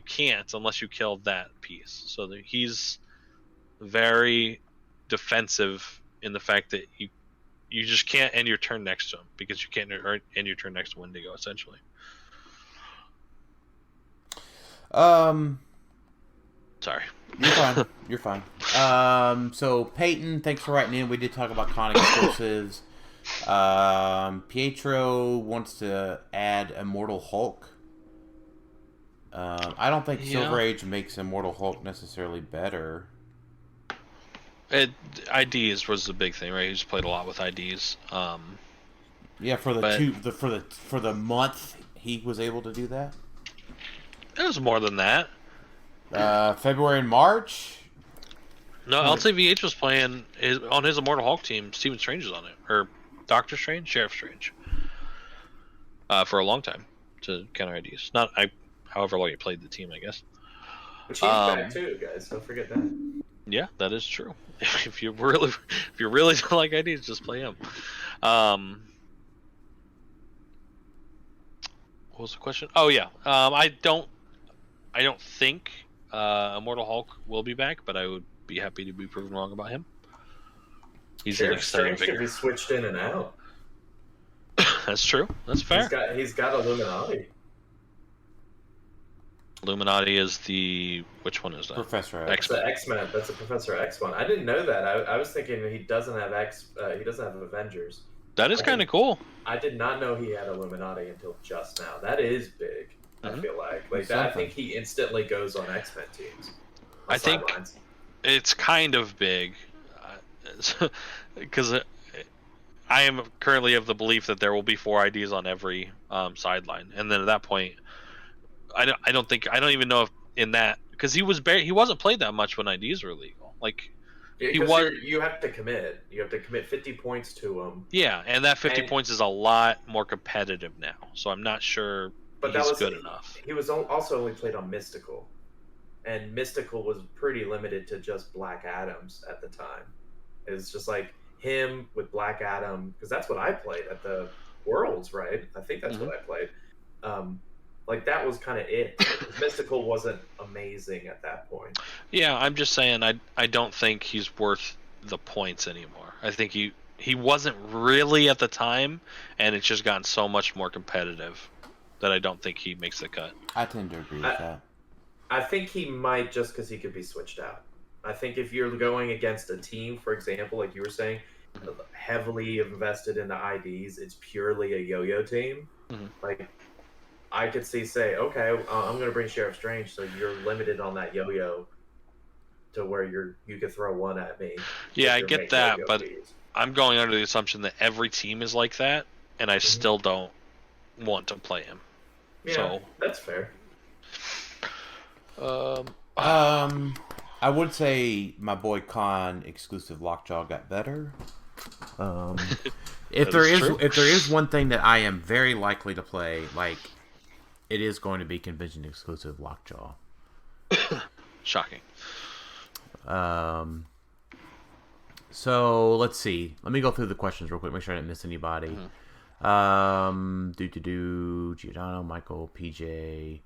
can't unless you kill that piece. So he's very defensive in the fact that you just can't end your turn next to him because you can't end your turn next to Wendigo essentially. Sorry. You're fine. You're fine. So Peyton, thanks for writing in. We did talk about con exclusives. Pietro wants to add Immortal Hulk. I don't think Silver Age makes Immortal Hulk necessarily better. IDs was the big thing, right? He just played a lot with IDs. Yeah, for the month he was able to do that. It was more than that. February and March. No, LTVH was playing on his Immortal Hulk team. Stephen Strange is on it, or Doctor Strange, Sheriff Strange, for a long time to counter IDs. However long you played the team, I guess. But he's back too, guys. Don't forget that. Yeah, that is true. If you really don't like IDs, just play him. What was the question? Oh yeah, I don't think Immortal Hulk will be back, but I would be happy to be proven wrong about him. He's an exciting figure. Could be switched in and out. That's true. That's fair. He's got Illuminati. Illuminati is which one is that? Professor X. The X-Men. That's a Professor X one. I didn't know that. I was thinking he doesn't have he doesn't have Avengers. That is kind of cool. I did not know he had Illuminati until just now. That is big. I feel like that. I think he instantly goes on X-Men teams. I think it's kind of big because I am currently of the belief that there will be 4 IDs on every sideline, and then at that point, I don't even know if in that because he wasn't played that much when IDs were legal. Like you have to commit. You have to commit 50 points to him. Yeah, and that 50 points is a lot more competitive now. So I'm not sure. But that was good enough. He was also only played on Mystical, and Mystical was pretty limited to just Black Adams at the time. It was just like him with Black Adam because that's what I played at the Worlds, right? I think that's what I played. Like that was kind of it. Mystical wasn't amazing at that point. Yeah, I'm just saying I don't think he's worth the points anymore. I think he wasn't really at the time, and it's just gotten so much more competitive that I don't think he makes the cut. I tend to agree with that. I think he might just because he could be switched out. I think if you're going against a team, for example, like you were saying, heavily invested in the IDs, it's purely a yo-yo team. Like I could say, okay, I'm going to bring Sheriff Strange, so you're limited on that yo-yo to where you could throw one at me. Yeah, I get that, but I'm going under the assumption that every team is like that, and I still don't want to play him. Yeah, so that's fair. I would say my boy Khan exclusive Lockjaw got better. If there is one thing that I am very likely to play, like it is going to be convention exclusive Lockjaw. Shocking. So let's see. Let me go through the questions real quick. Make sure I didn't miss anybody. Giordano, Michael, PJ,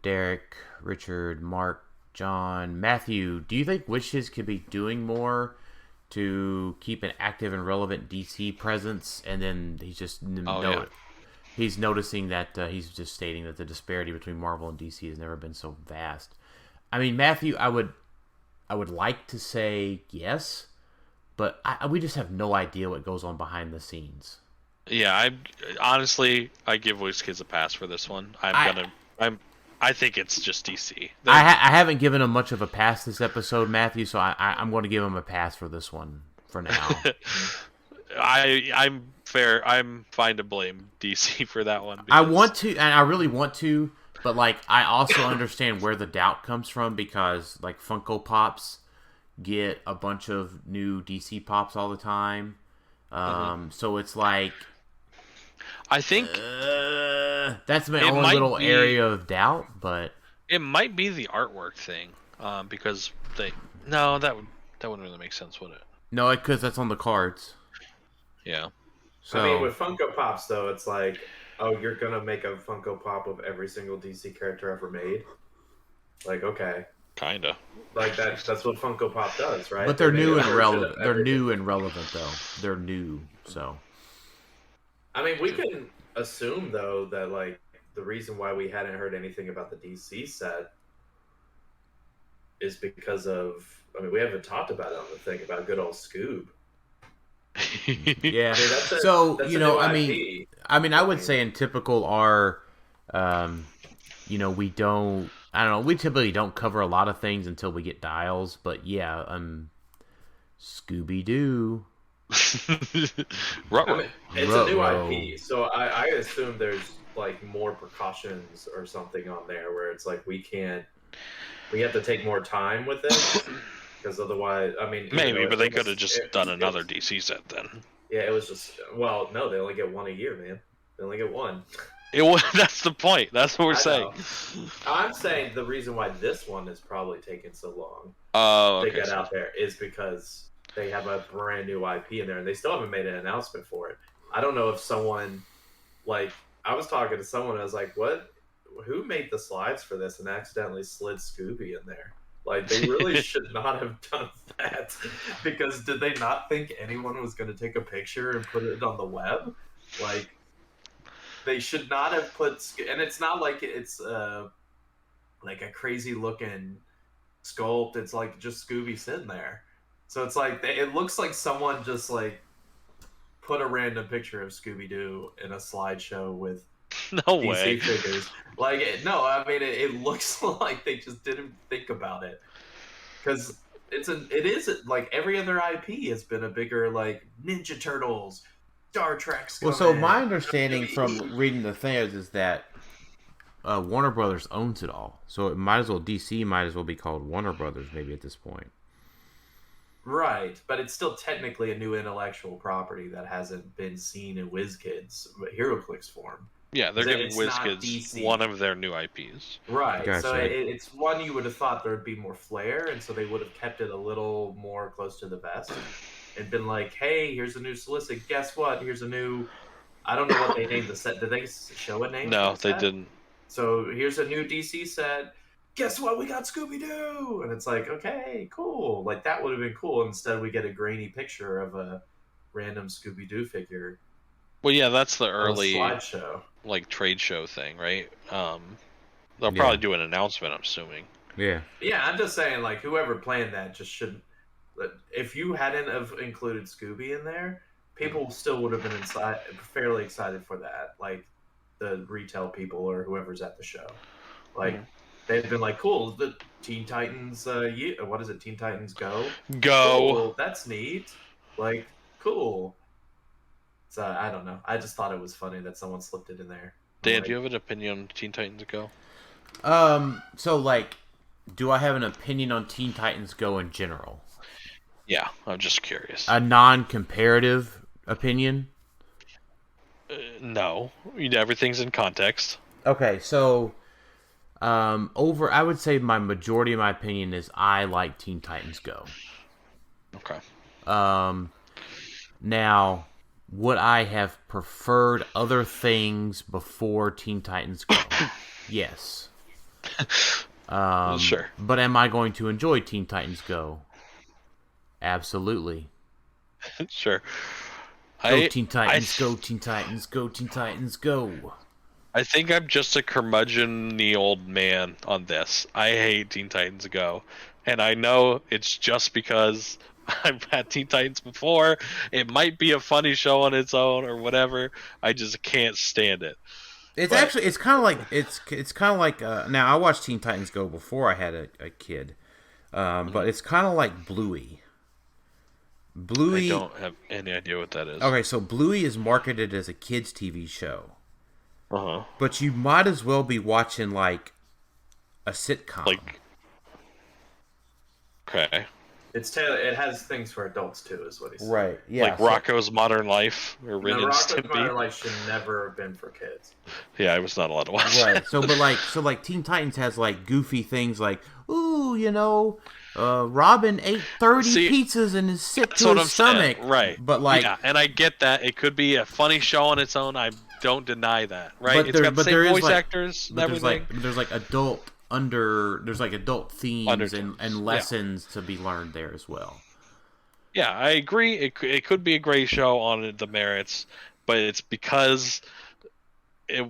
Derek, Richard, Mark, John, Matthew. Do you think Wishes could be doing more to keep an active and relevant DC presence? And then he's just he's noticing that he's just stating that the disparity between Marvel and DC has never been so vast. I mean, Matthew, I would like to say yes, but we just have no idea what goes on behind the scenes. Yeah, I give WizKids a pass for this one. I think it's just DC. I haven't given him much of a pass this episode, Matthew, so I'm going to give him a pass for this one for now. I'm fair. I'm fine to blame DC for that one. I want to, and I really want to, but like I also understand where the doubt comes from because like Funko Pops, get a bunch of new DC pops all the time. So it's like, I think that's my only little area of doubt, but it might be the artwork thing, because that wouldn't really make sense, would it? No, because that's on the cards. Yeah. So, I mean, with Funko Pops, though, it's like, oh, you're going to make a Funko Pop of every single DC character ever made? Like, okay. Kinda. Like, that's what Funko Pop does, right? but they're new and relevant. They're new and relevant, though. They're new, so. I mean, we can assume, though, that, like, the reason why we hadn't heard anything about the DC set is because of, I mean, we haven't talked about it on the thing about good old Scoob. Yeah. I mean, I would say in typical our, we don't. I don't know. We typically don't cover a lot of things until we get dials, but yeah, Scooby Doo. It's a new IP, so I assume there's like more precautions or something on there where it's like we have to take more time with it. Because otherwise, I mean... Maybe, but they could have just done another DC set then. Yeah, it was just... Well, no, they only get one a year, man. They only get one. That's the point. That's what we're saying. I'm saying the reason why this one is probably taking so long to get out there is because they have a brand new IP in there, and they still haven't made an announcement for it. I don't know if someone... Like, I was talking to someone, and I was like, what? Who made the slides for this and accidentally slid Scooby in there? Like, they really should not have done that. Because did they not think anyone was going to take a picture and put it on the web? Like, they should not have put... And it's not like it's like a crazy-looking sculpt. It's like just Scooby sitting there. So it's like, it looks like someone just, like, put a random picture of Scooby-Doo in a slideshow with No DC way. figures. Like, no, I mean, it looks like they just didn't think about it. Because it is, like, every other IP has been a bigger, like, Ninja Turtles, Star Trek. Well, so my understanding from reading the things is that Warner Brothers owns it all. So it might as well, DC might as well be called Warner Brothers maybe at this point. Right, but it's still technically a new intellectual property that hasn't been seen in WizKids HeroClix form. Yeah, they're giving WizKids one of their new IPs. Right, Gotcha. so it's one you would have thought there would be more flair, and so they would have kept it a little more close to the vest and been like, hey, here's a new solicit. Guess what? Here's a new... I don't know what they named the set. Did they show a name? No, they didn't. So here's a new DC set. Guess what? We got Scooby-Doo! And it's like, okay, cool. Like, that would have been cool. Instead, we get a grainy picture of a random Scooby-Doo figure. Well, yeah, that's the early slideshow, like trade show thing, right? They'll probably do an announcement, I'm assuming. Yeah. Yeah, I'm just saying, like, whoever planned that just shouldn't. If you hadn't have included Scooby in there, people still would have been fairly excited for that. Like, the retail people or whoever's at the show. Like, they've been like, cool, the Teen Titans, what is it, Teen Titans Go? Cool, that's neat. Like, cool. So, I don't know. I just thought it was funny that someone slipped it in there. Dan, do you have an opinion on Teen Titans Go? So, like, do I have an opinion on Teen Titans Go in general? Yeah, I'm just curious. A non-comparative opinion? No. Everything's in context. Okay, so... I would say my majority of my opinion is I like Teen Titans Go. Okay. Now, would I have preferred other things before Teen Titans Go? Yes. Sure. But am I going to enjoy Teen Titans Go? Absolutely. Sure. Go Teen Titans, go Teen Titans, go Teen Titans, go. I think I'm just a curmudgeon-y old man on this. I hate Teen Titans Go. And I know it's just because I've had Teen Titans before. It might be a funny show on its own or whatever. I just can't stand it. It's kind of like now I watched Teen Titans Go before I had a kid. But it's kind of like Bluey. I don't have any idea what that is. Okay, so Bluey is marketed as a kids TV show. Uh-huh. But you might as well be watching, like, a sitcom. Okay. It has things for adults too, is what he said. Right. Yeah. Like Rocco's Modern Life or Ren and Rocco's Stimpy. Modern Life should never have been for kids. Yeah, I was not allowed to watch. Right. So Teen Titans has like goofy things like, ooh, Robin ate 30 pizzas and is sick to his stomach. Saying. Right. But like, yeah, and I get that it could be a funny show on its own. I don't deny that. Right. But it's got the same voice like, actors and everything. There's like adult themes and lessons to be learned there as well. Yeah, I agree. It could be a great show on the merits, but it's because it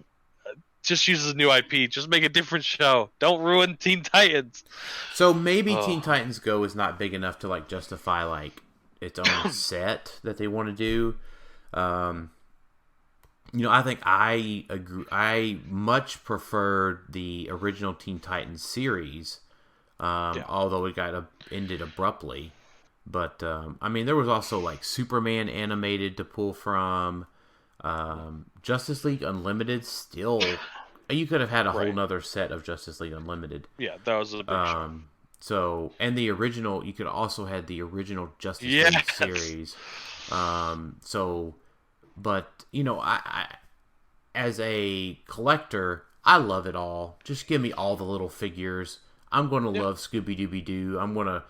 just uses new IP. Just make a different show. Don't ruin Teen Titans. So maybe Teen Titans Go is not big enough to like justify like its own set that they want to do. I think I agree. I much preferred the original Teen Titans series, although it got ended abruptly. But there was also like Superman animated to pull from. Justice League Unlimited still. You could have had a whole nother set of Justice League Unlimited. Yeah, that was a big show. So, and the original, you could also had the original Justice League series. But I as a collector, I love it all. Just give me all the little figures. I'm going to love Scooby Dooby Doo. I'm gonna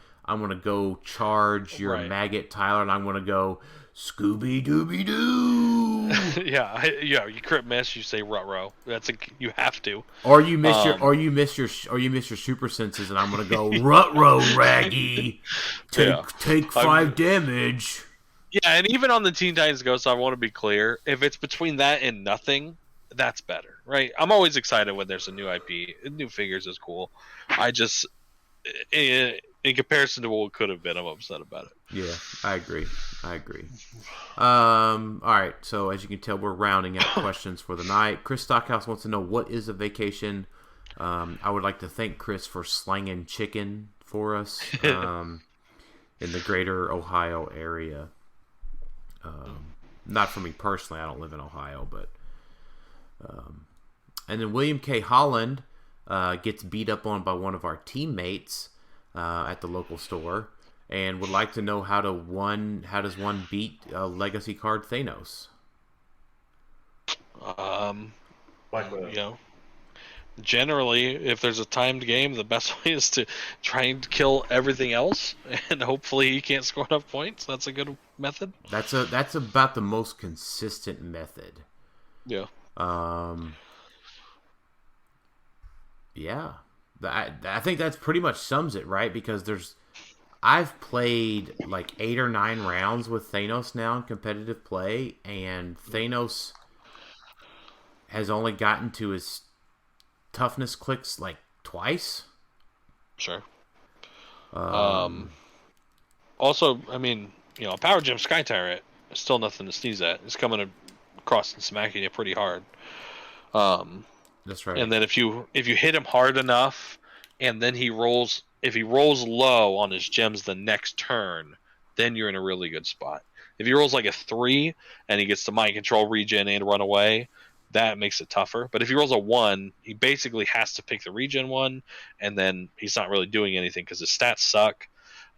go charge your maggot Tylor, and I'm gonna go Scooby Dooby Doo. You crit miss, you say Ruh-roh. You have to. Or you miss your super senses, and I'm gonna go Ruh-roh Raggy. Take 5 damage. Yeah, and even on the Teen Titans Go, so I want to be clear, if it's between that and nothing, that's better, right? I'm always excited when there's a new IP. New figures is cool. I just, in comparison to what could have been, I'm upset about it. Yeah, I agree. All right, so as you can tell, we're rounding out questions for the night. Chris Stockhouse wants to know, what is a vacation? I would like to thank Chris for slanging chicken for us in the greater Ohio area. Not for me personally, I don't live in Ohio, but and then William K. Holland gets beat up on by one of our teammates at the local store, and would like to know how does one beat Legacy card Thanos? Generally, if there's a timed game, the best way is to try and kill everything else, and hopefully he can't score enough points. That's a good method. That's about the most consistent method. Yeah. Yeah. I think that's pretty much sums it, right? Because I've played like 8 or 9 rounds with Thanos now in competitive play, and Thanos has only gotten to his toughness clicks like twice. Sure. Also, a Power Gem Sky Tyrant is still nothing to sneeze at. It's coming across and smacking you pretty hard. That's right. And then if you hit him hard enough, and then if he rolls low on his gems the next turn, then you're in a really good spot. If he rolls like a 3 and he gets the mind control, regen, and run away, that makes it tougher. But if he rolls a 1, he basically has to pick the regen one, and then he's not really doing anything because his stats suck.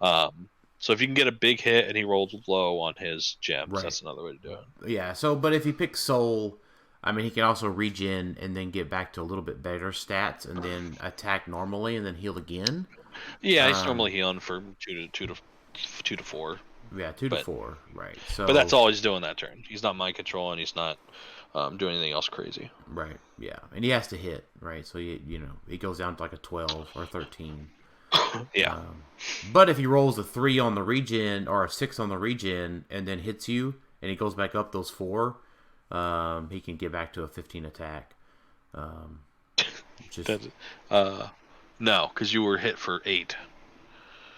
So if you can get a big hit and he rolls low on his gems, that's another way to do it. Yeah. So, but if he picks Soul, he can also regen and then get back to a little bit better stats, and then attack normally and then heal again. Yeah, he's normally healing for 2 to 4. Yeah, 2 to 4. Right. So, but that's all he's doing that turn. He's not mind control, and he's not doing anything else crazy. Right. Yeah, and he has to hit. Right. So he goes down to like a 12 or 13. Yeah. But if he rolls a 3 on the regen or a 6 on the regen and then hits you, and he goes back up those 4, he can get back to a 15 attack. No, because you were hit for 8.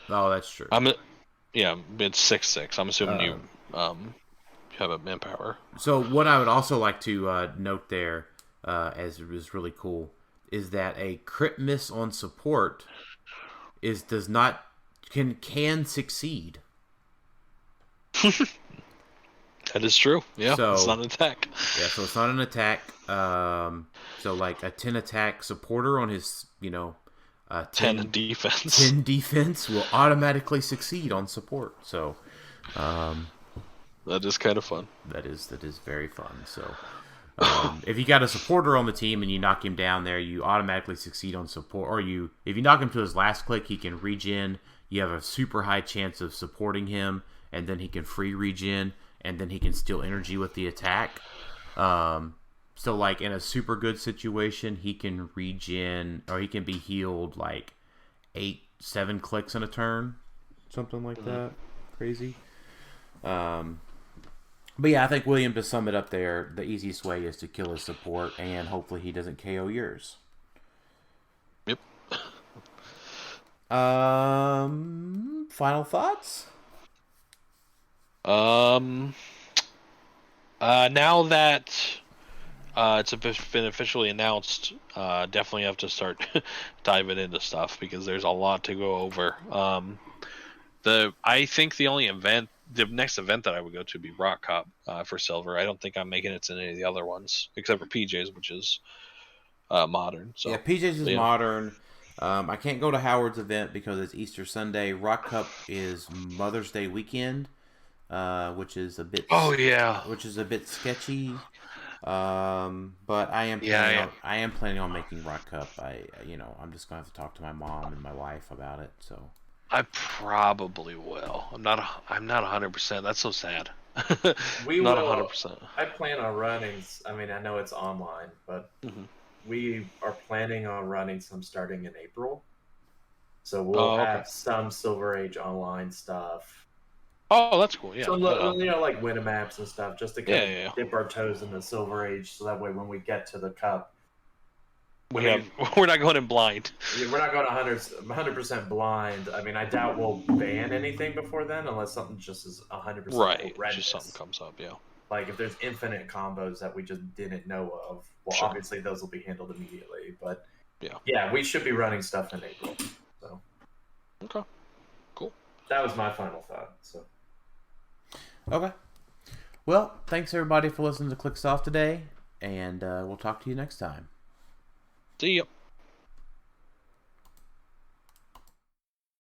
Oh, that's true. It's 6/6. I'm assuming you have a manpower. So what I would also like to note there, as it was really cool, is that a crit miss on support can succeed. That is true. Yeah, so, it's not an attack. Yeah, so it's not an attack. So like a 10 attack supporter on his, 10 defense. 10 defense will automatically succeed on support. So, that is kind of fun. That is very fun. So, if you got a supporter on the team and you knock him down there, you automatically succeed on support. Or if you knock him to his last click, he can regen. You have a super high chance of supporting him, and then he can free regen, and then he can steal energy with the attack. So, like, in a super good situation, he can regen, or he can be healed, like, 7 clicks in a turn. Something like that. Crazy. But, yeah, I think, William, to sum it up there, the easiest way is to kill his support, and hopefully he doesn't KO yours. Yep. Final thoughts? Now that... it's been officially announced. Definitely have to start diving into stuff because there's a lot to go over. I think the next event that I would go to would be Rock Cup for silver. I don't think I'm making it to any of the other ones except for PJ's, which is modern. So yeah, PJ's is modern. I can't go to Howard's event because it's Easter Sunday. Rock Cup is Mother's Day weekend, which is a bit. Oh yeah. Which is a bit sketchy. But I am planning on making Rock Cup. I'm just gonna have to talk to my mom and my wife about it. So I probably will. I'm not 100%. That's so sad. We not will, 100%. I plan on running. I mean, I know it's online, but we are planning on running some starting in April. So we'll have some Silver Age online stuff. Oh, that's cool. Yeah. So, like Winamaps and stuff, just to dip our toes in the Silver Age, so that way when we get to the Cup, we're not going in blind. We're not going 100% blind. I mean, I doubt we'll ban anything before then, unless something just is 100% horrendous. Just something comes up, yeah. Like if there's infinite combos that we just didn't know of, well, obviously those will be handled immediately. But yeah, we should be running stuff in April. So okay, cool. That was my final thought. So. Okay. Well, thanks everybody for listening to Clixed Off today, and we'll talk to you next time. See ya.